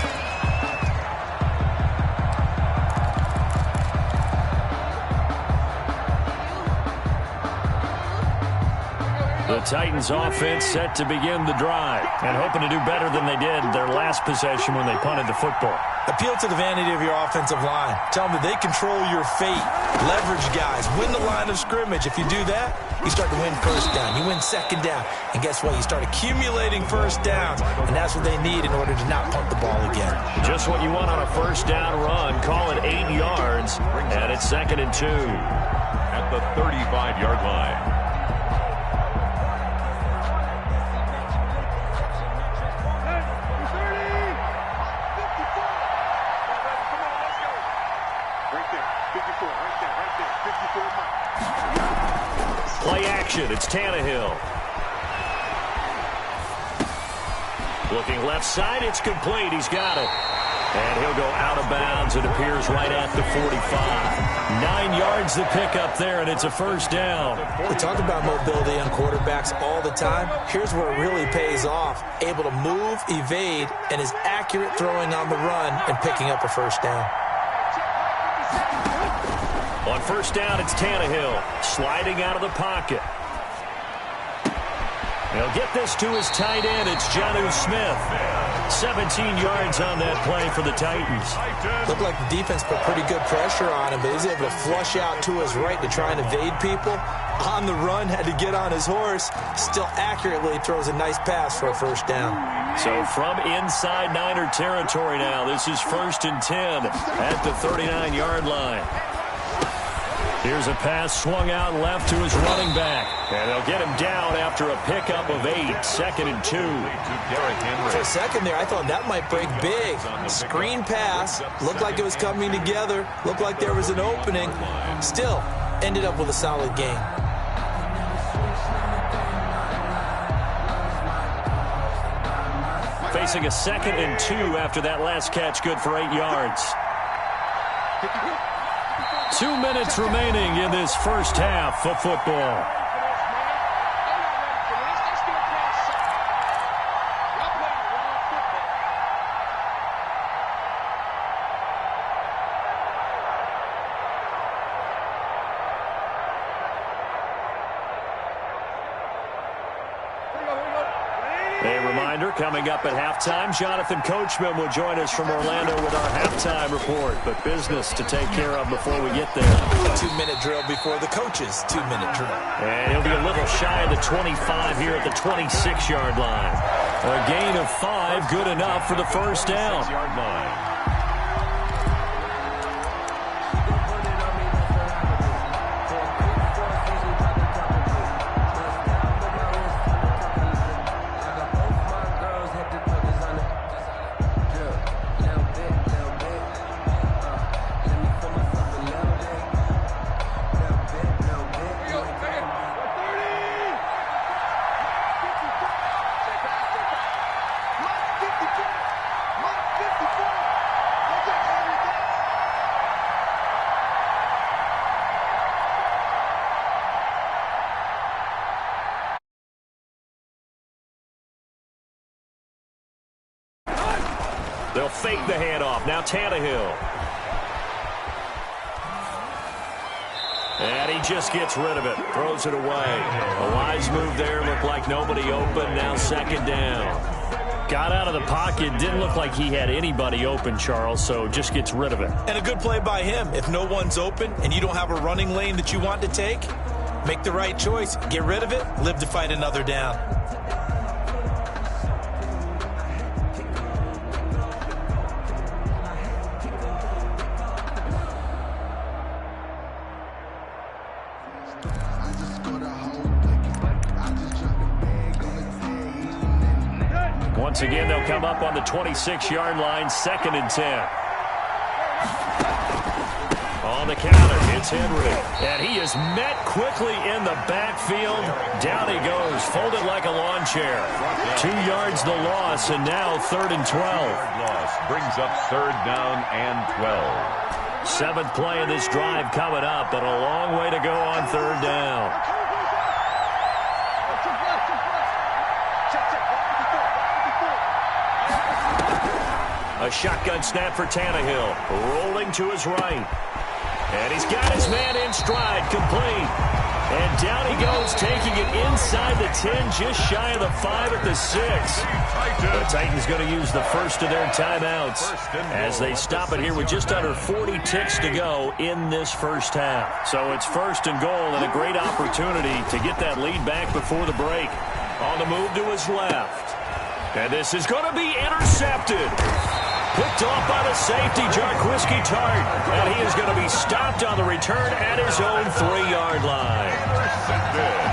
The Titans offense set to begin the drive and hoping to do better than they did their last possession when they punted the football. Appeal to the vanity of your offensive line. Tell them that they control your fate. Leverage guys. Win the line of scrimmage. If you do that, you start to win 1st down. You win 2nd down. And guess what? You start accumulating 1st downs. And that's what they need in order to not punt the ball again. Just what you want on a 1st down run. Call it 8 yards. And it's 2nd and 2. At the 35-yard line. Play action. It's Tannehill. Looking left side. It's complete. He's got it. And he'll go out of bounds. It appears right at the 45. 9 yards to pick up there, and it's a 1st down. We talk about mobility on quarterbacks all the time. Here's where it really pays off. Able to move, evade, and is accurate throwing on the run and picking up a 1st down. On 1st down, it's Tannehill sliding out of the pocket. He'll get this to his tight end. It's Jonnu Smith. 17 yards on that play for the Titans. Looked like the defense put pretty good pressure on him, but he's able to flush out to his right to try and evade people. On the run, had to get on his horse. Still accurately throws a nice pass for a 1st down. So from inside Niner territory now, this is 1st and 10 at the 39-yard line. Here's a pass swung out left to his running back. And they'll get him down after a pickup of 8. 2nd and 2. For a second there, I thought that might break big. Screen pass. Looked like it was coming together. Looked like there was an opening. Still, ended up with a solid game. Facing a 2nd and 2 after that last catch. Good for 8 yards. 2 minutes remaining in this 1st half of football. A reminder, coming up at halftime, Jonathan Coachman will join us from Orlando with our halftime report. But business to take care of before we get there. 2-minute drill before the coach's 2-minute drill. And he'll be a little shy of the 25 here at the 26-yard line. A gain of 5, good enough for the 1st down. They'll fake the handoff. Now Tannehill. And he just gets rid of it. Throws it away. A wise move there. Looked like nobody open. Now 2nd down. Got out of the pocket. Didn't look like he had anybody open, Charles, so just gets rid of it. And a good play by him. If no one's open and you don't have a running lane that you want to take, make the right choice. Get rid of it. Live to fight another down. Once again, they'll come up on the 26-yard line, 2nd and 10. On the counter, it's Henry. And he is met quickly in the backfield. Down he goes, folded like a lawn chair. 2 yards the loss, and now 3rd and 12. Loss brings up 3rd down and 12. 7th play of this drive coming up, but a long way to go on 3rd down. A shotgun snap for Tannehill, rolling to his right. And he's got his man in stride, complete. And down he goes, taking it inside the 10, just shy of the 5 at the 6. The Titans going to use the first of their timeouts as they stop it here with just under 40 ticks to go in this first half. So it's 1st and goal and a great opportunity to get that lead back before the break. On the move to his left. And this is going to be intercepted. Picked off by the safety, Jarquiski Tart. And he is going to be stopped on the return at his own 3-yard line.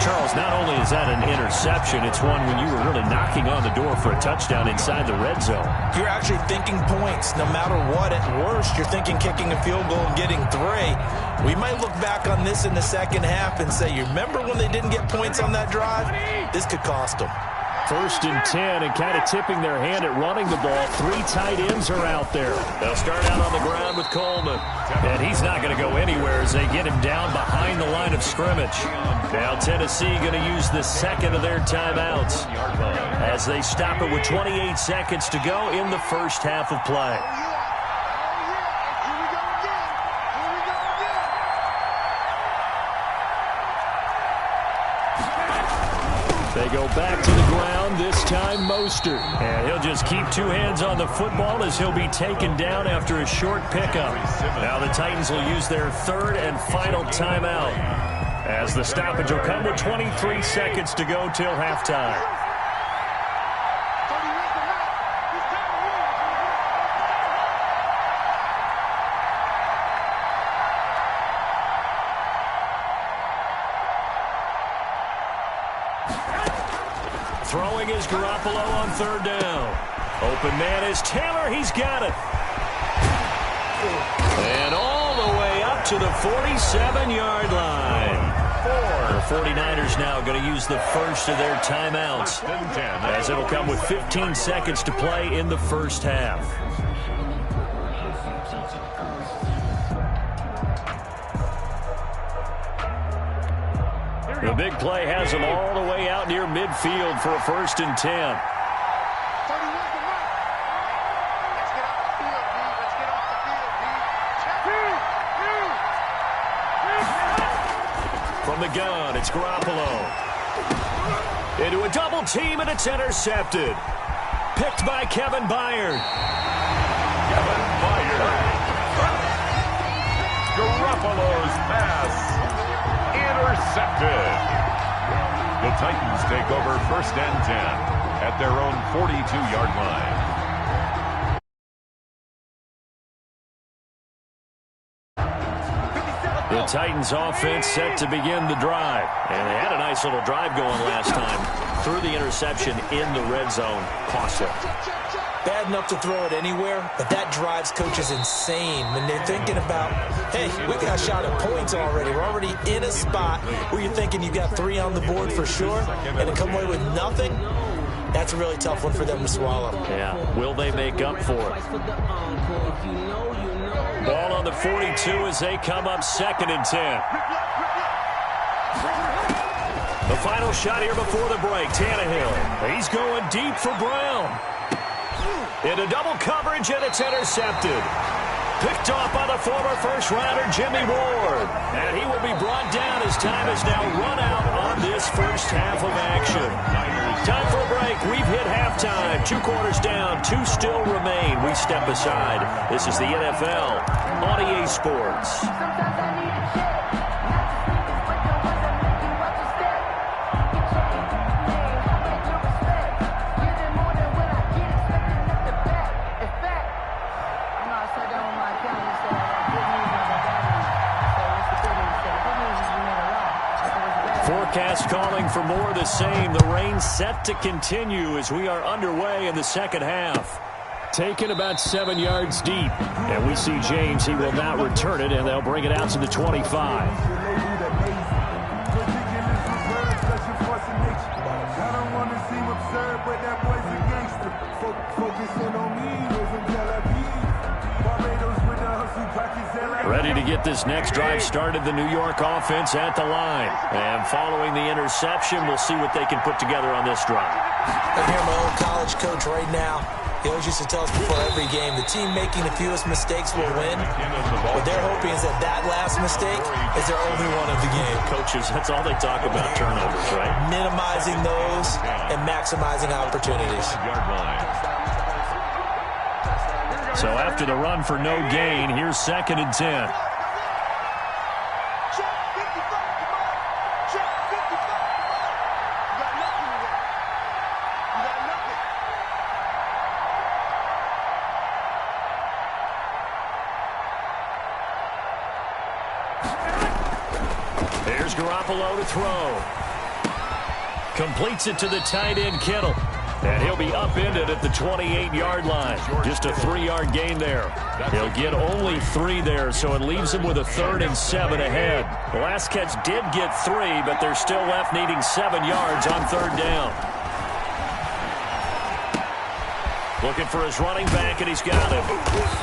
Charles, not only is that an interception, it's one when you were really knocking on the door for a touchdown inside the red zone. You're actually thinking points no matter what. At worst, you're thinking kicking a field goal and getting 3. We might look back on this in the second half and say, you remember when they didn't get points on that drive? This could cost them. 1st and 10, and kind of tipping their hand at running the ball. 3 tight ends are out there. They'll start out on the ground with Coleman. And he's not going to go anywhere as they get him down behind the line of scrimmage. Now Tennessee going to use the 2nd of their timeouts as they stop it with 28 seconds to go in the first half of play. They go back to the ground, this time Mostert. And he'll just keep 2 hands on the football as he'll be taken down after a short pickup. Now the Titans will use their 3rd and final timeout as the stoppage will come with 23 seconds to go till halftime. Throwing is Garoppolo on 3rd down. Open man is Taylor. He's got it. And all the way up to the 47-yard line. The 49ers now going to use the first of their timeouts as it'll come with 15 seconds to play in the first half. The big play has them all the way out near midfield for a 1st and 10. From the gun, it's Garoppolo. Into a double team, and it's intercepted. Picked by Kevin Byard. Garoppolo's pass intercepted. The Titans take over 1st and 10 at their own 42-yard line. The Titans offense set to begin the drive. And they had a nice little drive going last time. Threw the interception in the red zone. Costly. Bad enough to throw it anywhere, but that drives coaches insane when they're thinking about, hey, we got a shot at points already. We're already in a spot where you're thinking you got 3 on the board for sure, and to come away with nothing, that's a really tough one for them to swallow. Yeah, will they make up for it? Ball on the 42 as they come up 2nd and 10. The final shot here before the break, Tannehill. He's going deep for Brown. Into double coverage, and it's intercepted. Picked off by the former first-rounder Jimmy Ward. And he will be brought down as time has now run out on this first half of action. Time for a break. We've hit halftime. 2 quarters down, 2 still remain. We step aside. This is the NFL on EA Sports. forecast calling for more of the same. The rain set to continue as we are underway in the second half. Taken about 7 yards deep. And we see James. He will not return it, and they'll bring it out to the 25. Ready to get this next drive started, the New York offense at the line. And following the interception, we'll see what they can put together on this drive. I hear my old college coach right now. He always used to tell us before every game, the team making the fewest mistakes will win. What they're hoping is that that last mistake is their only one of the game. Coaches, that's all they talk about, turnovers, right? Minimizing those and maximizing opportunities. So after the run for no gain, here's 2nd and 10. Here's Garoppolo to throw. Completes it to the tight end, Kittle. And he'll be upended at the 28-yard line. Just a 3-yard gain there. He'll get only 3 there, so it leaves him with a 3rd and 7 ahead. The last catch did get 3, but they're still left needing 7 yards on 3rd down. Looking for his running back, and he's got him.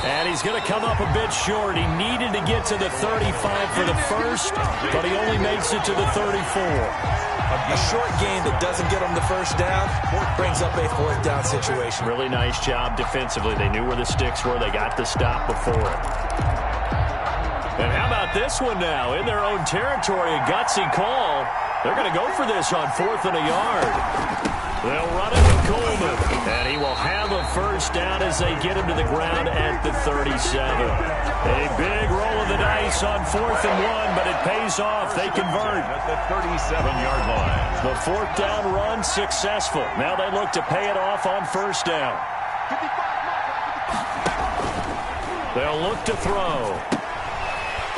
And he's going to come up a bit short. He needed to get to the 35 for the first, but he only makes it to the 34. A short gain that doesn't get them the first down brings up a 4th down situation. Really nice job defensively. They knew where the sticks were. They got the stop before it. And how about this one now? In their own territory, a gutsy call. They're going to go for this on 4th and a yard. They'll run it with Coleman. And he will have a first down as they get him to the ground at the 37. A big roll of the dice on 4th and 1, but it pays off. They convert. At the 37-yard line. The 4th down run successful. Now they look to pay it off on 1st down. They'll look to throw.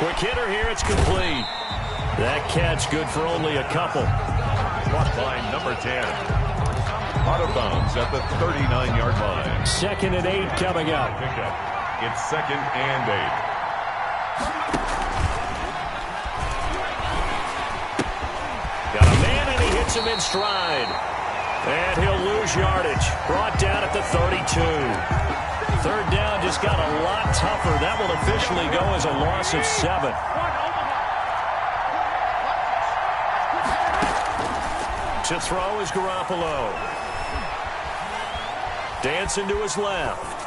Quick hitter here. It's complete. That catch good for only a couple. Caught by number 10. Out of bounds at the 39-yard line. 2nd and 8 coming up. It's 2nd and 8. Got a man, and he hits him in stride. And he'll lose yardage. Brought down at the 32. 3rd down just got a lot tougher. That will officially go as a loss of 7. To throw is Garoppolo. Dancing to his left.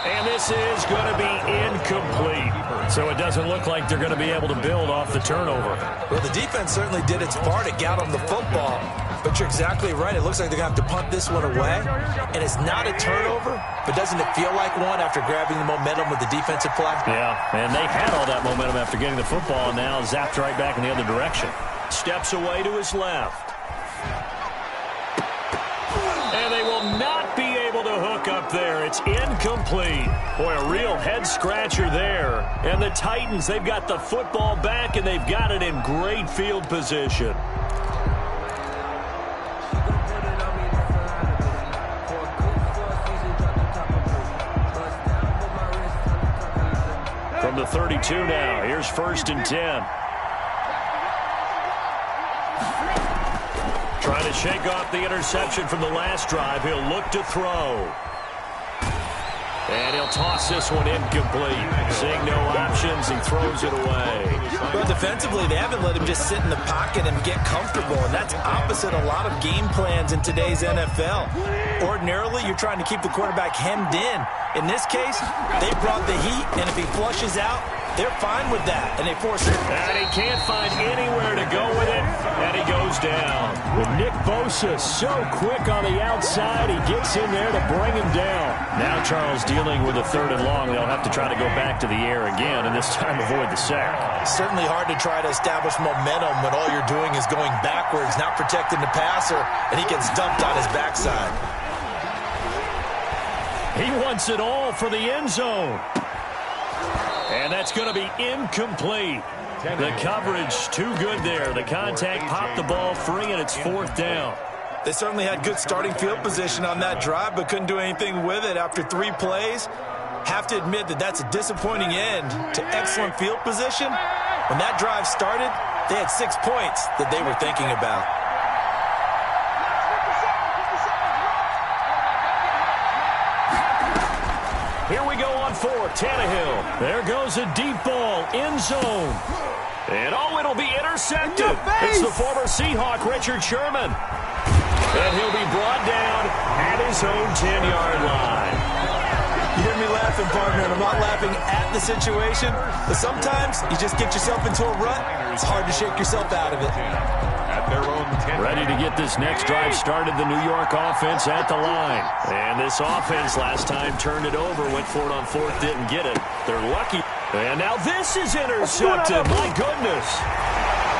And this is going to be incomplete. So it doesn't look like they're going to be able to build off the turnover. Well, the defense certainly did its part. It got them the football. But you're exactly right. It looks like they're going to have to punt this one away. And it's not a turnover, but doesn't it feel like one after grabbing the momentum with the defensive play? Yeah, and they had all that momentum after getting the football, and now zapped right back in the other direction. Steps away to his left. And they will not be able to hook up there. It's incomplete. Boy, a real head-scratcher there. And the Titans, they've got the football back, and they've got it in great field position. From the 32 now, here's 1st and 10. Trying to shake off the interception from the last drive. He'll look to throw. And he'll toss this one incomplete. Seeing no options, he throws it away. Well, defensively, they haven't let him just sit in the pocket and get comfortable, and that's opposite a lot of game plans in today's NFL. Ordinarily, you're trying to keep the quarterback hemmed in. In this case, they brought the heat, and if he flushes out, they're fine with that, and they force it. And he can't find anywhere to go with it, and he goes down. With Nick Bosa so quick on the outside, he gets in there to bring him down. Now Charles dealing with a 3rd and long. They'll have to try to go back to the air again, and this time avoid the sack. Certainly hard to try to establish momentum when all you're doing is going backwards, not protecting the passer, and he gets dumped on his backside. He wants it all for the end zone. And that's going to be incomplete. The coverage too good there. The contact popped the ball free, and it's 4th down. They certainly had good starting field position on that drive, but couldn't do anything with it after 3 plays. Have to admit that that's a disappointing end to excellent field position. When that drive started, they had 6 points that they were thinking about. Here we go on 4th. Tannehill. There goes a deep ball. End zone. And it'll be intercepted. It's the former Seahawk, Richard Sherman. And he'll be brought down at his own 10-yard line. You hear me laughing, partner, and I'm not laughing at the situation, but sometimes you just get yourself into a rut. It's hard to shake yourself out of it. At their own 10. Ready to get this next drive started, the New York offense at the line. And this offense last time turned it over, went for it on 4th, didn't get it. They're lucky. And now this is intercepted. My goodness.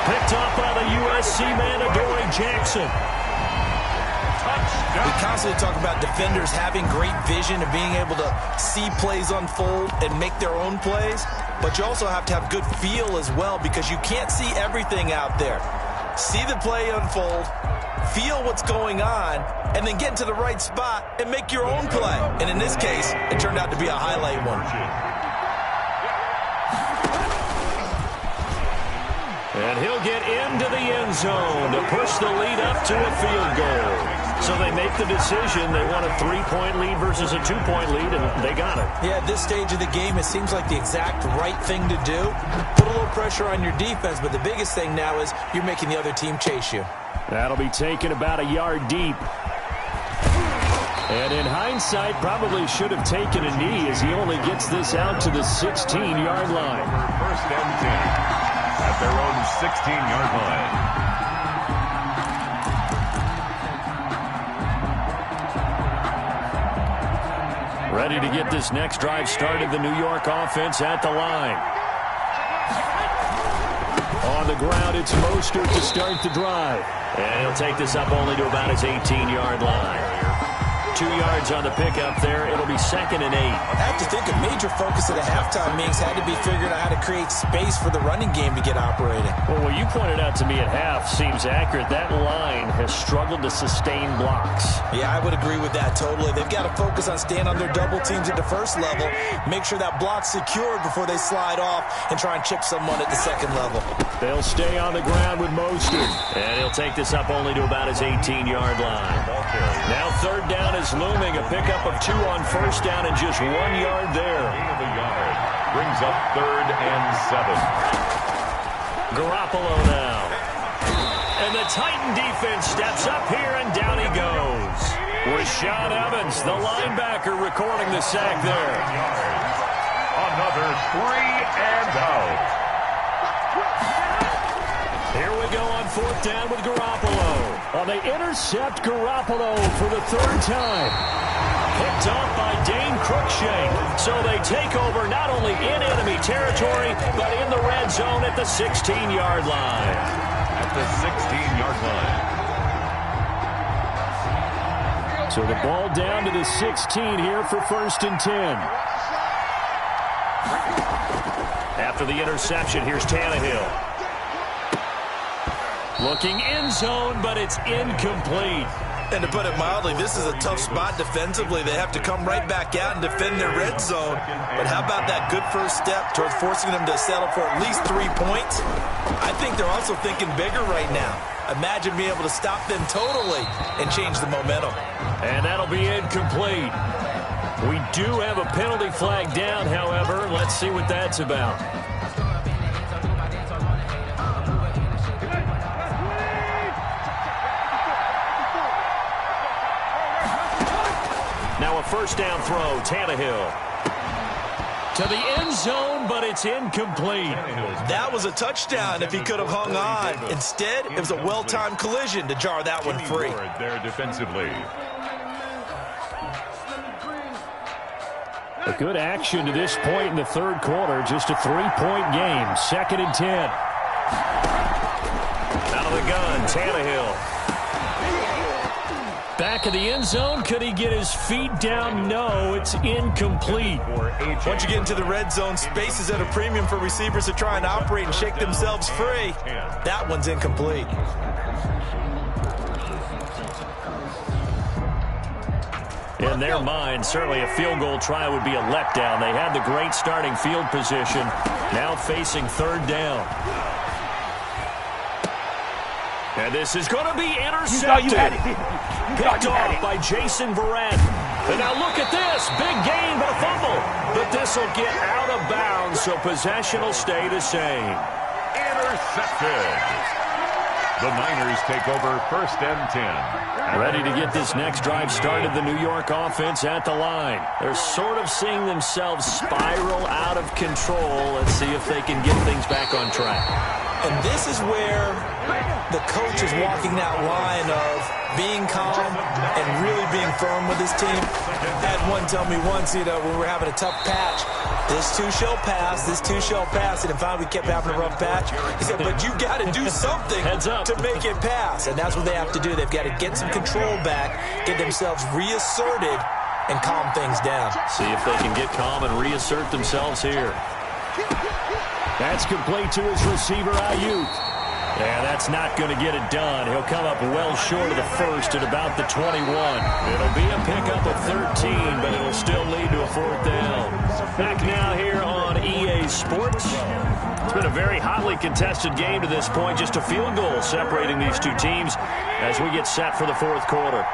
Picked up by the USC man, Adoree Jackson. We constantly talk about defenders having great vision and being able to see plays unfold and make their own plays, but you also have to have good feel as well because you can't see everything out there. See the play unfold, feel what's going on, and then get into the right spot and make your own play. And in this case, it turned out to be a highlight one. And he'll get into the end zone to push the lead up to a field goal. So they make the decision. They want a 3-point lead versus a 2-point lead, and they got it. Yeah, at this stage of the game, it seems like the exact right thing to do. Put a little pressure on your defense, but the biggest thing now is you're making the other team chase you. That'll be taken about a yard deep. And in hindsight, probably should have taken a knee as he only gets this out to the 16-yard line. 1st and 10 at their own 16-yard line. Ready to get this next drive started, the New York offense at the line. On the ground, it's Mostert to start the drive. And he'll take this up only to about his 18-yard line. 2 yards on the pickup there. It'll be 2nd and 8. I have to think a major focus at a halftime meetings had to be figuring out how to create space for the running game to get operating. Well, what you pointed out to me at half seems accurate. That line has struggled to sustain blocks. Yeah, I would agree with that totally. They've got to focus on staying on their double teams at the first level, make sure that block's secured before they slide off and try and chip someone at the second level. They'll stay on the ground with Mostert. And he'll take this up only to about his 18-yard line. Now 3rd down is looming. A pickup of 2 on 1st down and just 1 yard there. Brings up 3rd and 7. Garoppolo now. And the Titan defense steps up here, and down he goes. Rashaan Evans, the linebacker, recording the sack there. Another 3 and out. Here we go on 4th down with Garoppolo. Well, they intercept Garoppolo for the 3rd time. Picked off by Dane Cruikshank. So they take over not only in enemy territory, but in the red zone at the 16-yard line. At the 16-yard line. So the ball down to the 16 here for 1st and 10. After the interception, here's Tannehill. Looking end zone, but it's incomplete. And to put it mildly, this is a tough spot defensively. They have to come right back out and defend their red zone. But how about that good first step towards forcing them to settle for at least 3 points? I think they're also thinking bigger right now. Imagine being able to stop them totally and change the momentum. And that'll be incomplete. We do have a penalty flag down, however. Let's see what that's about. Now a 1st down throw, Tannehill. To the end zone, but it's incomplete. That was a touchdown if he could have hung on. Instead, it was a well-timed collision to jar that one free. There defensively. A good action to this point in the 3rd quarter. Just a 3-point game. 2nd and 10. Out of the gun, Tannehill. Back of the end zone. Could he get his feet down? No, it's incomplete. Once you get into the red zone, space is at a premium for receivers to try and operate and shake themselves free. That one's incomplete. In their mind, certainly a field goal try would be a letdown. They had the great starting field position, now facing third down. And this is going to be intercepted. Picked off by Jason Verrett. And now look at this. Big gain, but a fumble. But this will get out of bounds, so possession will stay the same. Intercepted. The Niners take over 1st and 10. Ready to get this next drive started. The New York offense at the line. They're sort of seeing themselves spiral out of control. Let's see if they can get things back on track. And this is where the coach is walking that line of being calm and really being firm with his team. I had one tell me once, when we were having a tough patch, this too shall pass, this too shall pass. And finally we kept having a rough patch. He said, but you got to do something to make it pass. And that's what they have to do. They've got to get some control back, get themselves reasserted, and calm things down. See if they can get calm and reassert themselves here. That's complete to his receiver, Ayuk. Yeah, that's not going to get it done. He'll come up well short of the first at about the 21. It'll be a pickup of 13, but it'll still lead to a 4th down. Back now here on EA Sports. It's been a very hotly contested game to this point. Just a field goal separating these two teams as we get set for the 4th quarter.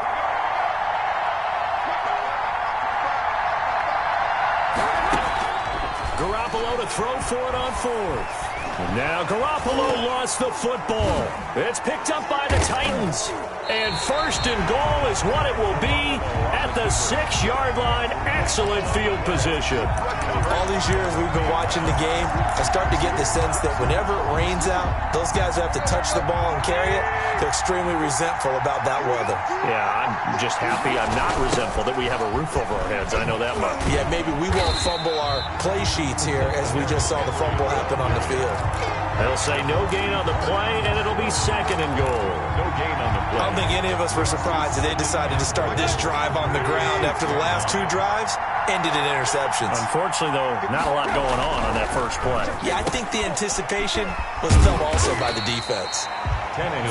Garoppolo to throw for it on 4th. And now Garoppolo lost the football. It's picked up by the Titans. And 1st and goal is what it will be at the 6-yard line. Excellent field position. All these years we've been watching the game, I start to get the sense that whenever it rains out, those guys who have to touch the ball and carry it, they're extremely resentful about that weather. Yeah, I'm just happy I'm not resentful that we have a roof over our heads. I know that much. Yeah, maybe we won't fumble our play sheets here as we just saw the fumble happen on the field. They'll say no gain on the play, and it'll be 2nd and goal. No gain on the play. I don't think any of us were surprised that they decided to start this drive on the ground after the last 2 drives ended in interceptions. Unfortunately, though, not a lot going on that first play. Yeah, I think the anticipation was felt also by the defense.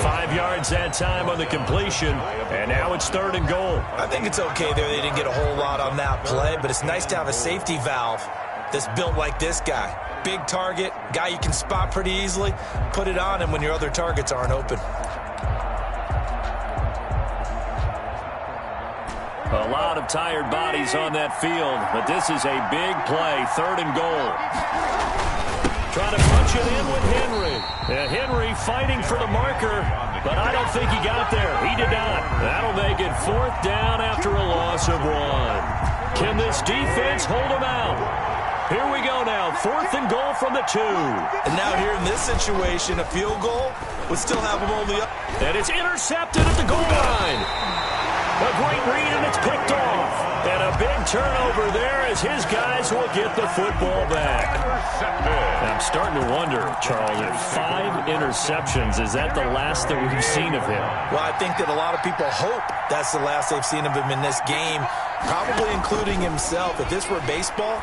5 yards that time on the completion, and now it's 3rd and goal. I think it's okay there. They didn't get a whole lot on that play, but it's nice to have a safety valve that's built like this guy. Big target, guy you can spot pretty easily. Put it on him when your other targets aren't open. A lot of tired bodies on that field, but this is a big play. 3rd and goal. Trying to punch it in with Henry. Henry fighting for the marker, but I don't think he got there. He did not. That'll make it 4th down after a loss of 1. Can this defense hold him out? Here we go now, 4th and goal from the 2. And now here in this situation, a field goal would still have them only up. And it's intercepted at the goal line. A great read, and it's picked off. And a big turnover there as his guys will get the football back. I'm starting to wonder, Charles, if 5 interceptions, is that the last that we've seen of him? Well, I think that a lot of people hope that's the last they've seen of him in this game, probably including himself. If this were baseball,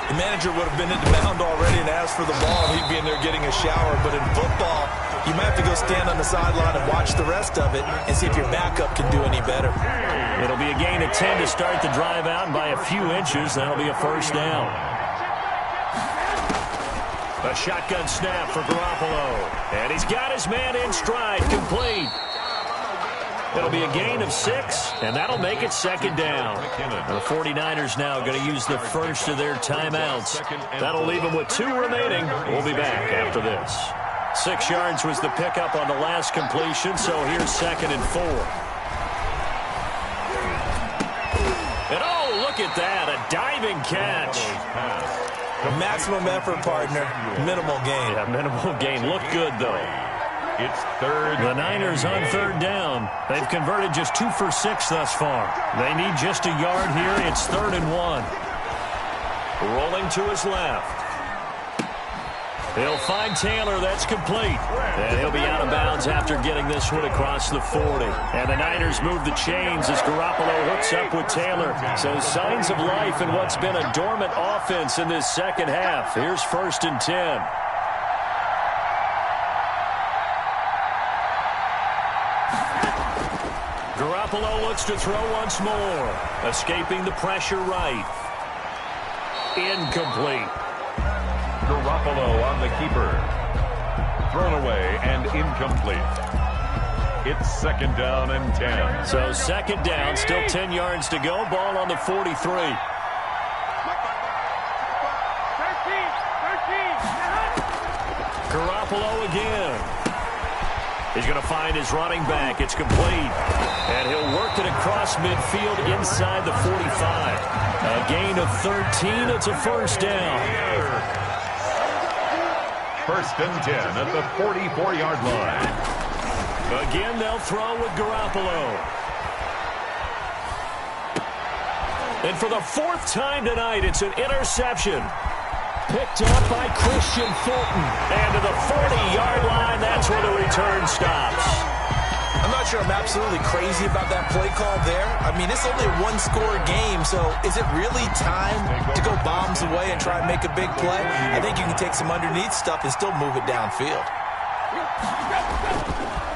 the manager would have been in the mound already and asked for the ball, and he'd be in there getting a shower. But in football, you might have to go stand on the sideline and watch the rest of it and see if your backup can do any better. It'll be a gain of 10 to start the drive out, and by a few inches, that'll be a 1st down. A shotgun snap for Garoppolo. And he's got his man in stride, complete. It'll be a gain of 6, and that'll make it 2nd down. The 49ers now going to use the first of their timeouts. That'll leave them with 2 remaining. We'll be back after this. 6 yards was the pickup on the last completion, so here's 2nd and 4. And oh, look at that, a diving catch. Maximum effort, partner. Minimal gain. Yeah, minimal gain. Looked good, though. It's 3rd. The Niners on 3rd down. They've converted just 2 for 6 thus far. They need just a yard here. It's 3rd and 1. Rolling to his left. He'll find Taylor. That's complete. And he'll be out of bounds after getting this one across the 40. And the Niners move the chains as Garoppolo hooks up with Taylor. So signs of life in what's been a dormant offense in this second half. Here's 1st and 10. Garoppolo looks to throw once more. Escaping the pressure right. Incomplete. Garoppolo on the keeper. Thrown away and incomplete. It's 2nd down and 10. So 2nd down, still 10 yards to go. Ball on the 43. 13. Garoppolo again. He's going to find his running back. It's complete. And he'll work it across midfield inside the 45. A gain of 13. It's a 1st down. 1st and 10 at the 44-yard line. Again, they'll throw with Garoppolo. And for the 4th time tonight, it's an interception. Picked up by Christian Fulton. And to the 40-yard line, that's where the return stops. I'm not sure I'm absolutely crazy about that play call there. I mean, it's only a one-score game, so is it really time to go bombs away and try and make a big play? I think you can take some underneath stuff and still move it downfield.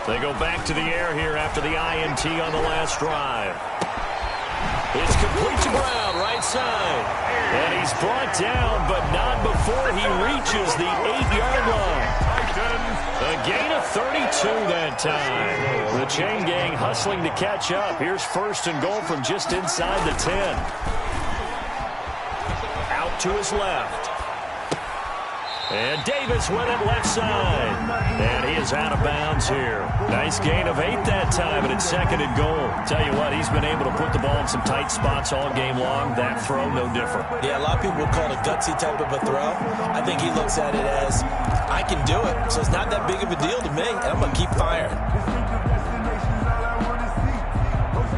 They go back to the air here after the INT on the last drive. It's complete to Brown, right side. And he's brought down, but not before he reaches the 8-yard line. A gain of 32 that time. The chain gang hustling to catch up. Here's 1st and goal from just inside the 10. Out to his left. And Davis with it left side. And he is out of bounds here. Nice gain of 8 that time, and it's 2nd and goal. Tell you what, he's been able to put the ball in some tight spots all game long. That throw, no different. Yeah, a lot of people would call it a gutsy type of a throw. I think he looks at it as, I can do it, so it's not that big of a deal to me, and I'm going to keep firing.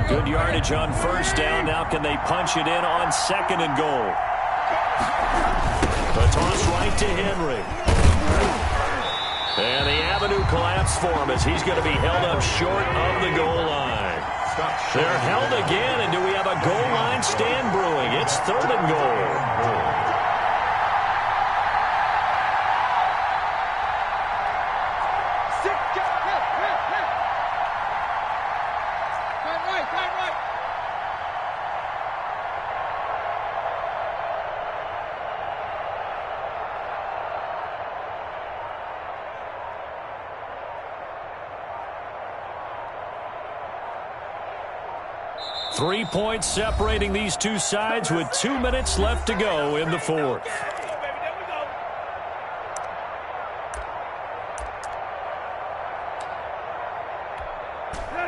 Good yardage on 1st down. Now can they punch it in on 2nd and goal? The toss right to Henry. And the avenue collapsed for him as he's going to be held up short of the goal line. They're held again, and do we have a goal line stand brewing? It's 3rd and goal. Three points separating these two sides with 2 minutes left to go in the 4th.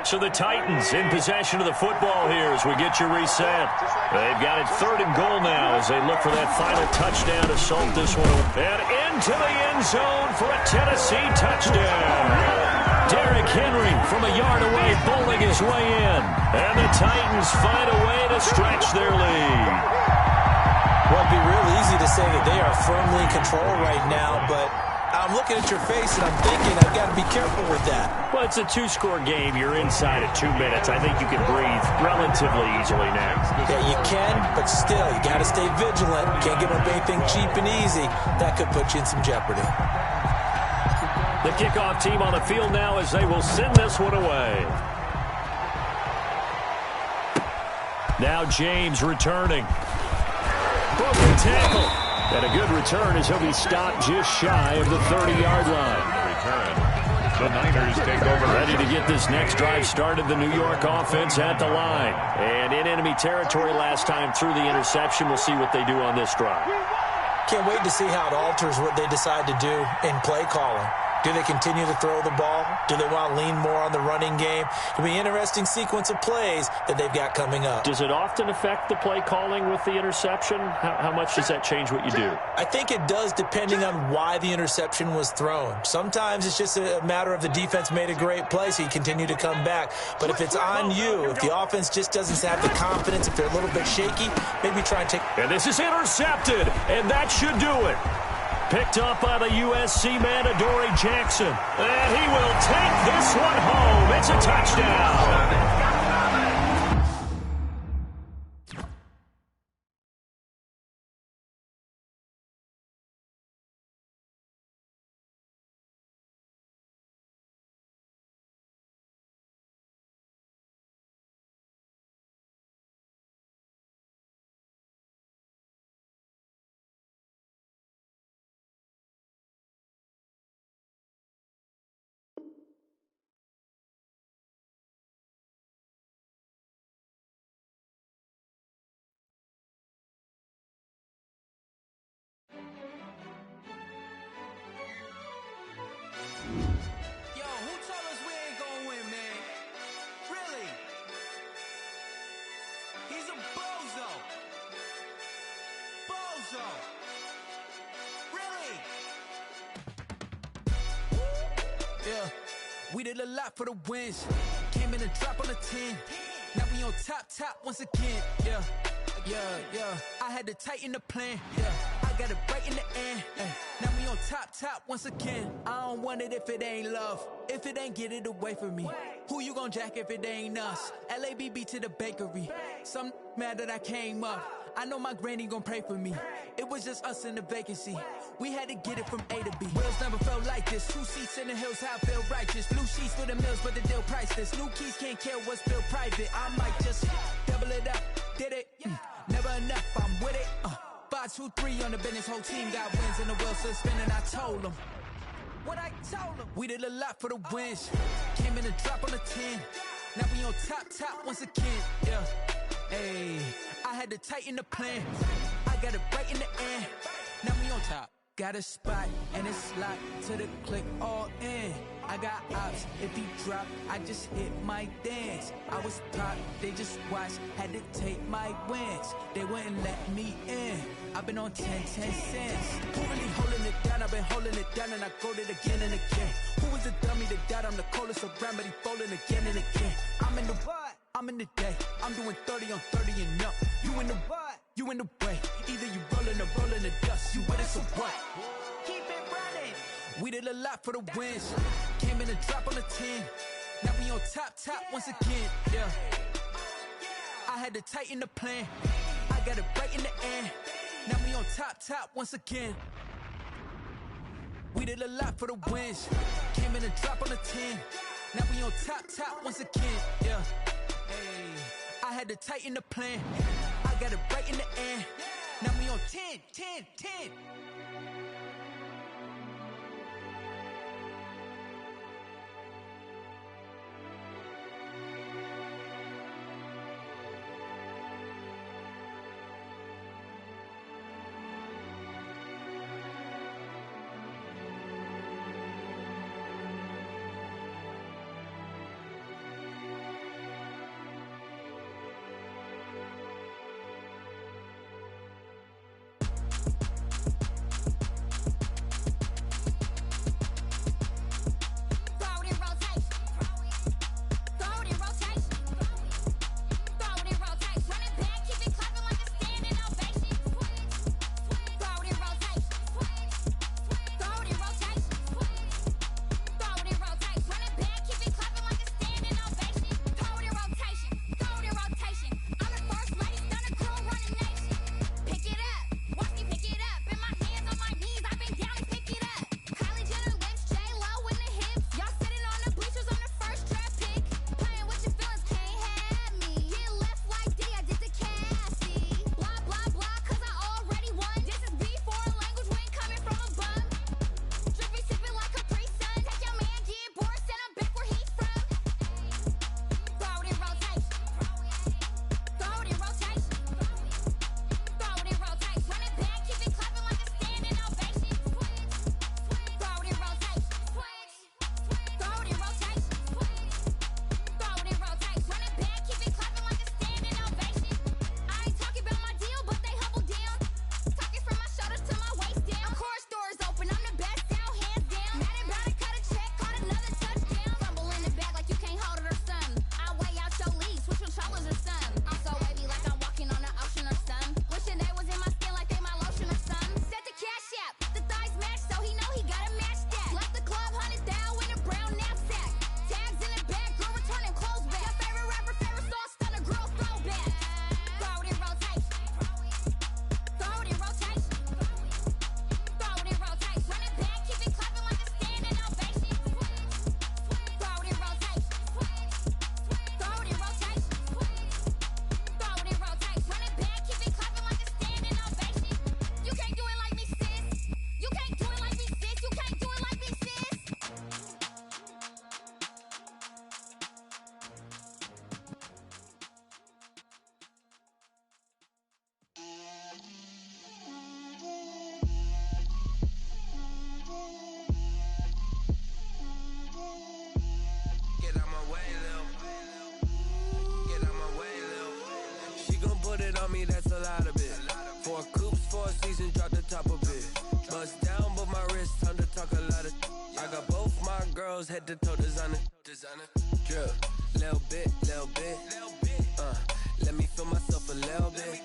So the Titans in possession of the football here as we get you reset. They've got it 3rd and goal now as they look for that final touchdown to salt this one. And into the end zone for a Tennessee touchdown. Derrick Henry from a yard away bowling his way in. And the Titans find a way to stretch their lead. Well, it'd be real easy to say that they are firmly in control right now, but I'm looking at your face and I'm thinking I've got to be careful with that. Well, it's a 2-score game. You're inside at 2 minutes. I think you can breathe relatively easily now. Yeah, you can, but still, you got to stay vigilant. Can't give up anything cheap and easy. That could put you in some jeopardy. The kickoff team on the field now as they will send this one away. Now James returning. Broken tackle. And a good return as he'll be stopped just shy of the 30-yard line. Return. The Niners take over. Ready to get this next drive started. The New York offense at the line. And in enemy territory last time through the interception. We'll see what they do on this drive. Can't wait to see how it alters what they decide to do in play calling. Do they continue to throw the ball? Do they want to lean more on the running game? It'll be an interesting sequence of plays that they've got coming up. Does it often affect the play calling with the interception? How much does that change what you do? I think it does depending on why the interception was thrown. Sometimes it's just a matter of the defense made a great play, so you continue to come back. But if it's on you, if the offense just doesn't have the confidence, if they're a little bit shaky, maybe try and take... And this is intercepted, and that should do it. Picked up by the USC man, Adoree Jackson. And he will take this one home. It's a touchdown. Yo, who told us we ain't gonna win, man? Really? He's a bozo. Bozo. Really? Yeah, we did a lot for the wins. Came in and drop on the 10. Now we on top once again. Yeah. I had to tighten the plan. Yeah, I got it right in the end. Now we on top once again. I don't want it if it ain't love. If it ain't, get it away from me. Who you gon' jack if it ain't us? LABB to the bakery. Some mad that I came up. I know my granny gon' pray for me. It was just us in the vacancy. We had to get it from A to B. Wheels never felt like this. 2 seats in the hills, how I feel righteous. Blue sheets for the mills, but the deal priceless. New keys can't care what's built private. I might just double it up. Did it? Never enough, I'm with it. 5, 2, 3 on the business. Whole team got wins and the wheels still spinning. I told them what I told them. We did a lot for the wins. Came in and drop on the 10. Now we on top once again. Yeah. Hey, I had to tighten the plan. I got it right in the end. Now we on top. Got a spot and it's locked to the click all in. I got ops, if he drop, I just hit my dance. I was top, they just watched, had to take my wins. They wouldn't let me in. I've been on 10 cents. Who really holding it down? I've been holding it down and I go it again and again. Who was the dummy that died? I'm the coldest around, but he folding again and again. I'm in the what? I'm in the day. I'm doing 30 on 30 and up. You in the what? You in the way. Either you rolling or rolling the dust. You with us or what? Keep it running. We did a lot for the wins. Came in and drop on the 10. Now we on top once again. Yeah. I had to tighten the plan. I got it right in the end. Now we on top once again. We did a lot for the wins. Came in and drop on the 10. Now we on top once again. Yeah. Hey, I had to tighten the plan. I got it right in the end. Now we on 10. season, drop the top of it. Bust down, but my wrist, time to talk a lot of. I got both my girls head to toe designer. Drip, little bit. Let me feel myself a little bit.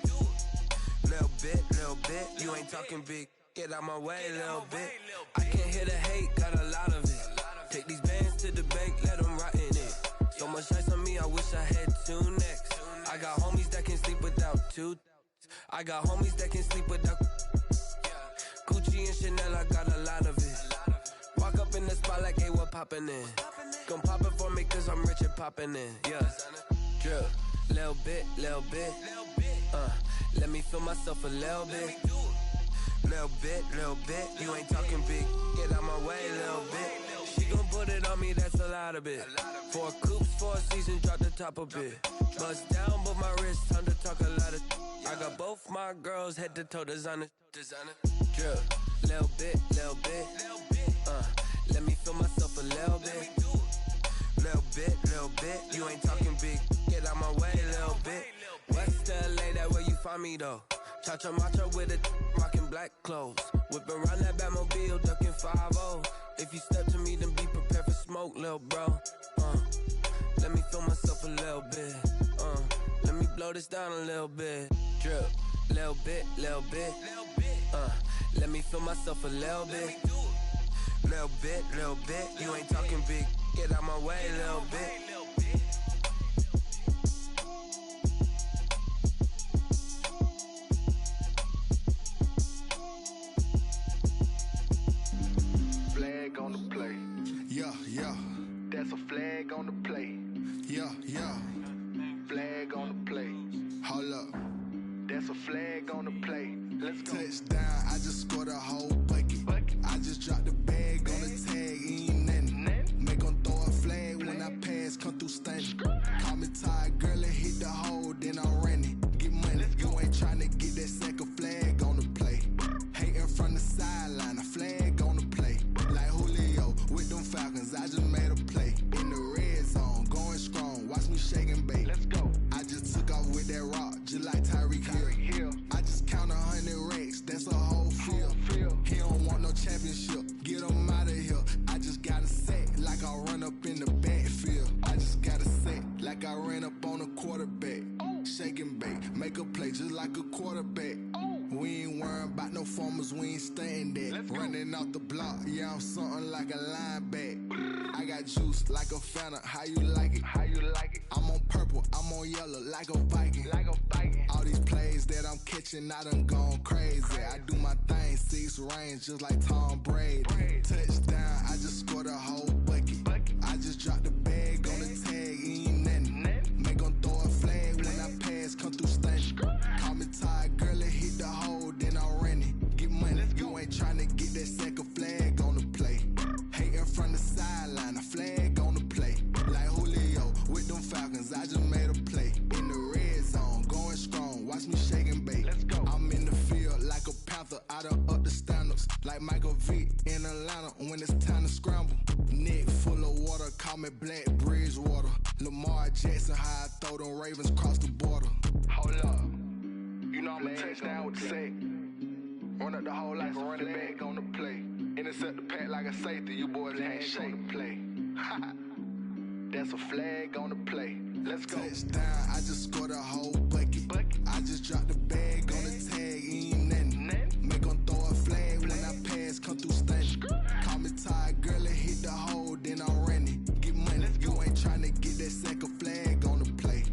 Little bit. You ain't talking big. Get out my way, little bit. I can't hear the hate, got a lot of it. Take these bands to the bank, let them rot in it. So much ice on me, I wish I had two necks. I got homies that can sleep without two. I got homies that can sleep without. Gucci and Chanel, I got a lot of it. Walk up in the spot like, hey, what poppin' in? Gon' pop it for me cause I'm rich and poppin' in, yeah. Drip, little bit. Let me feel myself a little bit. Little bit. You ain't talking big. Get out my way, little bit. She gon' put it on me, that's a lot of it. 4 coops, 4 seasons, drop the top a bit. Bust down, but my wrist, time to talk a lot of. I got both my girls head to toe designer. Drip, little bit. Let me feel myself a little bit. Little bit. You ain't talking big. Get out my way, little bit. West LA, that where you find me though. Cha-cha matcha with it, rockin' black clothes. Whip around that Batmobile, duckin' 5-0. If you step to me, then be prepared for smoke, lil' bro. Let me feel myself a little bit. Let me blow this down a little bit. Drip, little bit. Let me feel myself a little bit. Little bit. You ain't talking big. Get out my way, little bit. Flag on the play. Yeah. That's a flag on the play. Yeah. Flag on the play. Hold up. That's a flag on the play. Let's go. Touchdown, I just scored a whole bucket. I just dropped the bag on the tag, ain't nothing. Make 'em throw a flag when I pass, come through stunning. Call me tired, girl, and hit the hole, then I'm running. Get money, you ain't tryna get that second flag on the play. Hating from the sideline, a flag on the play. Like Julio with them Falcons, I just made a play. In the red zone, going strong, watch me shake and bake. Let's go. I just took off with that rock, just like Tyreek Hill. I just count 100 racks, that's a whole field. He don't want no championship, get him out of here. I just got a set, like I run up in the backfield. I just got a set, like I ran up on a quarterback. Shake and bake, make a play just like a quarterback. We ain't worrying about no formers, we ain't staying there. Running off the block, yeah, I'm something like a linebacker. I got juice like a Fanta, how you like it? I'm on purple, I'm on yellow, like a Viking. All these plays that I'm catching, I done gone crazy. I do my thing, 6 range, just like Tom Brady. Touchdown, I just scored a whole bucket. I just dropped the bag on the tag, ain't nothing. Make 'em throw a flag when I pass, come through stunning. Call me tired, girl, and hit the hole, then I'm running. Get money, you ain't tryna get that second flag on the play. Hating from the sideline, a flag on the play. Like Julio with them Falcons, I just made a play. In the red zone, going strong, watch me shake and bake. I'm in the field like a panther, I done up the standards. Like Michael Vick in Atlanta when it's time to scramble. Neck full of water, call me Black Bridgewater. Lamar Jackson, how I throw them Ravens across the border. Hold up, you know I'm a touchdown with the sack. Run up the whole like a running back on the play. Intercept the pack like a safety, you boys ain't shake the play. That's a flag on the play. Let's go. Touchdown, I just scored a whole bucket. I just dropped the bag on the tag, ain't nothing. Make 'em throw a flag when I pass, come through stunning. Call me tired, girl, and hit the hole, then I'm running. Get money, you ain't tryna get that second flag on the play.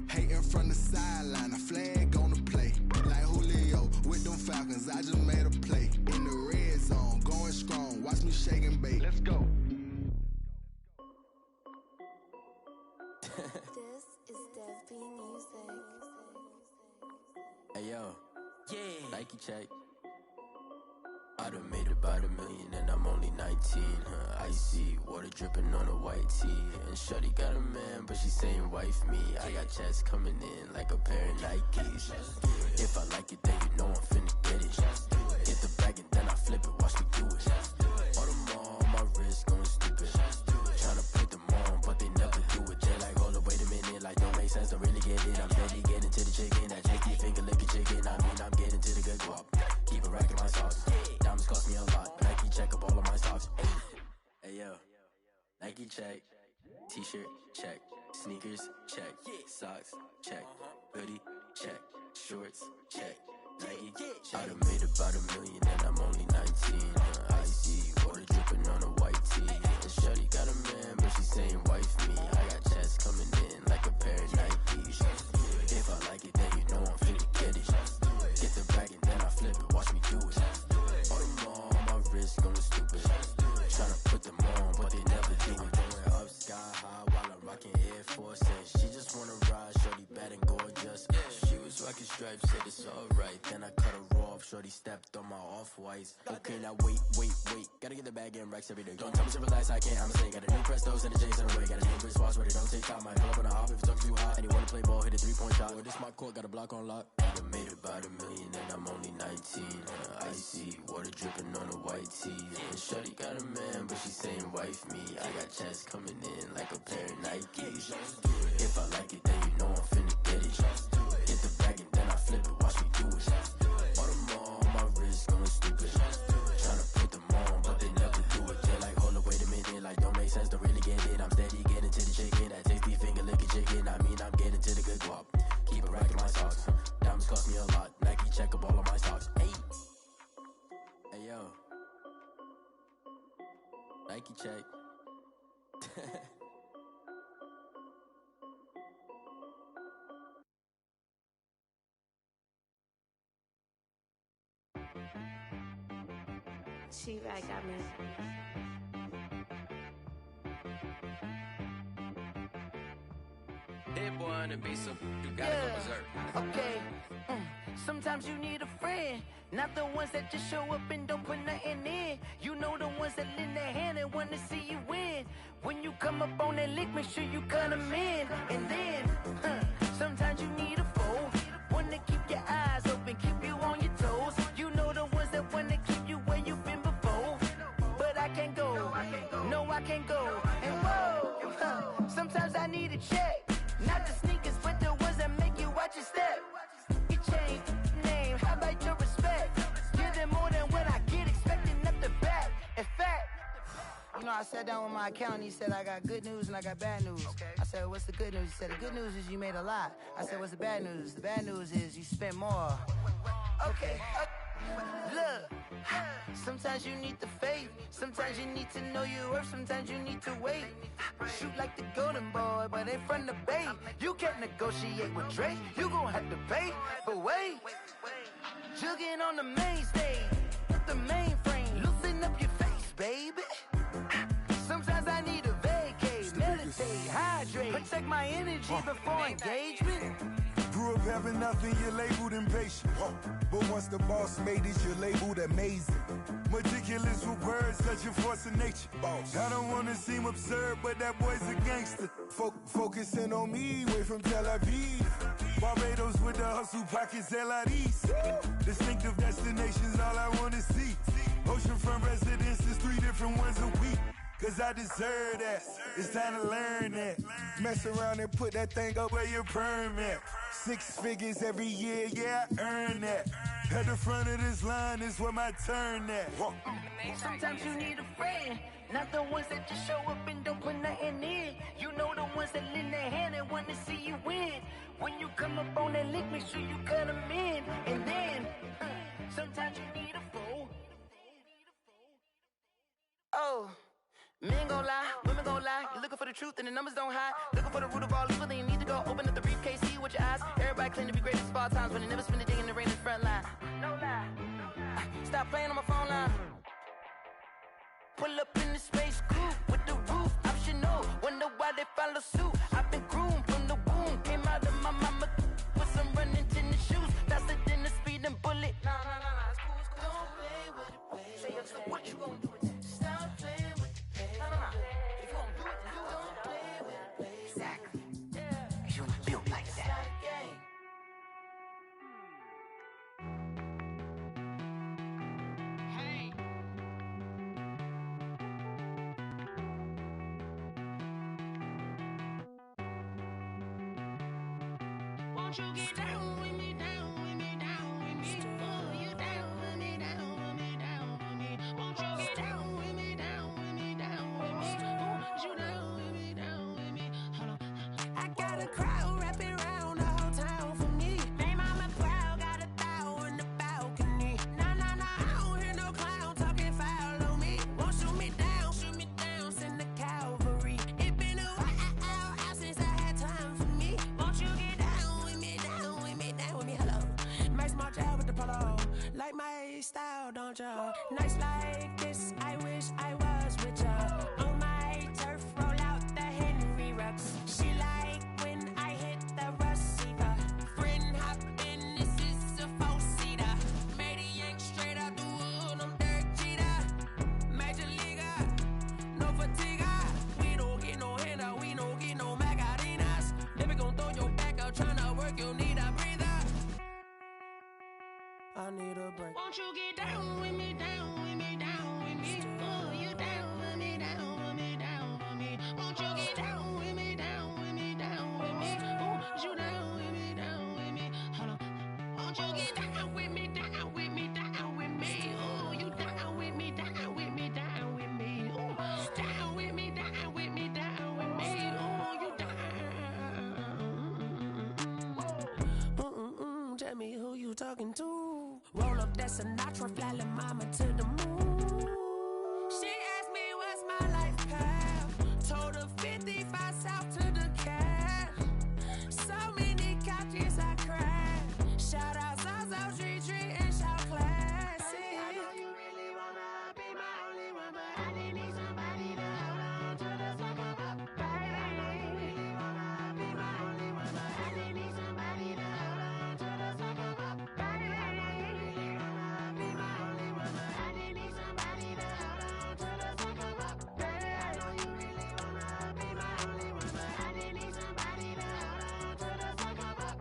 Hating from the sideline, a flag on the play. Like Julio with them Falcons, I just made a play. In the red zone, going strong, watch me shake and bake. Let's go. This is Dev B Music. Hey yo, yeah, Nike check. I done made about $1 million and I'm only 19, icy, water dripping on a white tee. And shorty got a man, but she saying wife me. I got checks coming in like a pair of Nikes. If I like it, then you know I'm finna get it. Get the bag and then I flip it, watch me do it. All them all on my wrist going stupid. Tryna put them on, but they never do it. They're like, hold up, wait a minute, like don't make sense, don't really get it. I'm steady getting to the chicken, that check your finger licking chicken. I mean, I'm getting to the good guap. Keep it right. Nike check, t-shirt check, sneakers check, socks check, hoodie check, shorts check, Nike check. I done made about $1 million and I'm only 19. Icy water dripping on a white tee. And shorty got a man, but she saying wife me. I got chest coming in like a pair of Nikes. If I like it, then you know I'm finna get it. Get the bag and then I flip it, watch me do it. All them all on my wrist going stupid. Tryna put them on, but they never do it. Going up sky high while I'm rocking Air Force. And she just wanna ride, shorty bad and gorgeous. She was rocking stripes, said it's alright. Then I cut her off, shorty stepped on my off-whites. Okay, now wait. Gotta get the bag and racks every day. Don't tell me to relax, I can't, I'm saying. Got a new Prestos and a J's in the way. Got a new wristwatch where they don't take time. Might pull up on a hop if it's talking too hot. And you wanna play ball, hit a 3-point shot. Well, this my court, got a block on lock. I done made about $1 million and I'm only 19. Icy water dripping on a white tee. And shorty got a man, but she saying wife me. I got chest coming in like a pair of Nikes. If I like it, then you know I'm finna get it. Get the bag and then I flip it, watch me do it. All them all on my wrist going stupid. Tryna put them on, but they never do it. They're like, hold up, wait a minute, like don't make sense, don't really get it. I'm steady getting to the chicken, that tasty finger licking chicken. I mean, I'm getting to the good guap. Keep it racking my socks. Diamonds cost me a lot. Nike check up all of my socks. Hey yo, Nike check. She right got me. That boy on the beat, so you gotta go berserk. Okay. Sometimes you need a friend, not the ones that just show up and don't put nothing in. You know the ones that lend their hand and want to see you win. When you come up on that lick, make sure you cut them in. And then, sometimes you need a foe, one to keep your eyes open, keep you on your toes. You know the ones that want to keep you where you've been before. But I can't go, no I can't go. And whoa, sometimes I need a check, not the sneakers, but the ones that make you watch your step. You change name, how about your respect? Give them more than what I get, expecting up the back. In fact, You know, I sat down with my accountant. He said, I got good news and I got bad news. I said, what's the good news? He said, the good news is you made a lot. I said, what's the bad news? The bad news is you spent more. Okay, look, sometimes you need the faith, sometimes you need to know your worth, sometimes you need to wait. Shoot like the golden boy, but ain't from the bay. You can't negotiate with Drake, you gon' have to pay. But wait, jugging on the main stage, with the mainframe, loosen up your face, baby. Sometimes I need a vacate, meditate, hydrate, protect my energy before engagement. Grew up having nothing, you're labeled impatient. But once the boss made it, you're labeled amazing. Meticulous with words, such a force of nature. I don't wanna seem absurd, but that boy's a gangster. Focusing on me, way from Tel Aviv. Barbados with the hustle pockets, LIDs. Distinctive destinations, all I wanna see. Oceanfront residences, 3 different ones a week. Cause I deserve that, it's time to learn that. Mess around and put that thing up where your perm at. 6 figures every year, yeah, I earn that. At the front of this line is where my turn at. Sometimes you need a friend, not the ones that just show up and don't put nothing in. You know the ones that lend their hand and want to see you win. When you come up on that lick, make sure you cut them in. And then, sometimes you need a fool. Oh. Men gon' lie, women gon' lie. You're looking for the truth and the numbers don't hide. Looking for the root of all evil, then you need to go open up the briefcase, see with your eyes. Everybody claim to be greatest of all times, but they never spend a day in the rain in the front line. No lie. Stop playing on my phone line. Pull up in the space coupe with the roof optional. Wonder why they follow suit. I've been groomed from the womb. Came out of my mama with some running tennis shoes. Faster than the speeding bullet. No, it's cool, it's cool. Don't play with it, baby. Say what you gon' do with it? Stop playing with it. If you gon' do it, you don't play with it, baby. Exactly. Cause you was built like that. Hey. Won't you get down with me, down with me, down with me? Oh, you down with me, down with me, down with me. Won't you get down with me, down with me, down with me? Oh, you down y'all, don't y'all? Nights like this, I wish I was with y'all. On my turf, roll out the Henry Rux. She like when I hit the receiver. Friend hop in, this is a four-seater. Made a yank straight out the wood, I'm Derek Jeter. Major leaguer, no fatigue. We don't get no handout, we don't get no Macarinas. Never gon' throw your back out, tryna work, you need a breather. I need a break. Won't you get down with me, down with me, down with me? Oh, you down with me, down with me, down with me. Won't you get down with me, down with me, down with me? Oh, you down with me, down with me? Hold on. Won't you get down with me, down with me, down with me? Oh, you down with me, down with me, down with me? Oh, down with me, down with me, down with me? Oh, you down. Tell me who you talking to. Roll up that Sinatra, fly la mama to the moon. She asked me what's my life path. Told her 55 south to the cat. So many couches I cried. Shout out Zaza, Street Tree, and shout classic. I know you really wanna be my only one, but I didn't need somebody to hold on to the sucker up. Baby, I know you really wanna be my only one, but I didn't need somebody to hold on to the sucker up. Baby, I know you really wanna be my only one, but I didn't need somebody to hold on to the sucker up. Baby, I know you really wanna be my only one, but I didn't need somebody to hold on to the sucker up.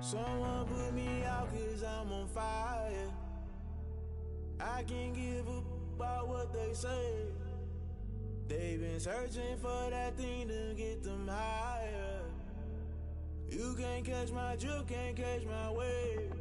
Someone put me out 'cause I'm on fire. I can't give up about what they say. They've been searching for that thing to get them higher. You can't catch my drift, can't catch my wave.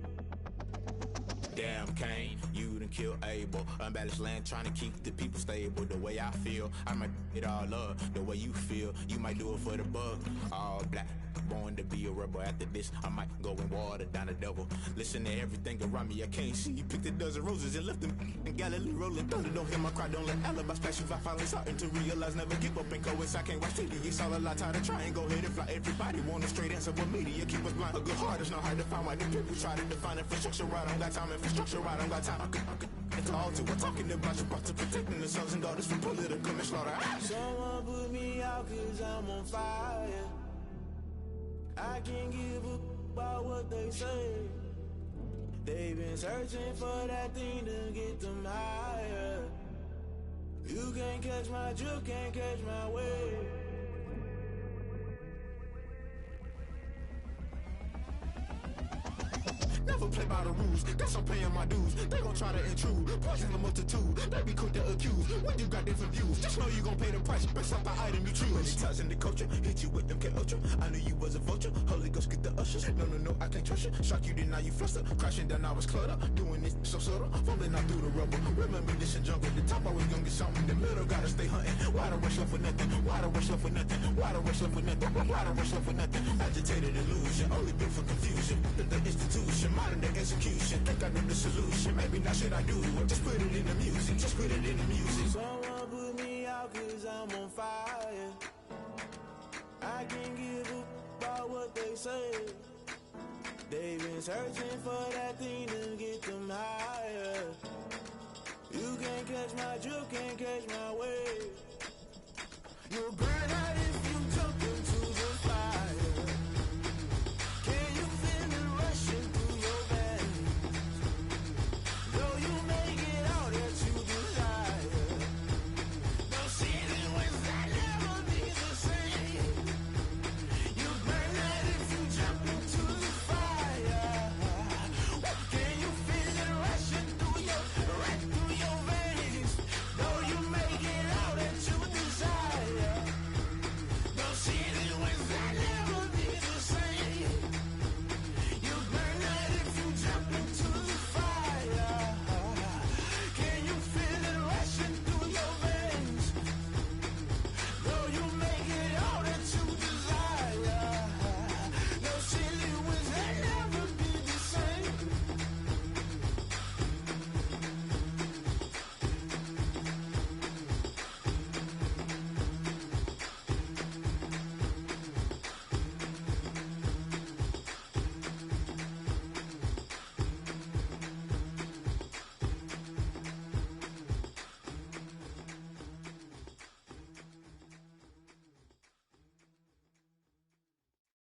Damn, Kane, you done killed Abel. Unbalanced land, trying to keep the people stable. The way I feel, I might it all up. The way you feel, you might do it for the buck. All black, born to be a rebel. After this, I might go and water down the devil. Listen to everything around me, I can't see. You picked a dozen roses and left them in Galilee rolling thunder. Don't hear my cry, don't let alibi splash. If I finally starting to realize, never give up and coast. I can't watch TV, it's all a lot. Tired of trying, go ahead and fly. Everybody want a straight answer, but media keep us blind. A good heart is not hard to find. Why the people try to define infrastructure right? I don't got time, infrastructure right, I don't got time. I could it's all to we're talking about you, about to protecting the sons and daughters from political and slaughter. Someone put me out 'cause I'm on fire. I can't give up about what they say. They've been searching for that thing to get them higher. You can't catch my drift, can't catch my wave. Never play by the rules, guess I'm paying my dues. They gon' try to intrude, poison the multitude. They be quick to accuse, when you got different views. Just know you gon' pay the price, based off the item you choose. Many times in the culture, hit you with MK Ultra. I knew you was a vulture, Holy Ghost get the ushers. No, I can't trust you. Shock you, then now you fluster. Crashing down, I was cluttered. Doing this so subtle, falling out through the rubble. Remember this in jungle, the top I was young and something. The middle gotta stay hunting. Why the rush left for nothing? Why the rush left for nothing? Why the rush left for nothing? Why the rush left for nothing? Agitated illusion, only built for confusion. The institution, modern day execution. Think I know the solution. Maybe not shit I do. Just put it in the music. Just put it in the music. Someone put me out 'cause I'm on fire. I can't give up about what they say. They've been searching for that thing to get them higher. You can't catch my drift, can't catch my wave. You'll burn out if you jump into the fire. Can you feel it rushing through your veins? Though you make it out that you desire. No ceiling wins that never be the same. You burn out if you jump into the fire. Can you feel it rushing through your veins? Though you make it out that you desire. No ceiling wins that never be the same. You burn out if you jump into the fire. Can you feel it rushing through your veins? Though you make it all that you desire. No ceiling wins that never be the same.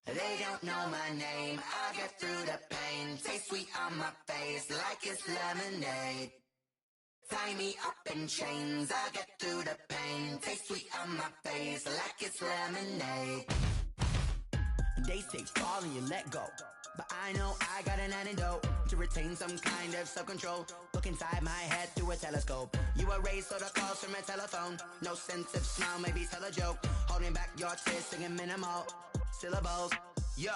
They don't know my name, I get through the pain. Taste sweet on my face like it's lemonade. Tie me up in chains, I get through the pain. Taste sweet on my face like it's lemonade. They say fall and you let go, but I know I got an antidote to retain some kind of self-control. Look inside my head through a telescope. You erase all the calls from a telephone. No sense of smile, maybe tell a joke. Holding back your tears, singing minimal syllables. Yeah,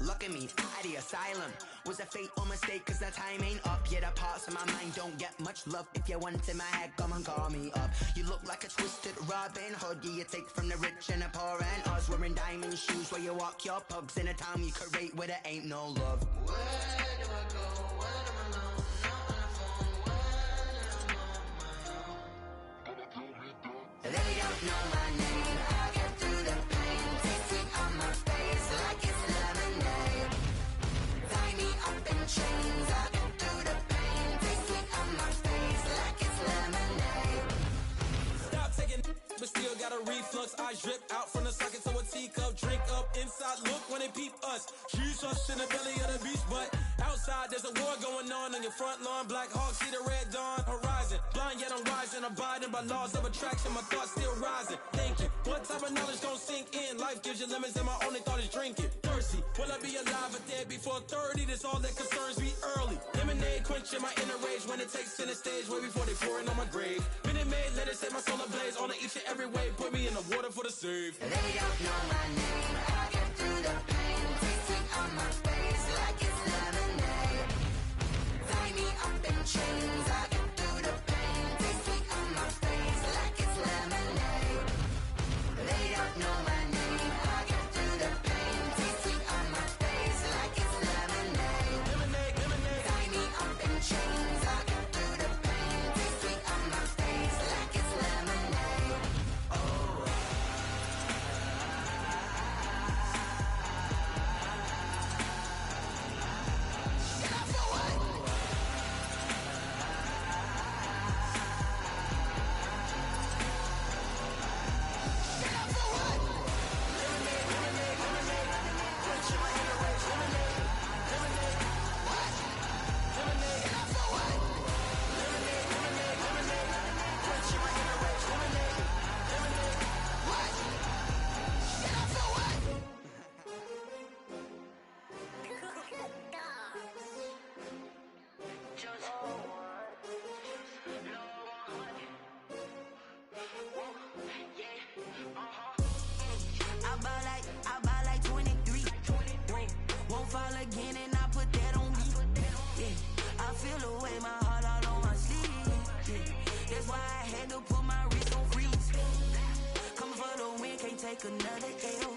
look at me, out the asylum. Was a fate or mistake, cause the time ain't up. Yeah, the parts of my mind don't get much love. If you want in my head, come and call me up. You look like a twisted Robin Hood. Yeah, you take from the rich and the poor and us. Wearing diamond shoes where you walk your pugs in a town you create where there ain't no love. Where do I go? Where am I alone? Not on the phone. Where am I on my own? They don't know my name. I get through the pain. Taste sweet on my face like it's lemonade. Tie me up in chains. I get through the pain. Taste sweet on my face like it's lemonade. Stop taking but still got a reflux. Eyes drip out from the socket to a teacup. Drink up inside, look when they peep us. She's us in the belly of the beach, but outside there's a war going on your front lawn. Black Hawk see the red dawn horizon. Blind yet I'm rising, abiding by laws of attraction. My thoughts still rising. Thinking, what type of knowledge gon' sink in? Life gives you lemons and my only thought is drinking. Thirsty, will I be alive or dead before 30? That's all that concerns me early. Lemonade quenching my inner rage when it takes center stage way before they pour it on my grave. Minute Maid, let it set my soul ablaze on each and every way. Put me in the water for the save. They don't know my name. I get through the pain. Taste sweet on my face like it's lemonade. Tie me up in chains. I get through the pain. Taste sweet on my face like it's lemonade. They don't know my name. I get through the pain. Taste sweet on my face like it's lemonade. Tie me up in chains. I get through the pain. Taste sweet on my face like it's lemonade. I buy like 23. Won't fall again and I put that on me. Yeah, I feel the way my heart all on my sleeve. Yeah, that's why I had to put my wrist on freeze. Coming for the win, can't take another L.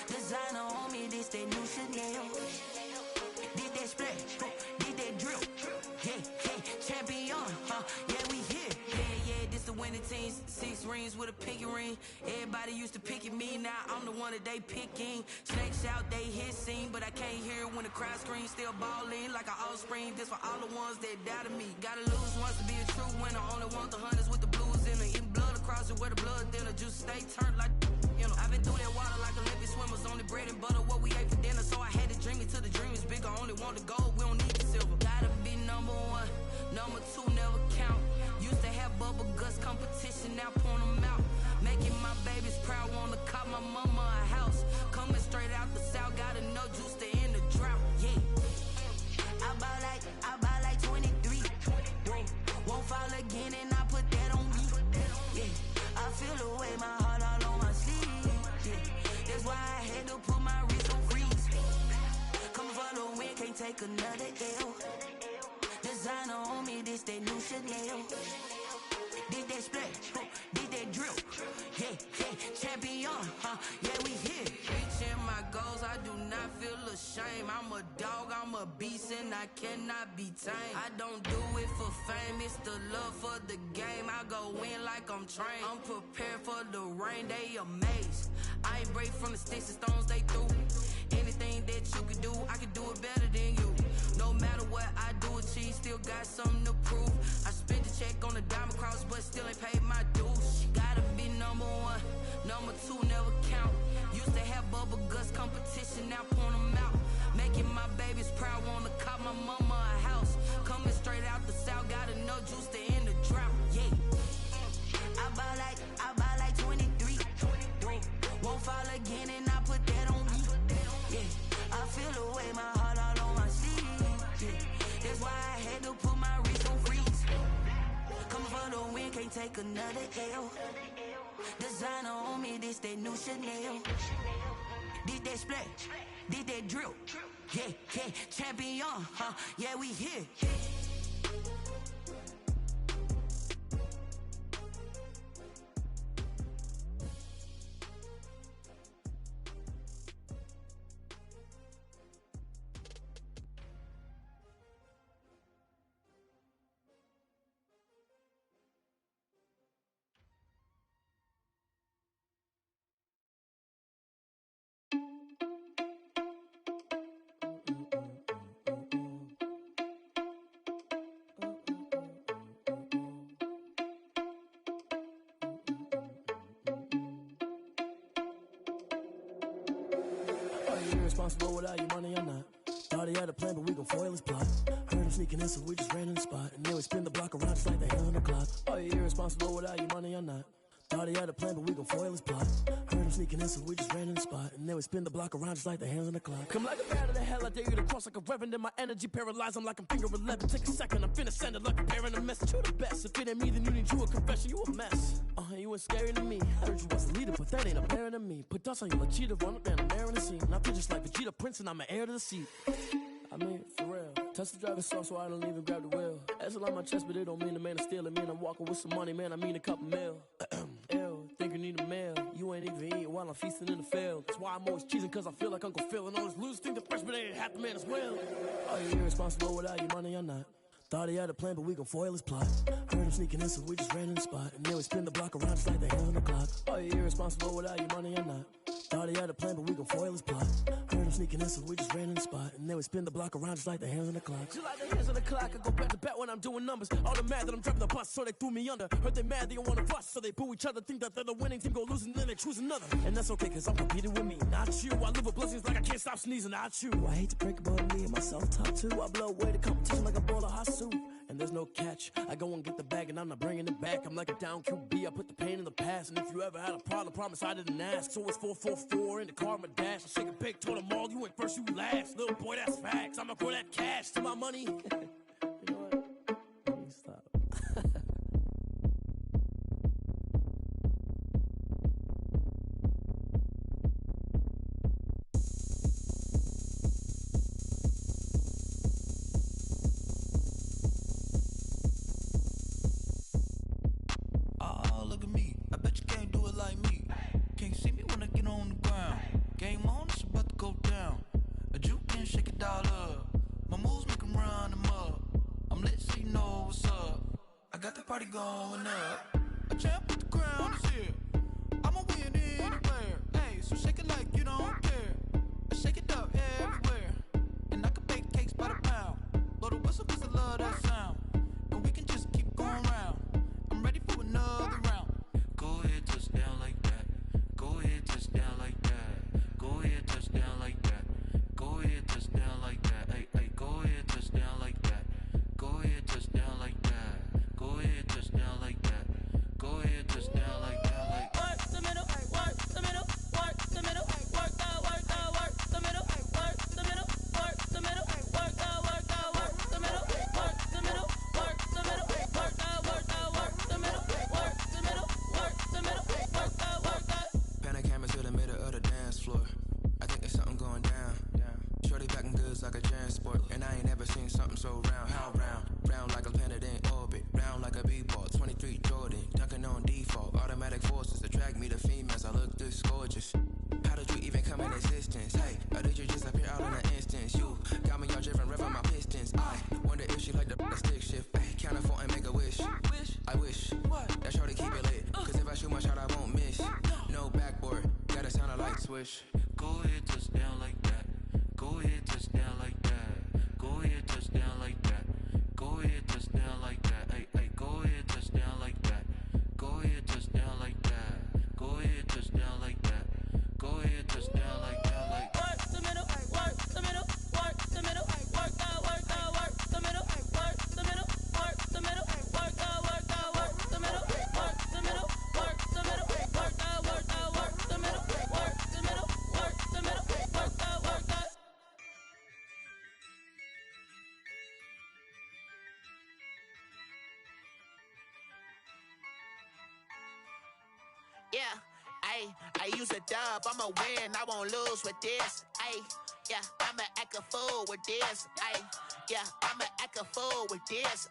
Designer on me, this that new Chanel. Did that splash, did that drill. Yeah, champion, yeah, we here. Yeah, this the winning teams, 6 rings with a pinky ring. Everybody used to pick at me, now I'm the one that they picking. Snakes out, they hit scene, but I can't hear when the crowd screams. Still balling like an offspring. This for all the ones that doubted me. Gotta lose once to be a true winner. Only want the hunters with the blues in it. Eating blood across it where the blood thinner. Juice stay turned like, you know. I've been through that water like Olympic swimmers. Only bread and butter, what we ate for dinner. So I had to dream it till the dream is bigger. Only want the gold, we don't need the silver. Gotta be number 1, number 2 never count. Used to have bubble guts competition, now point them out. Making my babies proud, wanna cop my mama a house. Coming straight out the south, gotta know juice to end the drought, yeah. I buy like 23. Won't fall again and I put that on me, yeah. I feel the way, my heart all on my sleeve, yeah. That's why I had to put my wrist on freeze. Coming for the win, can't take another L. Designer on me, this that new Chanel. Did that split, did that drill, yeah, champion, yeah, we here. Reaching my goals, I do not feel ashamed. I'm a dog, I'm a beast, and I cannot be tamed. I don't do it for fame, it's the love for the game. I go in like I'm trained. I'm prepared for the rain, they amazed. I ain't break from the sticks and stones they threw. Anything that you could do, I could do it better than you. No matter what I do, achieve, still got something to prove. I spent the check on the diamond cross, but still ain't paid my dues. Gotta be number 1, number 2 never count. Used to have bubble guts competition, now point them out. Making my babies proud, wanna cop my mama a house. Coming straight out the south, gotta know juice to end the drought, yeah. I buy like 23. Won't fall again and I put that on me, yeah. I feel the way, my heart all on my sleeve, yeah. That's why I had to put my wrist on freeze. Coming for the win, can't take another L. Designer on me, this that new Chanel. Did that split, did that drill, yeah, champion, yeah, we here. Irresponsible without your money or not. Thought he had a plan, but we gon' foil his plot. Heard him sneaking in, so we just ran in the spot. And then we spin the block around just like the hell on the clock. Are you irresponsible without your money or not? Thought he had a plan, but we gon' foil his plot. Heard him sneaking in, so we just ran in the spot. And then we spin the block around just like the hands on the clock. Come like a bat of the hell, I dare you to cross like a reverend. And my energy paralyzed, I'm like I'm finger 11. Take a second, I'm finna send it like a parent a message. You the best, if it ain't me, then you need you a confession. You a mess, you ain't scary to me. Heard you was the leader, but that ain't apparent to me. Put dust on you like cheetah, run up down, I'm airing the scene. And I feel just like Vegeta Prince, and I'm an heir to the seat. I mean, for real. Touch the driver's soft, so I don't even grab the wheel. That's on my chest, but it don't mean the man is stealing. Man, I'm walking with some money, man, I mean a couple mil. Ew, think you need a meal. You ain't even eating while I'm feasting in the field. That's why I'm always cheesing, cause I feel like Uncle Phil. And all this losers think the freshman ain't half the man as well. Are you irresponsible without your money or not? Thought he had a plan, but we gon' foil his plot. Heard him sneaking in, so we just ran in the spot. And then we spin the block around just like the hell on the clock. Are you irresponsible without your money or not? Thought he had a plan, but we gon' foil his plot. Heard him sneaking in, so we just ran in the spot. And then we spin the block around just like the hands on the clock. Just like the hands on the clock, I go back to back when I'm doing numbers. All the mad that I'm driving the bus, so they threw me under. Heard they mad, they don't wanna bust, so they boo each other. Think that they're the winning team, go losing, then they choose another. And that's okay, cause I'm competing with me, not you. I live with blessings like I can't stop sneezing, not you. I hate to break about me and my self-talk too. I blow away the competition like a bowl of hot soup. And there's no catch, I go and get the bag and I'm not bringing it back. I'm like a down QB, I put the pain in the past. And if you ever had a problem, promise I didn't ask. So it's 444 in the car, my dash. I shake a big, told them all, you went first, you last. Little boy, that's facts, I'ma grow that cash to my money. You know what? Let me stop. Party going up. I swish. Go ahead, touchdown like that. Go ahead, touchdown like that. Go ahead, touchdown like that. Go ahead, touchdown like that. Hey, hey, go ahead, touchdown like that. Go ahead, touchdown like that. Go ahead, touchdown like that. Go ahead, touchdown like that. Like work the middle, work the middle, work the middle, work the middle, work the middle, work the middle, work the middle, work the middle, work the middle, work the middle, work the middle, work the middle, work the. Yeah, I use a dub, I'ma win, I won't lose with this. Yeah, I'ma act a fool with this. Yeah, I'ma act a fool with this.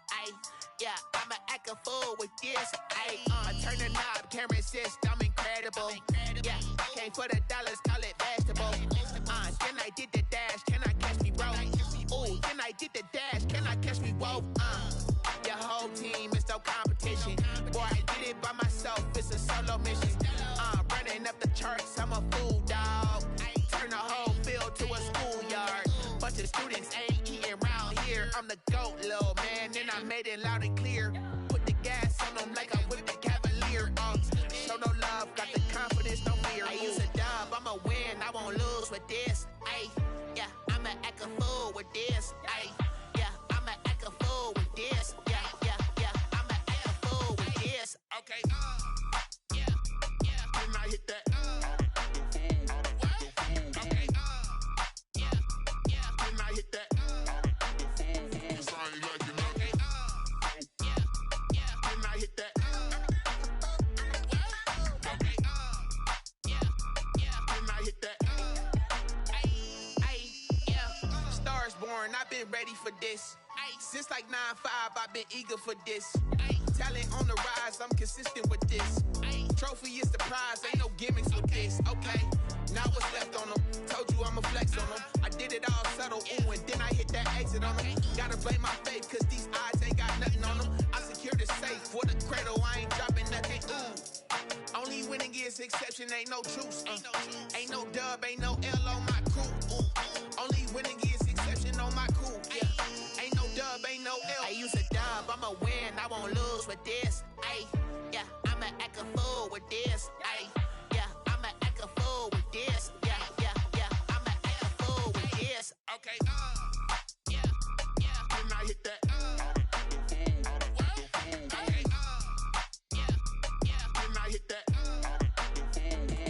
Yeah, I'ma act a fool with this. Turn the knob, can't resist, I'm incredible. Yeah, came for the dollars, call it vegetable. Then I did the dash, can I catch me, bro? Ooh, then I did the dash, can I catch me, whoa? Your whole team is no competition. Boy, I did it by myself, it's a solo mission. Running up the charts, I'm a fool, dog. Turn the whole field to a schoolyard. Bunch of students ain't eating round here. I'm the GOAT, little man, and I made it loud and clear. Put the gas on them like I whipped the Cavalier. Show no love, got the confidence, no fear. I use a dub, I'ma win, I won't lose with this. Yeah, I'ma act a fool with this. Yeah, I'ma act a fool with this. Yeah, I'ma act a fool with this. Okay, yeah, can I hit that? Okay, yeah, can I hit that? Cause I ain't like it. Okay, yeah, can I hit that? Okay, yeah, can I hit that? Yeah, stars born, I've been ready for this. Since like 9-5, I've been eager for this. Talent on the rise, I'm consistent with this. Trophy is the prize, ain't no gimmicks with this. Okay, now what's left on them? Told you I'ma flex on them. I did it all subtle, ooh, and then I hit that exit on them. Gotta blame my faith, cause these odds ain't got nothing on them. I secure the safe for the cradle, I ain't dropping nothing, ooh. Only winning is exception, ain't no truce. Ain't no dub, ain't no L on my crew. Only winning is exception on my crew. Yeah, ain't no dub, ain't no L. I use a dub, I'ma win, I won't lose with this. Yeah, I'ma act a fool with this. Yeah, I'ma act a fool with this. Yeah, I'ma act a fool with this. Okay, yeah, can I hit that? Okay, yeah, can I hit that?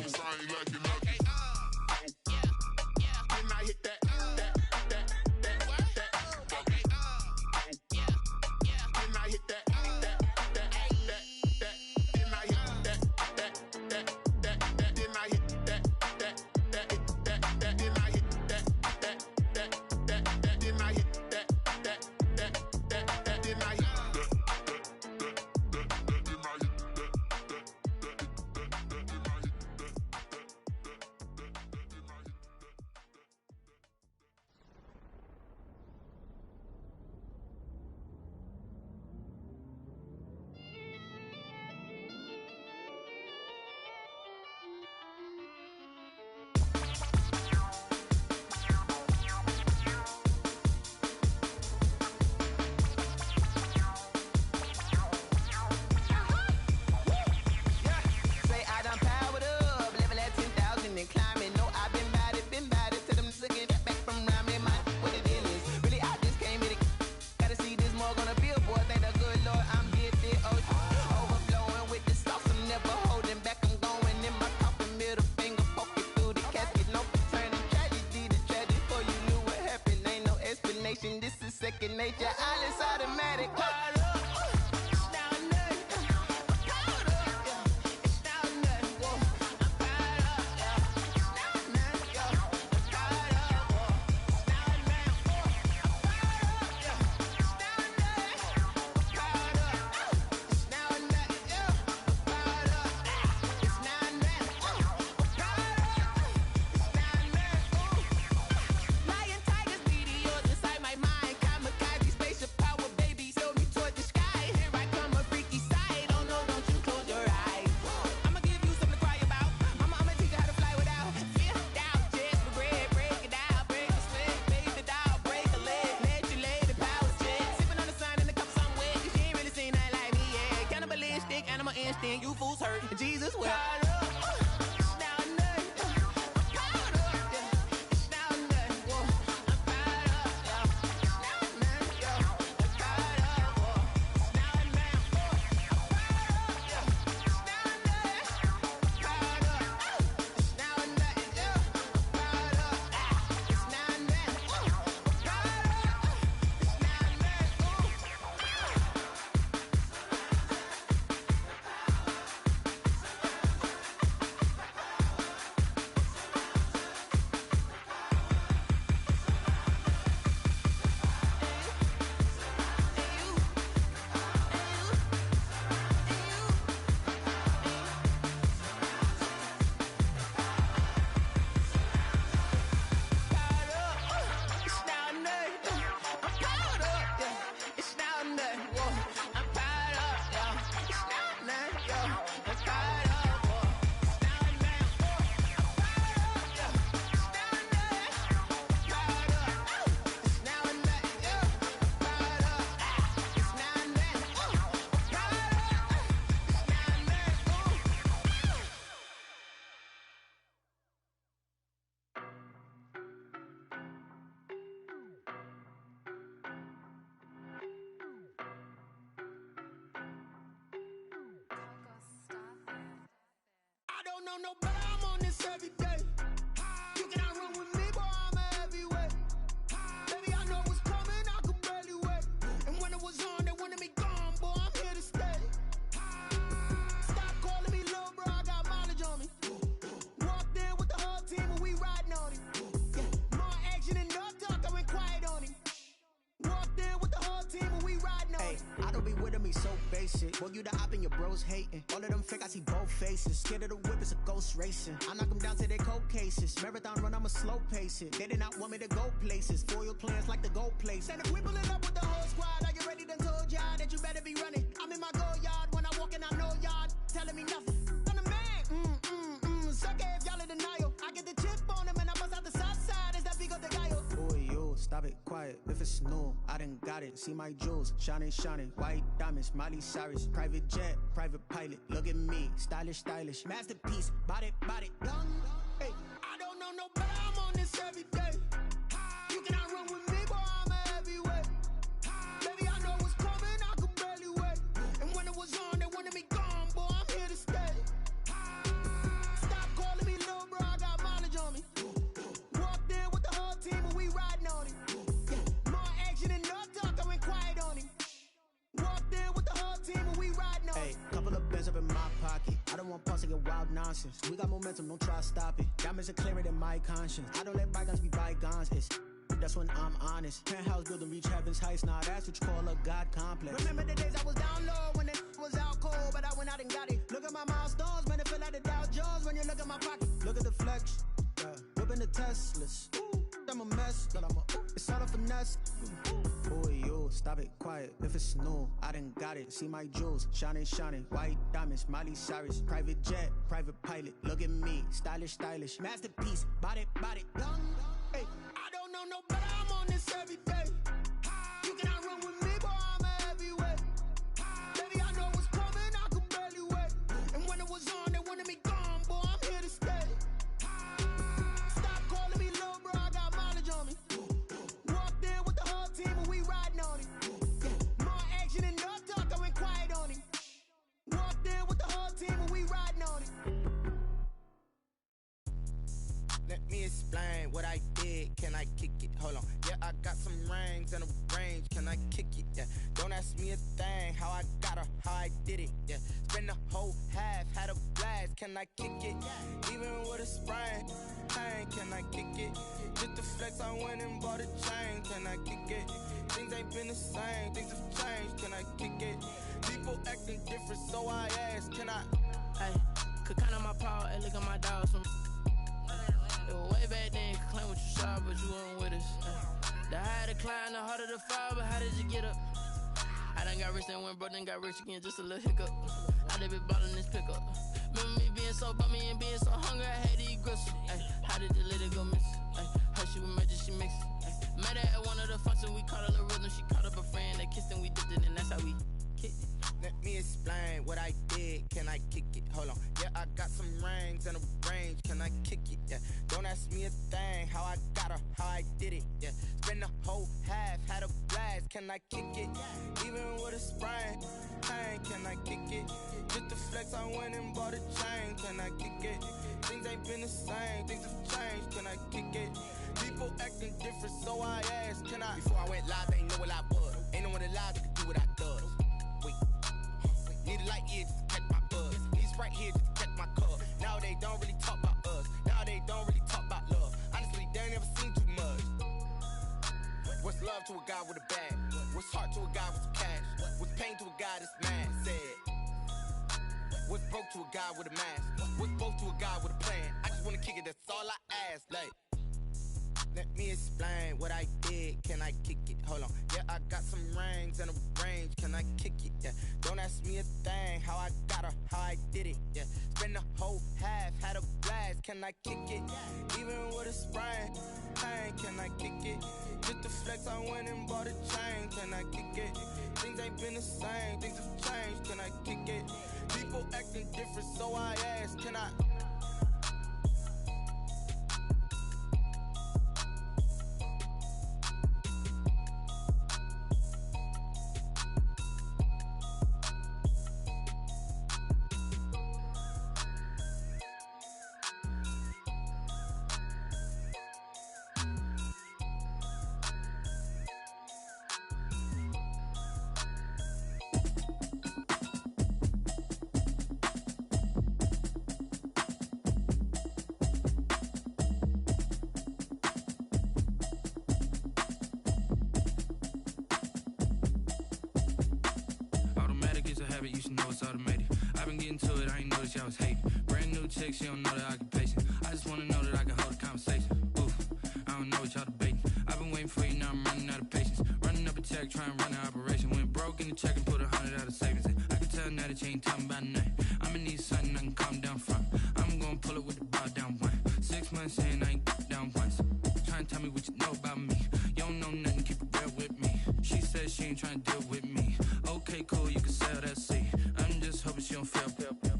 Cause I ain't like it. Okay, yeah, can I hit that? Okay, yeah, can I hit that? No, but I'm on this every day. You cannot run with me, boy, I'm a heavyweight. Baby, I know what's coming, I could barely wait. And when it was on, they wanted me gone, boy, I'm here to stay. Stop calling me little bro, I got mileage on me. Walked in with the whole team and we riding on him. More action and no talk, I went quiet on him. Walked in with the whole team and we riding on him. I don't be with him, he's so basic. Boy, you the op and your bros hating. All of them fake, I see both faces. Scared of the whip, it's a ghost racing. I knock them down to their cold cases. Marathon run, I'ma slow pace it. They did not want me to go places. Foil plans like the gold place. And if we pulling up with the whole squad, are you ready? Done told y'all that you better be running. I'm in my go yard when I walk in, I know y'all telling me nothing. I'm the man. Sucker if y'all in denial. I get the chip on them and I bust out the south side. Is that big of the guy? Boy, yo, stop it, quiet. If it's new, I done got it. See my jewels, shining, shining. White diamonds, Miley Cyrus. Private jet, private pilot. Look at me, stylish, stylish. Masterpiece, body, young. Hey, I don't know no better, I'm on this every day. You cannot run with me, boy, I'm a heavyweight. Baby, I know what's coming, I could barely wait. And when it was on, they wanted me gone, boy, I'm here to stay. Stop calling me little bro, I got mileage on me. Walked in with the whole team and we riding on him. More action and no talk, I went quiet on him. Walked in with the whole team and we riding on him. Hey, couple of bands up in my pocket. I don't want pause to get wild nonsense. We got momentum, don't try to stop it. Diamonds are clearer than my conscience. I don't let bygones be bygones. That's when I'm honest. Penthouse building reach heaven's heights. Now that's what you call a God complex. Remember the days I was down low when it was out cold, but I went out and got it. Look at my milestones, man, it feel like the Dow Jones when you look at my pocket. Look at the flex, whipping the Teslas. I'm a mess, but it's all a finesse. Boy, yo, stop it, quiet. If it's new, I done got it. See my jewels, shining, shining. White diamonds, Miley Cyrus. Private jet, private pilot. Look at me, stylish, stylish. Masterpiece, body, young. Hey, I don't know no better, I'm on this every day. You cannot run with me, boy, I'm a heavyweight. Baby, I know what's coming, I could barely wait. And when it was on, they wanted me gone, boy, I'm here to stay. Stop calling me little bro, I got mileage on me. Walked in with the whole team and we riding on him. More action and no talk, I went quiet on him. Walked in with the whole team and we riding on him. Let me explain what I did. Can I kick it? Hold on. Yeah, I got some rings and a range. Can I kick it? Yeah. Don't ask me a thing. How I got her, how I did it. Yeah. Spend the whole half, had a blast. Can I kick it? Even with a sprain. Hey, can I kick it? Just the flex, I went and bought a chain. Can I kick it? Things ain't been the same. Things have changed. Can I kick it? People acting different, so I ask. Can I? Hey, could count on my power and look at my dogs from. Way back then, you could claim what you saw, but you weren't with us. The higher the climb, the harder the fall, but how did you get up? I done got rich, then went broke, then got rich again, just a little hiccup. I done been ballin' this pickup. Remember me being so bummy and being so hungry, I had to eat gristle. Ay, how did the lady go miss? Ay, her she was magic, she mixed. Met her at one of the functions, we caught a little rhythm, she caught up a friend, they kissed and we dipped it, and that's how we kicked it. Let me explain what I did. Can I kick it? Hold on. Yeah, I got some rings and a range. Can I kick it? Yeah. Don't ask me a thing. How I got her, how I did it. Yeah. Spend the whole half, had a blast. Can I kick it? Even with a sprain. Pain, can I kick it? Just the flex, I went and bought a chain. Can I kick it? Things ain't been the same. Things have changed. Can I kick it? People acting different, so I asked, can I? Before I went live, they know what I was. Ain't no one alive that can do what I does. Wait. Need a light here just to catch my buzz. Need Sprite here just to catch my cup. Now they don't really talk about us. Now they don't really talk about love. Honestly, they ain't never seen too much. What's love to a guy with a bag? What's heart to a guy with some cash? What's pain to a guy that's mad? Said. What's broke to a guy with a mask? What's both to a guy with a plan? I just wanna kick it, that's all I ask. Like, let me explain what I did. Can I kick it? Hold on. Yeah, I got some rings and a range. Can I kick it? Yeah. Don't ask me a thing. How I got her, how I did it. Yeah. Spend the whole half, had a blast. Can I kick it? Even with a sprain. Pain, can I kick it? Just the flex, I went and bought a chain. Can I kick it? Things ain't been the same. Things have changed. Can I kick it? People acting different, so I asked, can I? You should know it's automated. I've been getting to it, I ain't noticed y'all was hating. Brand new chick, she don't know the occupation. I just wanna know that I can hold a conversation. Oof, I don't know what y'all debating. I've been waiting for you, now I'm running out of patience. Running up a check, trying to run an operation. Went broke in the check and put 100 out of savings in. I can tell now that you ain't talking about nothing. I'ma need something I can calm down from. I'm gonna pull it with the bar down one. 6 months in, I ain't down once. Trying to tell me what you know about me. You don't know nothing, keep it real with me. She said she ain't trying to deal with me. Okay, cool, you can sell that seat. I'm just hoping she don't fail.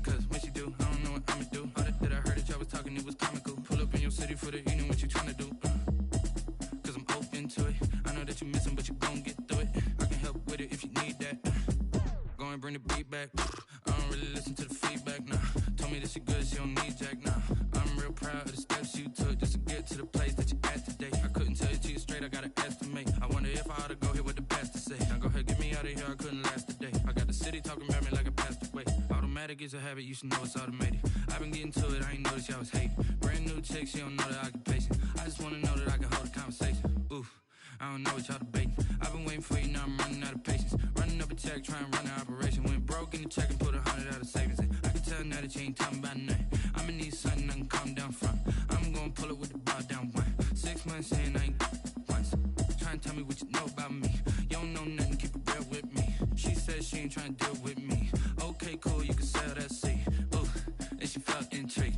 Cause when she do, I don't know what I'ma do. All that I heard that y'all was talking, it was comical. Pull up in your city for the evening, what you trying to do? Cause I'm open to it. I know that you missing, but you gon' get through it. I can help with it if you need that. Go and bring the beat back. I don't really listen to the feedback, nah. Told me that she good, she don't need jack, nah. I'm real proud of the steps you took just to get to the place that you at today. I couldn't tell you to you straight, I gotta estimate. I wonder if I ought to go here with the pastor say. Now go ahead, get me out of here, I couldn't last a day. I got the city talking about me like I passed away. Automatic is a habit, you should know it's automated. I've been getting to it, I ain't noticed y'all was hating. Brand new chick, she don't know the occupation. I just wanna know that I can hold a conversation. Oof, I don't know what y'all debating. I've been waiting for you, now I'm running out of patience. Running up a check, trying to run an operation. Went broke in the check and put 100 out of savings in. I can tell now that you ain't talking about nothing. I'ma need something I can calm down from. I'm gonna pull it with the bar down one. 6 months in, I ain't once. Trying to tell me what you know about me. You don't know nothing, keep it real with me. She said she ain't trying to deal with me. Okay, cool, you can sell that seat. Ooh, and she felt intrigued.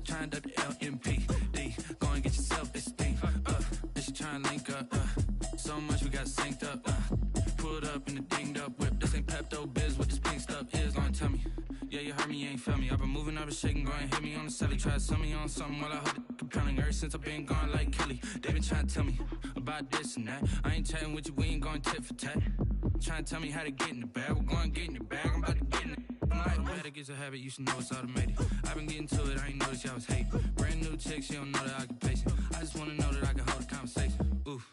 Trying up the LMPD. Go and get your self-esteem. And she trying to link up. So much we got synced up. Pulled up in the dinged up whip. This ain't Pepto-Biz, what this pink stuff is. Gonna tell me. Yeah, you heard me, you ain't felt me. I've been moving, I've been shaking, go and hit me on the celly. Try to sell me on something while I hold it compelling. Ever since I've been gone like Kelly, they been trying to tell me about this and that. I ain't chatting with you, we ain't going tit for tat. Trying to tell me how to get in the bag, we're going to get in the bag, I'm about to get in it. Automatic is a habit, you should know it's automated. I've been getting to it, I ain't noticed y'all was hating. Brand new chick, she don't know the occupation. I just wanna know that I can hold a conversation. Oof,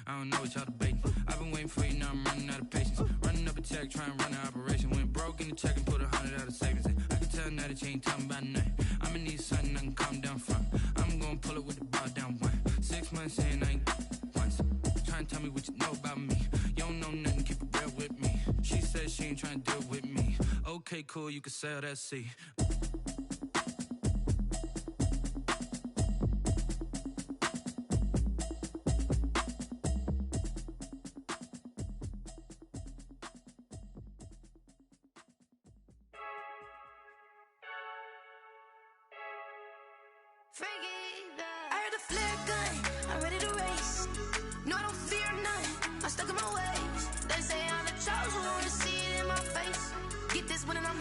I don't know what y'all debating. I've been waiting for you, now I'm running out of patience. Running up a check, trying to run an operation. Went broke in the check and put 100 out of savings in. I can tell now that you ain't talking about nothing. I'ma need something I can calm down from. I'm gonna pull it with the bar down one. 6 months in, I ain't once. Trying to tell me what you know about me. You don't know nothing, keep it real with me. She said she ain't trying to deal with me. Okay, cool, you can sell that seat. I heard the flare gun, I'm ready to race. No, I don't fear none, I'm stuck in my ways. They say I'm a child.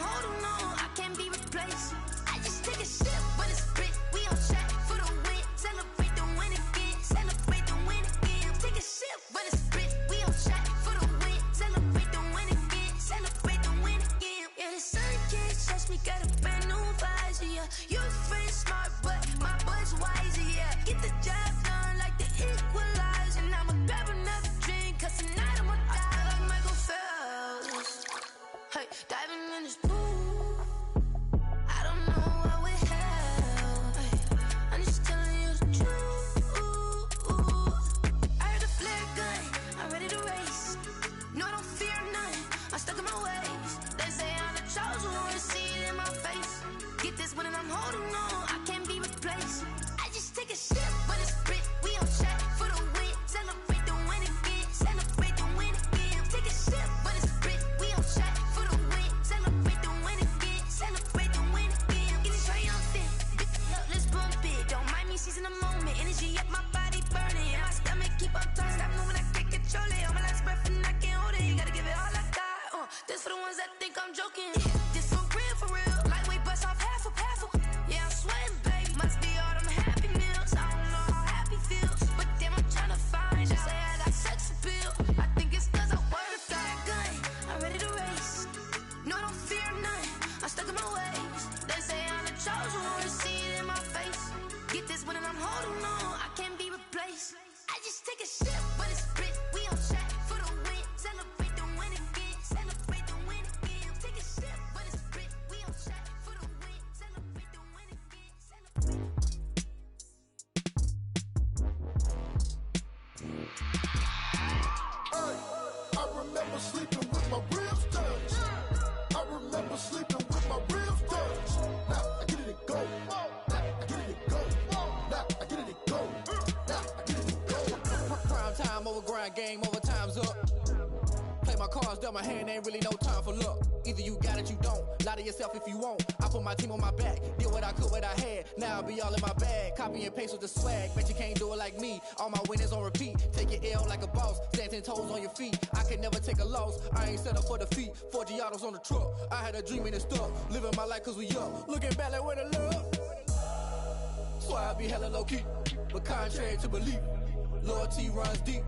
holding on, I can't be replaced. I just take a sip, but it's spit. We on track for the win. Celebrate the win again. Celebrate the win again. Take a sip, but it's spit. We on track for the win. Celebrate the win again. Celebrate the win again. Yeah, the sun can't touch me. Got a brand new visor. Yeah, your friend smart, but my boy's wiser. Yeah, get the job done like the equalizer. And I'ma grab another drink, 'cause tonight I'ma die like Michael Phelps. Hey, diving in this pool. I don't know what we have. Hey, I'm just telling you the truth. I heard the flare gun. I'm ready to race. No, I don't fear none. I'm stuck in my ways. They say I'm the chosen one. See it in my face. Get this one and I'm holding on. I can't be replaced. I just take a sip, but it's spit. We on track for the win. Celebrate the win again. Celebrate the win again. Take a sip, but it's spit. We on track for the win. Celebrate the win again. Celebrate the win again. Get it triumphant. Up, let's bump it. Don't mind me seizing the moment. Energy up, my body burning. And my stomach keep on turning. Stop moving, I can't control it. On my last breath and I can't hold it. You gotta give it all I got. This for the ones that think I'm joking. This for real, for real. Lightweight bust off half a. Yeah, I'm sweating, babe. Must be all them happy meals. I don't know how happy feels, but damn, I'm trying to find. Just say I got sex appeal. I think it's 'cause I wear the fire gun. I'm ready to race. No, I don't fear none. I'm stuck in my ways. They say I'm the chosen one. See it in my face. Get this one and I'm holding on. I can't be replaced. I just take a sip, but it's spit. We on track for the win. Celebrate the win again. Celebrate the win again. Take a sip, but it's spit. We on track for the win. Celebrate the win again. I remember sleeping with my ribs touched. I remember sleeping with my ribs touched. Now I get it and go. Now I get it and go. Now I get it and go. Now I get it and go. Prime time over grind, game over, time's up. Play my cards, dealt my hand, ain't really no time for luck. Either you got it, you don't. Lie to yourself if you won't. I put my team on my back, did what I could, what I had. Now I'll be all in my bag. Copy and paste with the swag. Bet you can't do it like me. All my winners on repeat. Take your L like a boss. Stand 10 toes on your feet. I can never take a loss. I ain't set up for defeat. 4 Giottos on the truck. I had a dream and it's stuck. Living my life 'cause we up. Looking back like where the love. So I be hella low key. But contrary to belief, loyalty runs deep.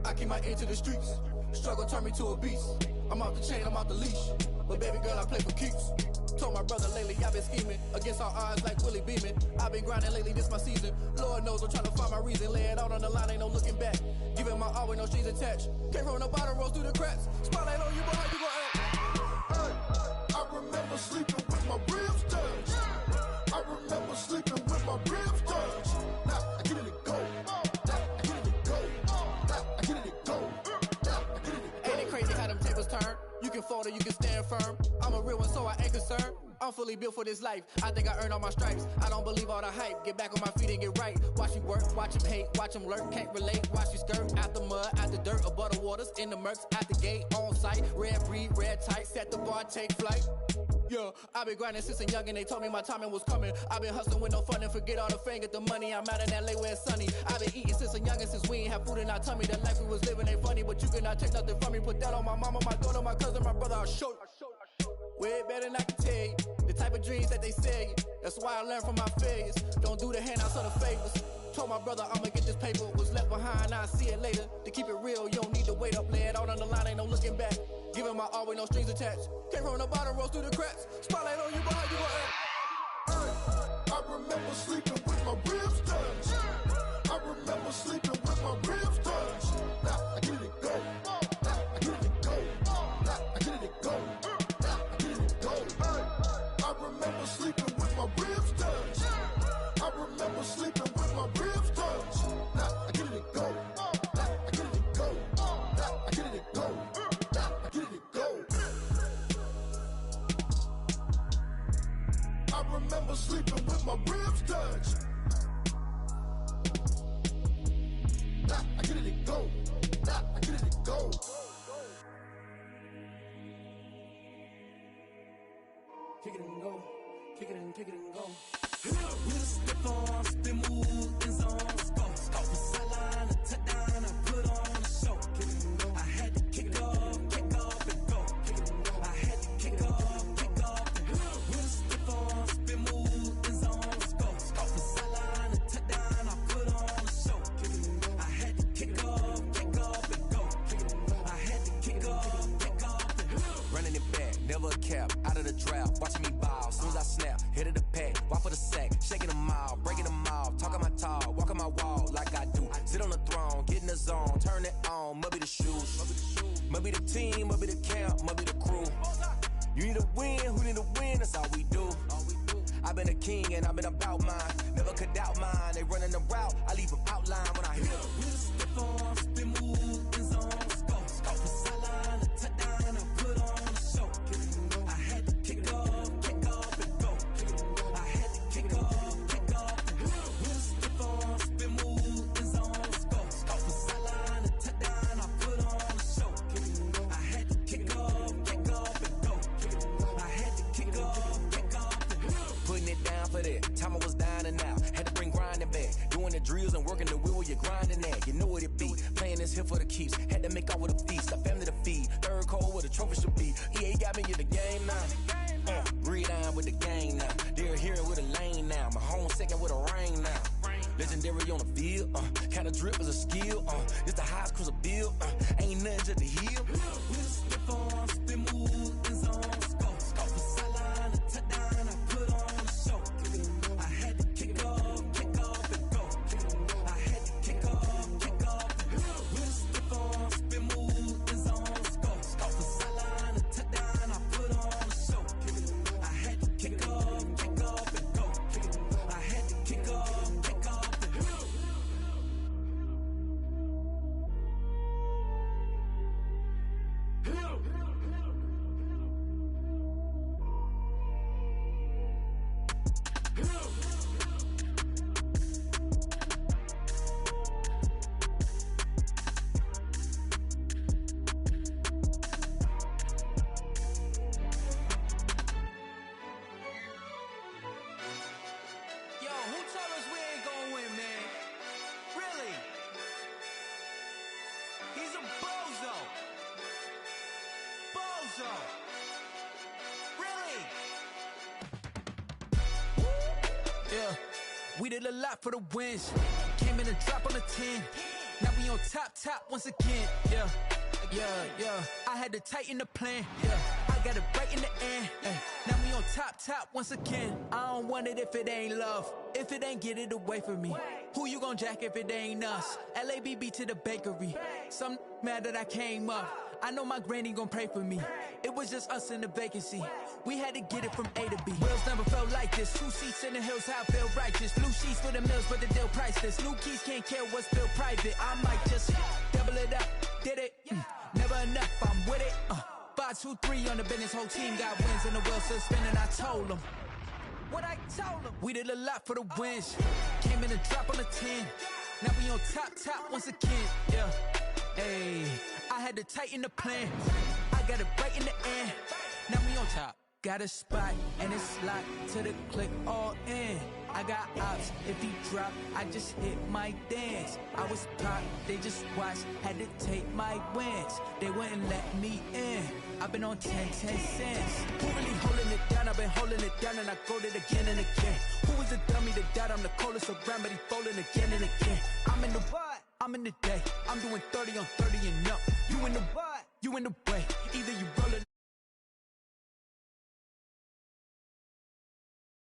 I keep my ear to the streets. Struggle turned me to a beast. I'm off the chain, I'm off the leash. But baby girl, I play for keeps. Told my brother lately, I've been scheming. Against all odds like Willie Beeman. I've been grinding lately, this my season. Lord knows I'm trying to find my reason. Lay it out on the line, ain't no looking back. Giving my all with no strings attached. Came from the bottom, rose through the cracks. Spotlight on you, boy, how you gon' act? I remember sleeping with my ribs touched. I remember sleeping with my ribs touched. Now I get it and go. Now I get it and go. Now I get it and go. Now I get it and go. Ain't it crazy how them tables turn? You can fold or you can stand firm. I'm a real one, so I ain't concerned. I'm fully built for this life. I think I earned all my stripes. I don't believe all the hype. Get back on my feet and get right. Watch you work, watch him hate, watch him lurk. Can't relate, watch you skirt. Out the mud, out the dirt, above the waters, in the murks, at the gate, on site. Red breed, red tight, set the bar, take flight. Yeah, I've been grinding since a youngin', they told me my timing was coming. I've been hustling with no fun and forget all the fame, get the money. I'm out in LA where it's sunny. I've been eating since a youngin', since we ain't have food in our tummy. The life we was living ain't funny, but you cannot take nothing from me. Put that on my mama, my daughter, my cousin, my brother, I'll show you. Way better than I can tell you. The type of dreams that they sell you. That's why I learned from my failures. Don't do the handouts or the favors. Told my brother I'ma get this paper. Was left behind, I'll see it later. To keep it real, you don't need to wait up. Lay it out on the line, ain't no looking back. Giving my all with no strings attached. Came from the bottom, rose through the cracks. Spotlight on you, boy, how you gon' act? I remember sleeping with my ribs touched. I remember sleeping with my ribs touched. Now I get it and go. Now I get it and go. Now I get it and go. Now I get it and go. I remember sleeping with my ribs touched. I remember sleeping with my ribs touched. Now I get it and go. Now I get it and go. Now I get it and go. Now I get it and go. I remember sleeping with my ribs touched. Now I get it and go. Now I get it and go. Kick it and go. Kick it and go. With a step on, spin move, in zone, let's go. Off the sideline, a touchdown, I put on a show. I had to kick off and go. I had to kick off out, watching me ball. Soon as I snap, hit of the pack, walk for the sack, shaking them all, breaking them off, talking my talk, walking my wall like I do. Sit on the throne, get in the zone, turn it on, must be the shoes, must be the team, must be the camp, must be the crew. You need to win, who need to win, that's all we do. I've been a king and I've been about mine, never could doubt mine. They running the route, I leave them outline when I hit them. We just step on, spin move, in zone, let's go. Off the sideline, a touchdown, I put on a show. I had to kick off and go. I had to kick off and go. We just step on, spin move, in zone, let's go. Off the sideline, a touchdown, I put on a show. I had to kick off and go. I had to kick off and go. Putting it down for that, time I was down and out. Had to bring grinding back, doing the drills and working the wheel where you're grinding at. You know what it be, playing this here for the keeps. Had to make out with a feast, a family to feed. Third cold where the trophy should be. EA got me in the game now. Breathe down with the gang now. They're here with a lane now. My home second with a rain now. Legendary on the field, kinda drip as a skill. It's the highest cruiser bill, ain't nothing to the hill. We just step on, spin move, in zone, let's go. Off the sideline, a touchdown, I put on a show. I had to kick off and go. I had to kick off and go. We just step on, spin move, in zone, let's go. Off the sideline, a touchdown, I put on a show. I had to kick off and go. I had to kick off and go. Yo, who told us we ain't gonna win, man? Really? He's a bozo. Bozo. Really? Yeah, we did a lot for the wins. Came in and drop on the 10. Now we on top once again. Yeah. I had to tighten the plan. Yeah, I got it right in the end. Now we on top once again. I don't want it if it ain't love. If it ain't, get it away from me. Who you gon' jack if it ain't us? LABB to the bakery. Some mad that I came up. I know my granny gon' pray for me. It was just us in the vacancy. We had to get it from A to B. Wheels never felt like this. 2 seats in the hills, how I feel righteous. Blue sheets for the mills, but the deal priceless. New keys can't care what's still private. I might just double it up. Did it? Never enough, I'm with it. 5, 2, 3 on the business. Whole team got wins and the wheels still spinning. I told them what I told them. We did a lot for the wins. Came in and drop on the 10. Now we on top once again. Yeah. Hey, I had to tighten the plan. I got it right in the end. Now we on top. Got a spot and it's locked to the click all in. I got ops, if he drop, I just hit my dance. I was caught, they just watched, had to take my wins. They wouldn't let me in. I've been on 10 cents. Who really holding it down? I've been holding it down and I go it again and again. Who was the dummy that died? I'm the coldest around, but he folding again and again. I'm in the what? I'm in the day. I'm doing 30 on 30 and up. You in the what? You in the way. Either you